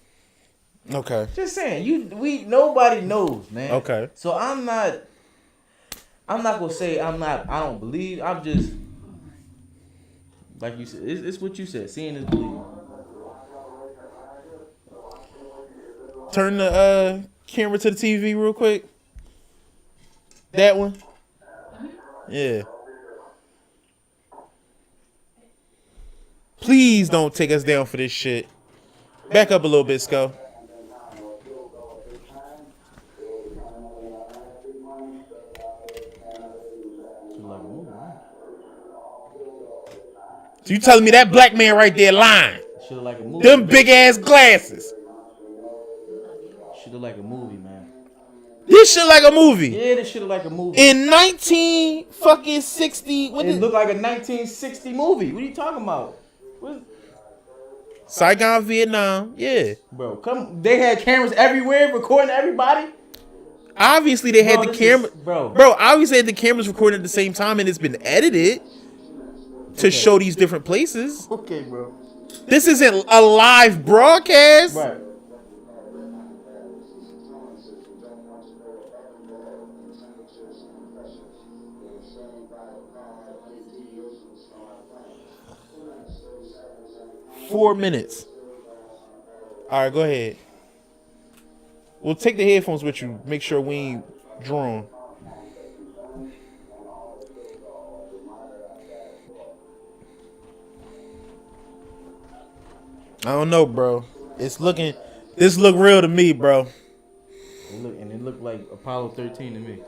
Okay. Just saying, nobody knows, man. Okay. So I'm not gonna say I don't believe. I'm just like you said. It's what you said. Seeing is believing. Turn the camera to the TV real quick. That one. Yeah. Please don't take us down for this shit. Back up a little bit, Sco. So you telling me that black man right there lying? Should look like a movie. Them big ass glasses. Should look like a movie, man. This shit like a movie. Yeah, this should look like a movie. In 1960, what It is looked like a 1960 movie. What are you talking about? Saigon, Vietnam? Yeah. Bro, come. They had cameras everywhere recording everybody. Obviously, they had Bro, the this camera. is- bro. Obviously, they had the cameras recording at the same time, and it's been edited to show these different places. Okay, bro. This isn't a live broadcast. Right. Four minutes. All right, go ahead. We'll take the headphones with you. Make sure we ain't drawn. I don't know, bro. This look real to me, bro. It looked like Apollo 13 to me.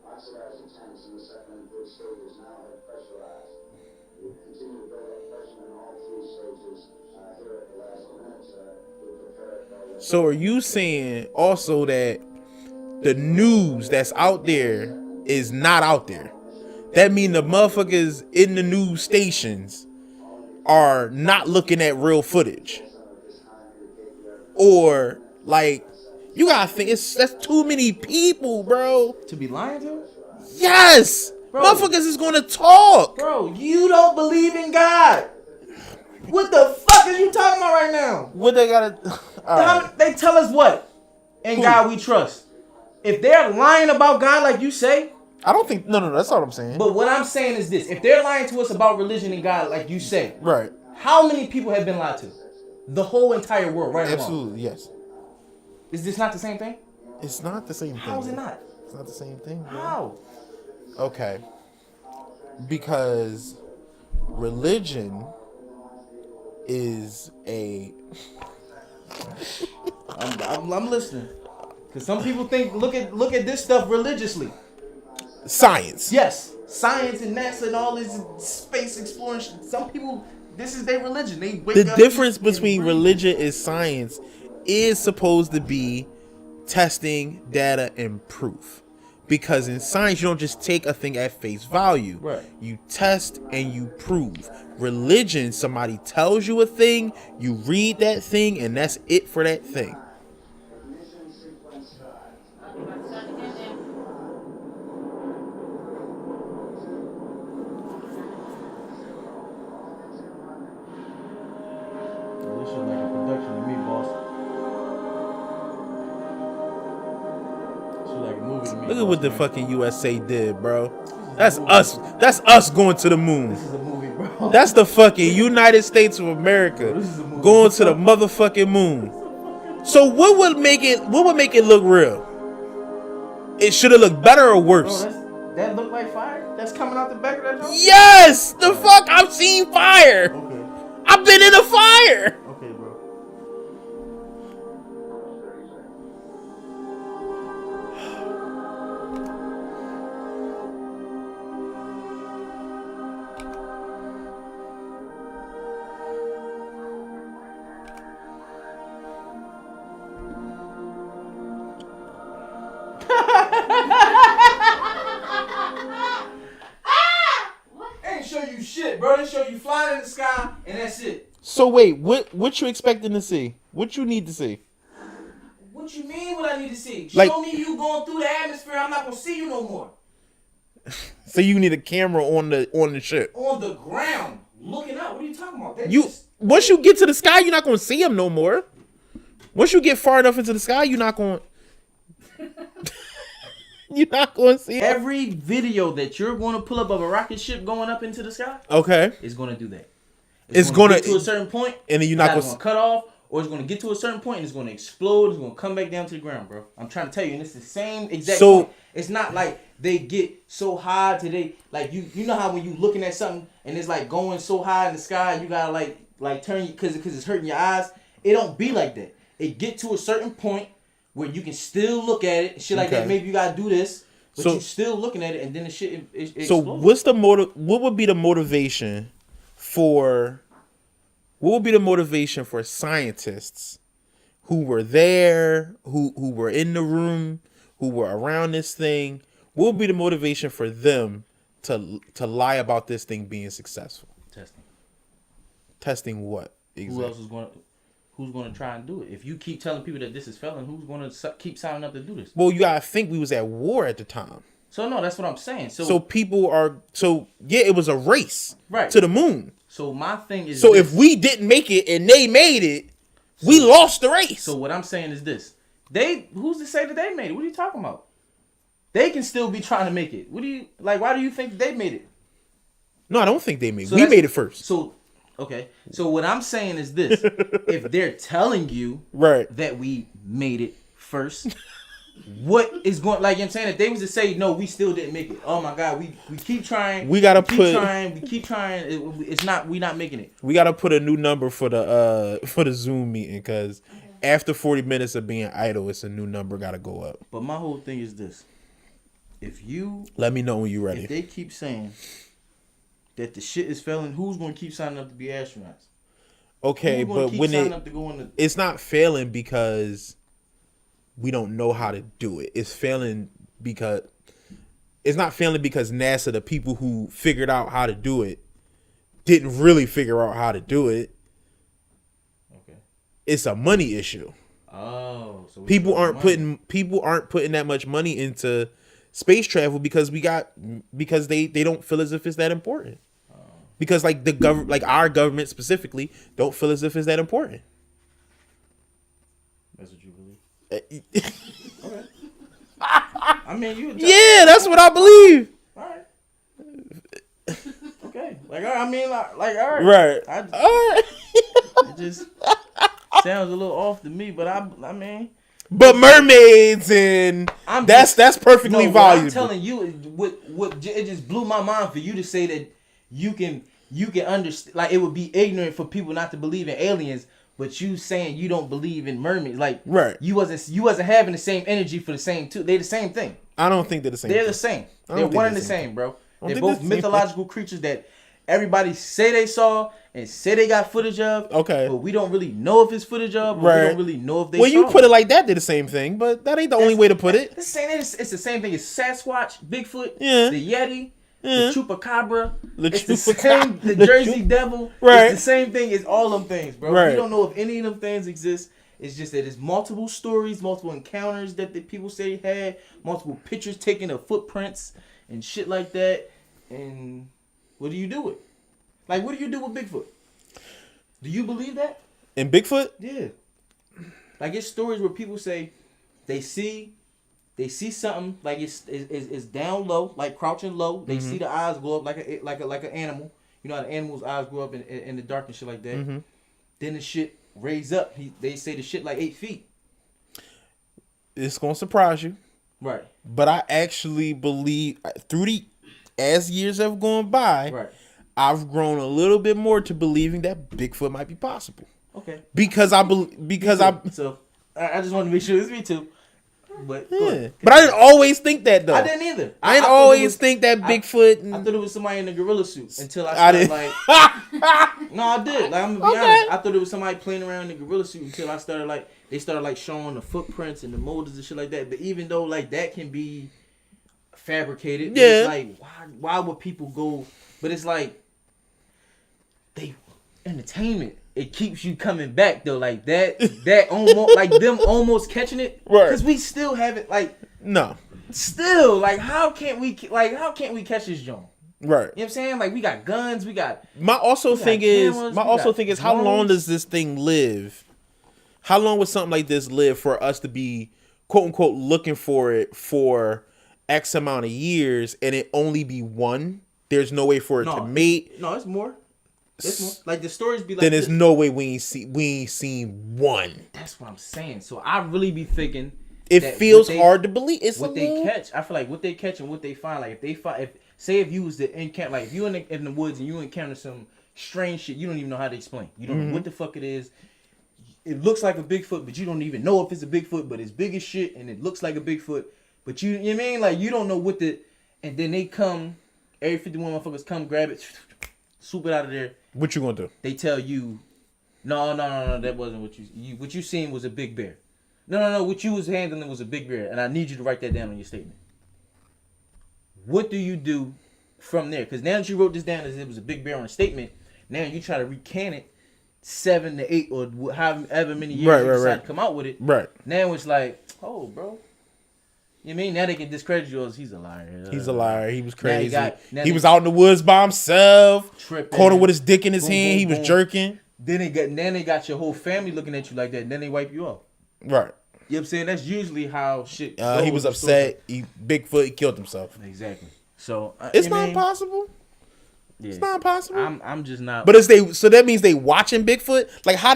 Oxidizing tanks in the second and third stages now have pressurized. We continue to build up pressure in all three stages. Here at the last minute, we prepare for So are you saying also that the news that's out there is not out there? That mean the motherfuckers in the news stations are not looking at real footage, or like you gotta think that's too many people, bro. To be lying to? Yes, Bro. motherfuckers is gonna talk. Bro, you don't believe in God. What the fuck are you talking about right now? What they gotta? All right. They tell us what? In Who? God we trust. If they're lying about God like you say, I don't think. No. That's all I'm saying. but what I'm saying is this. If they're lying to us about religion and God like you say, Right. how many people have been lied to? The whole entire world, right? Or wrong? Absolutely. Yes. Is this not the same thing? It's not the same thing. How is it not? It's not the same thing, bro. How? Okay. Because religion is a I'm listening. Cause some people think look at this stuff religiously. science. Yes, science and NASA and all this space exploration. Some people, this is their religion. They wake The up, difference eat, and between breathe. religion and science is supposed to be testing, data, and proof. Because in science, you don't just take a thing at face value. Right. You test and you prove. Religion, somebody tells you a thing, you read that thing, and that's it for that thing. This shit like a production to me, boss. This shit like a movie to me. Look at boss, what the man. fucking USA did, bro. That's us. That's us going to the moon. This is a movie, bro. That's the fucking United States of America This is a movie. going to the motherfucking moon. So what would make it look real? It should have looked better or Bro, worse? that look like fire? That's coming out the back of that joint? Yes! The fuck? I've seen fire. Okay. I've been in a fire. Okay, bro. They ain't show you shit, bro. They show you flying in the sky, and that's it. So wait, what you expecting to see? What you need to see? What you mean what I need to see? Like- Show me you going through the atmosphere. I'm not gonna see you no more. So you need a camera on the ship. On the ground, looking up. What are you talking about? They You just- once you get to the sky, you're not gonna see him no more. Once you get far enough into the sky, you're not going. You're not going to see him. every video that you're going to pull up of a rocket ship going up into the sky Okay, is going to do that. It's gonna- get to a certain point, and then you're it's not not gonna. going to cut off, or it's going to get to a certain point and it's going to explode. It's going to come back down to the ground, bro. I'm trying to tell you, and it's the same exact. So- point. It's not like they get so high today. Like you know how when you looking at something and it's like going so high in the sky, you gotta like turn because it's hurting your eyes. It don't be like that. It get to a certain point where you can still look at it, shit like Okay. that. Maybe you gotta do this, but So- you still looking at it, and then the shit it So explodes. what's the motive? What would be the motivation for? What would be the motivation for scientists who were there, who were in the room, who were around this thing? What would be the motivation for them to lie about this thing being successful? testing? Testing what? Who else is going? Who's going to try and do it? If you keep telling people that this is failing, who's going to keep signing up to do this? Well, you gotta think we was at war at the time. So no, that's what I'm saying. So people are it was a race Right. to the moon. So my thing is So this. if we didn't make it and they made it, we lost the race. So what I'm saying is this. Who's to say that they made it? What are you talking about? They can still be trying to make it. Why do you think they made it? No, I don't think they made it. So We that's- made it first. So okay. So what I'm saying is this. If they're telling you Right. that we made it first, what is going, like, you know what I'm saying, if they was to say no, we still didn't make it. Oh my God, we keep trying. We gotta keep trying. It's not, we not making it. We gotta put a new number for the Zoom meeting, because after 40 minutes of being idle, it's a new number gotta go up. But my whole thing is this: if let me know when you're ready. If they keep saying that the shit is failing, who's gonna keep signing up to be astronauts? Okay, but when it's not failing because we don't know how to do it. It's failing because it's not failing because NASA, the people who figured out how to do it, didn't really figure out how to do it. Okay. It's a money issue. Oh, so people aren't putting that much money into space travel because they don't feel as if it's that important. Because like our government specifically don't feel as if it's that important. That's what you believe. Okay. I mean, yeah, that's what I believe. All right. Okay. Like, I mean, like all right. Right. All right. It just sounds a little off to me, but I mean. But mermaids and that's perfectly valuable. I'm telling you, what it just blew my mind for you to say that you can understand. Like, it would be ignorant for people not to believe in aliens, but you saying you don't believe in mermaids. Like, right. You wasn't having the same energy for the same two. They're the same thing. I don't think they're the same. They're the same. They're one and the same, bro. They're both mythological creatures that everybody say they saw and say they got footage of. Okay. But we don't really know if it's footage of. Or right. We don't really know if they. Well, you put it like that, they're the same thing, but that ain't the only way to put it. It's the same thing as Sasquatch, Bigfoot, yeah. the Yeti. The Chupacabra, the the Jersey Devil, right? It's the same thing as all them things, bro. Right. We don't know if any of them things exist. It's just that it's multiple stories, multiple encounters that the people say had, multiple pictures taken of footprints and shit like that. And what do you do with? Like, what do you do with Bigfoot? Do you believe that? In Bigfoot? Yeah. Like, it's stories where people say they see something like it's down low, like crouching low. They see the eyes go up like an animal. You know how the animal's eyes go up in the dark and shit like that. Mm-hmm. Then the shit raise up. They say the shit like 8 feet. It's gonna surprise you, right? But I actually believe as years have gone by, right, I've grown a little bit more to believing that Bigfoot might be possible. Okay. Because I so I just want to make sure it's me too. But yeah. But I didn't always think that though. I didn't either. I didn't always think that Bigfoot. I thought it was somebody in a gorilla suit until I started like. No, I did. Like, I'm gonna be honest. I thought it was somebody playing around in a gorilla suit until I started like they started like showing the footprints and the molders and shit like that. But even though like that can be fabricated, yeah. It's like why would people go? But it's like they entertainment. It keeps you coming back though, like that almost like them almost catching it, right? Because we still haven't like no, still like how can't we catch this joint? Right. You know what I'm saying? Like, we got guns, we got. My thing is how long does this thing live? How long would something like this live for us to be quote unquote looking for it for X amount of years and it only be one? There's no way for it to mate. No, it's more. It's more. Like, the stories be like. Then there's no way we ain't seen one. That's what I'm saying. So I really be thinking. It feels hard to believe. It's what they catch. I feel like what they catch and what they find. Like, if you was to encounter, like if you in the woods and you encounter some strange shit, you don't even know how to explain. You don't know what the fuck it is. It looks like a Bigfoot, but you don't even know if it's a Bigfoot. But it's big as shit, and it looks like a Bigfoot. But you know what I mean? Like, you don't know what the. And then they come. Every 51 motherfuckers come grab it, swoop it out of there. What you gonna do? They tell you, no, that wasn't what you seen was a big bear. No, what you was handling was a big bear, and I need you to write that down on your statement. What do you do from there? Because now that you wrote this down as it was a big bear on a statement, now you try to recant it 7 to 8 or however many years you decide to come out with it. Right. Now it's like, oh, bro. You know what I mean? Now they can discredit you as he's a liar. He's a liar. He was crazy. He was out in the woods by himself. Tripping. Caught him with his dick in his hand. Boom, he was boom. jerking. Then they got your whole family looking at you like that. And then they wipe you off. Right. You know what I'm saying? That's usually how shit goes. He was upset. Bigfoot. He killed himself. Exactly. So it's not possible. Yeah. It's not possible. I'm just not. But so that means they watching Bigfoot. How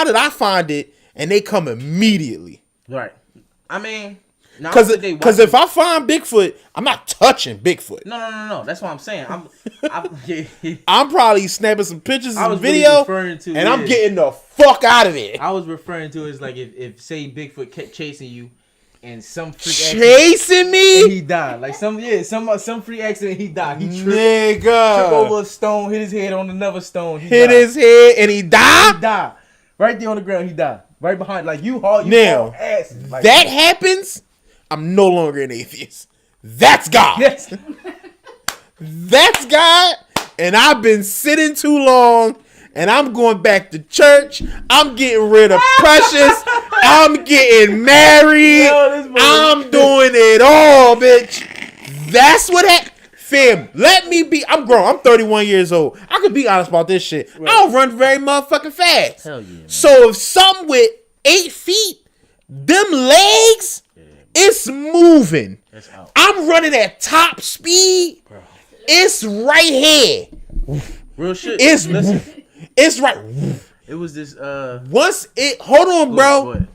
did I find it and they come immediately? Right. I mean, Now, I don't think they Because watch if I find Bigfoot, I'm not touching Bigfoot. No. That's what I'm saying. I'm probably snapping some pictures I and was really video, referring to, and I'm yeah. getting the fuck out of there. I was referring to as like if say Bigfoot kept chasing you, and some freak Chasing and me, he died. Like some freak accident, he died. He tripped nigga. over a stone, hit his head on another stone. He Hit died. his head and he He died. died. Right there on the ground, he died. Right behind, like you haul Now, ass. Like, that happens, I'm no longer an atheist. That's God. Yes. That's God. And I've been sitting too long. And I'm going back to church. I'm getting rid of Precious. I'm getting married. Yo, this boy- I'm doing it all, bitch. That's what happened. Fam, let me be. I'm grown. I'm 31 years old. I could be honest about this shit. I don't run very motherfucking fast. Hell yeah, man. So if something with 8 feet, them legs, it's moving. That's out. I'm running at top speed. It's right here. Real shit. It's Listen, it's right. it was this Once it, hold on, bro.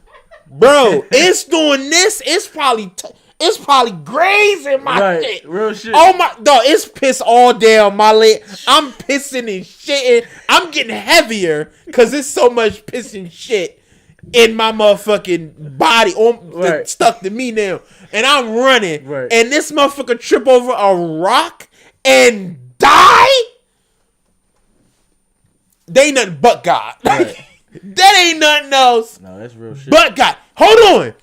Bro, it's doing this. It's probably grazing my right. shit. Real shit. Oh my, dog, it's piss all down my leg. I'm pissing and shitting. I'm getting heavier because it's so much piss and shit in my motherfucking body Right. stuck to me now. And I'm running. Right. And this motherfucker trip over a rock and die? They ain't nothing but God. Right. That ain't nothing else No, that's real shit. but God. Hold on.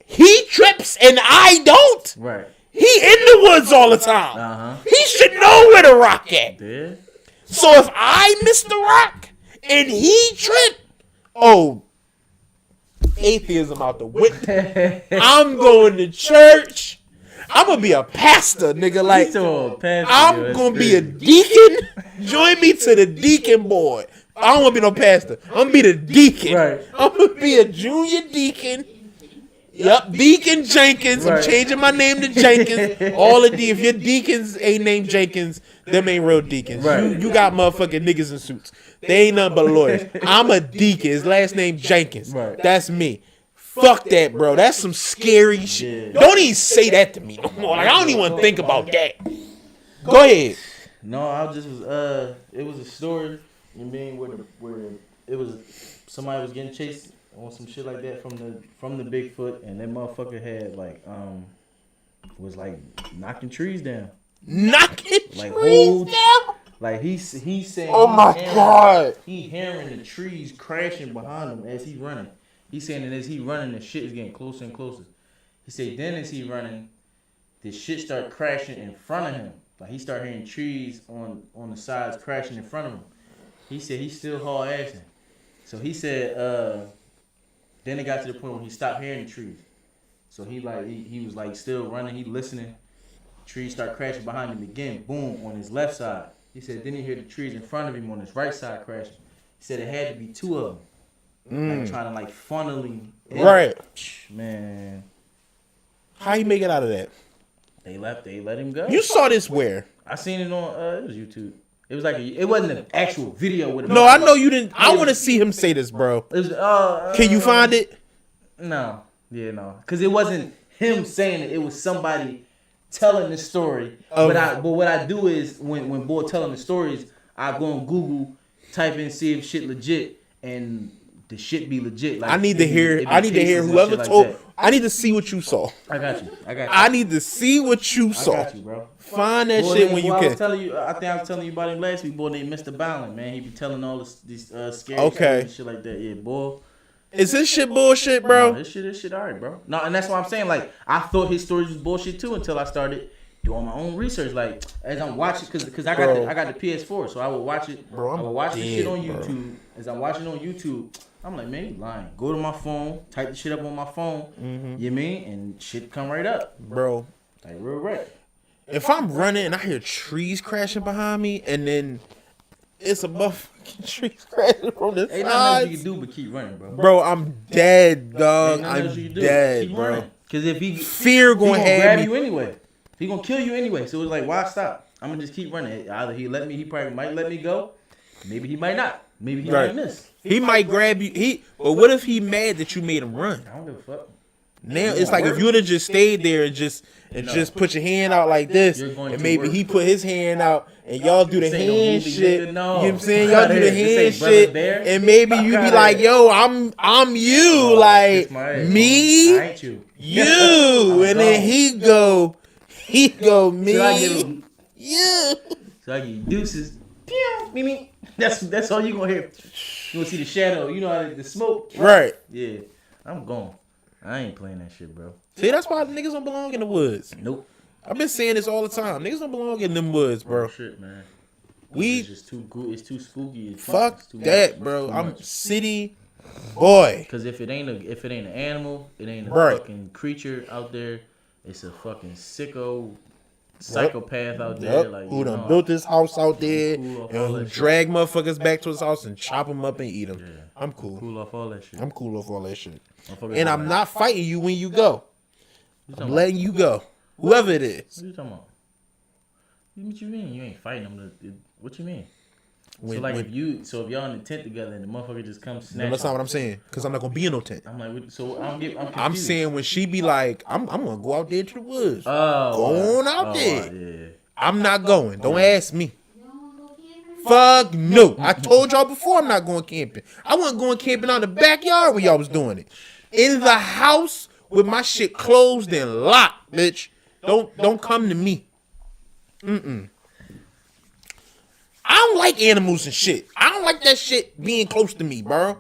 He trips and I don't. right. He in the woods all the time. Uh-huh. He should know where the rock at. Yeah. So if I miss the rock and he trip, oh, atheism out the window. I'm going to church. I'm gonna be a pastor, nigga. Like So, pastor, yo, I'm that's gonna be a crazy. deacon. Join me to the deacon board. I don't want to be no pastor. I'm gonna be the deacon. Right. I'm gonna be a junior deacon. Yep, Deacon Jenkins. I'm Right. changing my name to Jenkins. All of if your deacons ain't named Jenkins, them ain't real deacons. Right. You got motherfucking niggas in suits. They ain't nothing but lawyers. I'm a deacon. His last name Jenkins. Right. That's me. Fuck that, bro. That's some scary shit. Yeah. Don't even say that to me no more. Like I don't even want to think about that. Go ahead. No, I just was it was a story, you mean, where it was somebody was getting chased on some shit like that from the Bigfoot, and that motherfucker had was knocking trees down. Knocking Like, trees hold- down. Like he's saying Oh my God. he hearing the trees crashing behind him as he running. He's saying that as he running, the shit is getting closer and closer. He said then as he running, the shit start crashing in front of him. Like he start hearing trees on the sides crashing in front of him. He said he's still haul assing. So he said then it got to the point where he stopped hearing the trees. So he was like still running, he listening. Trees start crashing behind him again, boom, on his left side. He said then he heard the trees in front of him on his right side crashing. He said it had to be two of them. Like trying to funnel him in. Right. Man, How you make it out of that? they let him go. You saw this where? I seen it on it was YouTube. It was it wasn't an actual video with him. No, I know you didn't. I want to see him say this, bro. It was, Can you find it? No. Yeah, no. Because it wasn't him saying it. It was somebody telling the story. But what I do is when boy telling the stories, I go on Google, type in see if shit legit, and the shit be legit. Like I need to hear. I need to hear whoever told. I need to see what you saw. I got you. I need to see what you I saw. got you, bro. Find that Boy, shit when you I was can. telling you, I think I was telling you about him last week, boy, named Mr. Ballin, man. He be telling all these scary Okay. stories and shit like that. Yeah, boy. Is this shit bullshit, No, bro? this shit alright, bro. No, and that's what I'm saying. Like, I thought his stories was bullshit too until I started doing my own research. Like, as I'm watching, because I got the PS4, so I would watch it. Bro, I'm I would watch this shit on dead, bro. YouTube. As I'm watching on YouTube, I'm like, man, you lying. Go to my phone, type the shit up on my phone. You mean? And shit come right up, Bro, like real right. if I'm running and I hear trees crashing behind me, and then it's a motherfucking trees crashing from the Ain't nothing else you sides, can do but keep running, bro. bro, I'm dead, dog. Ain't nothing else you I'm can do. dead, Keep bro. running. Cause if he Fear he gonna gonna have grab me. you anyway. He gonna kill you anyway. So it's like, why stop? I'm gonna just keep running. Either he probably might let me go. Maybe he might not. Maybe he Right. might miss. He might grab you. But what if he mad that you made him run? I don't give a fuck. Now it's like if you would have just stayed there and just put your hand out like this, You're going and to maybe work. he put his hand out and y'all do the This ain't no hand movie, shit. nigga, You no. know what I'm saying? Fuck Y'all do outta the here. This hand ain't Brother shit, Bear. and maybe you Fuck be outta like, here. "Yo, I'm you, Oh, like kiss my ass. me, I ain't you. you," and then he go me, Should I give him? you. So I give you deuces. Pew, me, me. That's all you gonna hear. You gonna see the shadow. You know how the smoke. Right. Yeah. I'm gone. I ain't playing that shit, bro. See, that's why niggas don't belong in the woods. Nope. I've been saying this all the time. Niggas don't belong in them woods, bro. Shit, man. We It's just too good. It's too spooky. It's fuck too that, much. bro. Too I'm much. city boy. Cause if it ain't an animal, it ain't a Right. fucking creature out there. It's a fucking psychopath out there. Yep. Like Who you done know, built this house out there Cool off and all who that shit. drag motherfuckers back to his house and chop them up and eat them. Yeah. I'm cool. cool off all that shit. I'm cool off all that shit. Motherfuckers And be I'm like, not fighting you when you go. "You I'm talking letting you go. Whoever it is. What you talking about? What you mean? You ain't fighting them? What you mean? When, so like when, if y'all in the tent together and the motherfucker just comes snatch. that's not what I'm saying. Because I'm not going to be in no tent. I'm like, so I'm confused. I'm saying when she be like, I'm going to go out there to the woods. oh, Go on out there. Yeah. I'm not going. Don't ask me. You don't wanna go camping? Fuck no. I told y'all before I'm not going camping. I wasn't going camping out in the backyard where y'all was doing it. In the house with my shit closed and locked, bitch. Don't come to me. I don't like animals and shit. I don't like that shit being close to me, bro.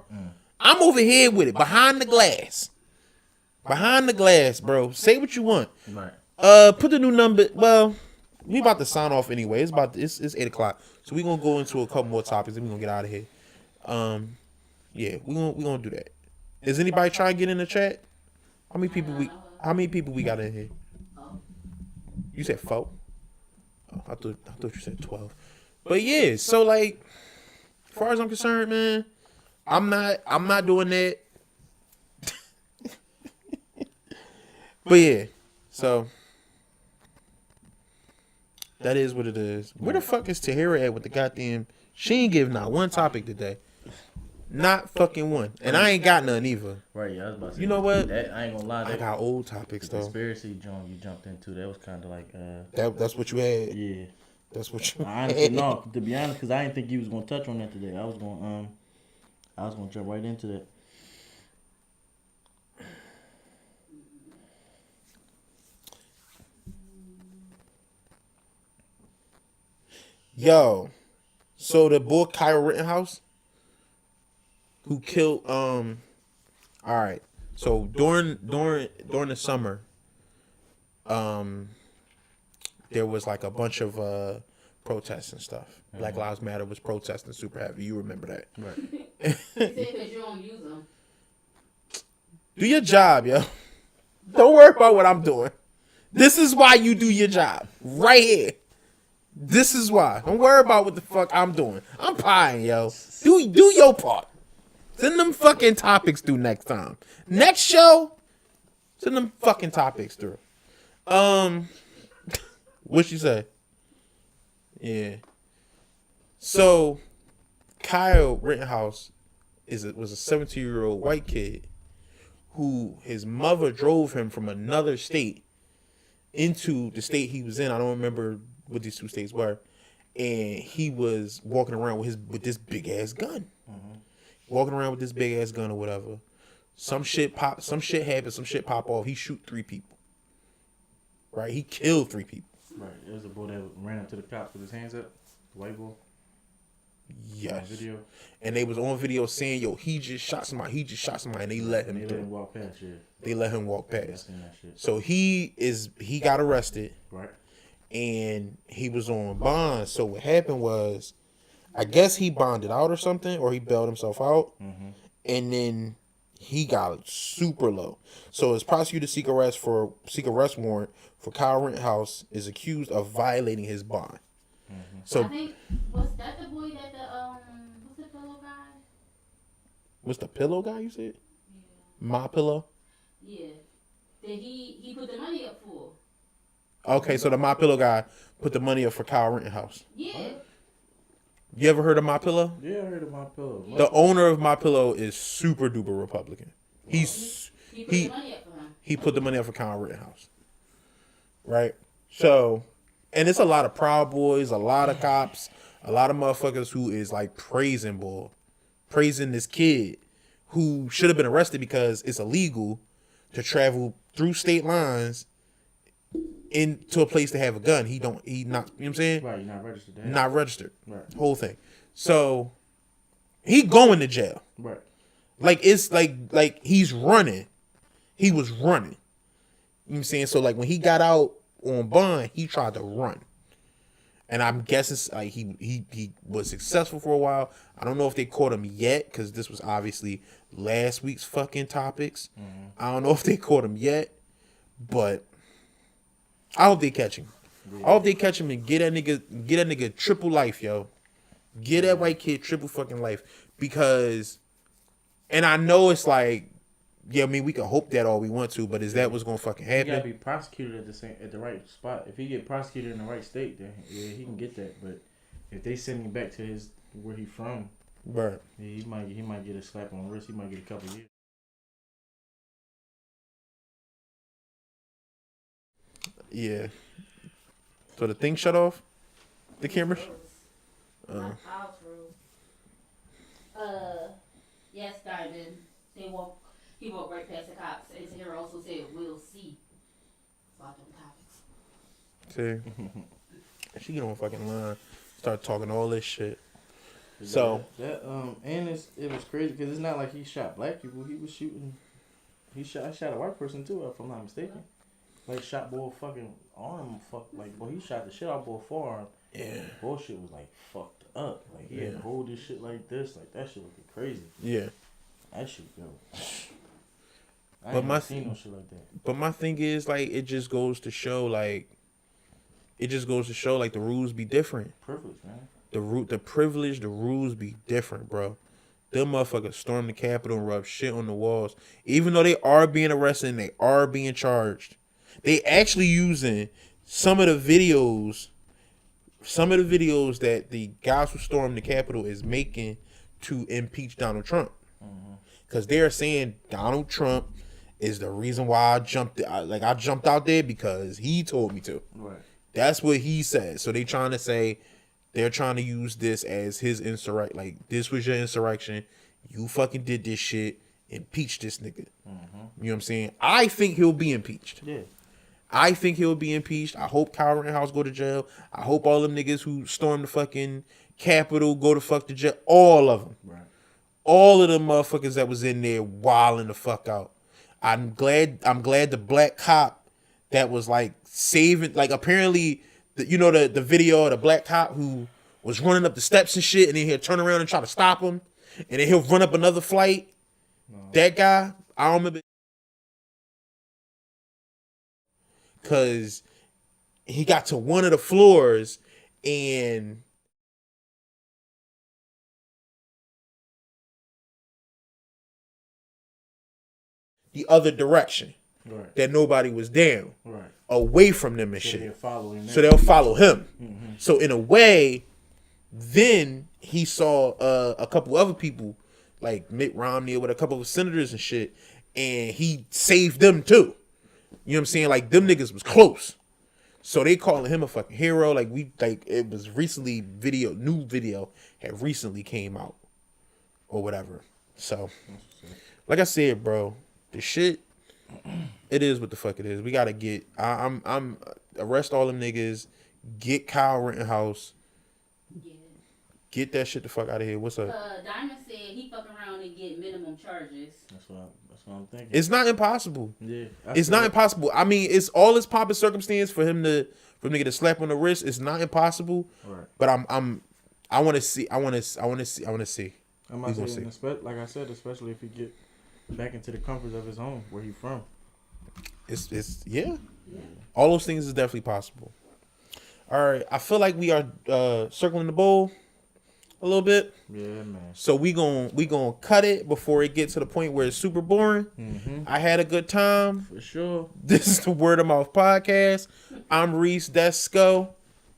I'm over here with it, behind the glass. Behind the glass, bro. Say what you want. Right. Put the new number. Well, we about to sign off anyway. It's 8:00, so we gonna go into a couple more topics and we gonna get out of here. Yeah, we gonna do that. Is anybody trying to get in the chat? How many people we got in here? You said 4. Oh, I thought you said 12. But yeah, so like, as far as I'm concerned, man, I'm not doing that. But yeah, so that is what it is. Where the fuck is Tahira at with the goddamn? She ain't give not one topic today. Not fucking one. And I ain't got none either. Right. Yeah. I was about to say. You know what? That, I ain't gonna lie. I That got old topics the though. conspiracy joint you jumped into. That was kind of like. That's what you had. Yeah. That's what you Honestly, had. no. To be honest, because I didn't think you was gonna touch on that today. I was gonna jump right into that. Yo, so the boy Kyle Rittenhouse, who killed all right. So during the summer, there was like a bunch of protests and stuff. Black Lives Matter was protesting super heavy. You remember that? Right. He said because you don't use them. Do your job, yo. Don't worry about what I'm doing. This is why you do your job. Right here. This is why. Don't worry about what the fuck I'm doing. I'm pieing, yo. Do your part. Send them fucking topics through next time. Next show, send them fucking topics through. What you say? Yeah. So, Kyle Rittenhouse was a 17-year-old white kid who his mother drove him from another state into the state he was in. I don't remember what these two states were. And he was walking around with this big ass gun. Walking around with this big ass gun or whatever. Some shit happens, some shit pop off. He shoot 3 people. Right? He killed 3 people. Right. It was a boy that ran up to the cops with his hands up. The white boy. Yes. Video. And they was on video saying, yo, he just shot somebody, and they let him They let through. him walk past. Yeah. They let him walk I past. seen that shit. So he got arrested. Right. And he was on bond. So what happened was, I guess he bonded out or something, or he bailed himself out, and then he got super low. So his prosecutor seek arrest warrant for Kyle Rittenhouse is accused of violating his bond. So I think was that the boy that what's the pillow guy? what's the pillow guy you said? My Pillow. Yeah, that he put the money up for. Okay, so the My Pillow guy put the money up for Kyle Rittenhouse. Yeah. You ever heard of My Pillow? Yeah, I heard of My Pillow. The owner of My Pillow is super duper Republican. He put the money up for him. he put the money up for Kyle Rittenhouse. Right? So, and it's a lot of Proud Boys, a lot of cops, a lot of motherfuckers who is like praising this kid who should have been arrested because it's illegal to travel through state lines into a place to have a gun. He not, you know what I'm saying? Right, you're not registered. There. Not registered. Right. Whole thing. So he going to jail. Right. Like it's like he's running. He was running. You know what I'm saying? So like when he got out on bond, he tried to run. And I'm guessing like he was successful for a while. I don't know if they caught him yet because this was obviously last week's fucking topics. I don't know if they caught him yet, but I hope they catch him. I hope they catch him and get that nigga triple life, yo. Get that white kid triple fucking life because, and I know it's like, yeah, I mean we can hope that all we want to, but is that what's gonna fucking He gotta happen? be prosecuted at the right spot. If he get prosecuted in the right state, then yeah, he can get that. But if they send him back to where he from, Right. yeah, he might get a slap on the wrist. He might get a couple years. Yeah. So the thing shut off? The cameras? My house rule. Yes, Diamond. He walked right past the cops. And Tahira also said, "We'll see." Fuck them topics. See? She get on fucking line, start talking all this shit. So and it was crazy because it's not like he shot black people. He was shooting. He shot a white person too, if I'm not mistaken. Like shot boy fucking arm, he shot the shit out of boy forearm. yeah, Bullshit was like fucked up. Like he had to hold this shit like this. Like that shit looking crazy. yeah. That shit go. I But ain't my never seen no shit like that. But my thing is like it just goes to show like the rules be different. Privilege, man. The privilege, the rules be different, bro. Them motherfuckers storm the Capitol and rub shit on the walls. Even though they are being arrested and they are being charged, they actually using some of the videos that the guys who stormed the Capitol is making to impeach Donald Trump. Because they're saying Donald Trump is the reason why I jumped out there because he told me to. Right. That's what he said. So they're trying to use this as his insurrection. Like, this was your insurrection. You fucking did this shit. Impeach this nigga. You know what I'm saying? I think he'll be impeached. Yeah. I think he'll be impeached. I hope Kyle Rittenhouse go to jail. I hope all them niggas who stormed the fucking Capitol go to fuck to jail. All of them. Right. All of them motherfuckers that was in there wilding the fuck out. I'm glad the black cop that was like saving, like apparently, the video of the black cop who was running up the steps and shit, and then he'll turn around and try to stop him, and then he'll run up another flight. No. That guy, I don't remember, because he got to one of the floors and the other direction. Right. That nobody was down. Right. Away from them and shit. So they'll follow him. Mm-hmm. So in a way, then he saw a couple other people like Mitt Romney with a couple of senators and shit, and he saved them too. You know what I'm saying? Like them niggas was close. So they calling him a fucking hero. Like it was recently new video had recently came out or whatever. So like I said, bro, the shit, it is what the fuck it is. We gotta get. I'm arrest all them niggas. Get Kyle Rittenhouse. Yeah. Get that shit the fuck out of here. What's up? Diamond said he fuck around and get minimum charges. That's what I'm thinking. It's not impossible. Yeah. It's not impossible. I mean, it's all this pop circumstance for him to get a slap on the wrist. It's not impossible. Right. But I want to see. I want to see. I'm not saying, like I said, especially if he get back into the comforts of his home where he from. It's yeah. All those things is definitely possible. All right, I feel like we are circling the bowl a little bit. Yeah, man. So we gonna cut it before it gets to the point where it's super boring. Mm-hmm. I had a good time. For sure. This is the Word of Mouth Podcast. I'm Reese Desco.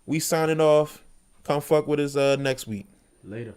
We signing off. Come fuck with us next week. Later.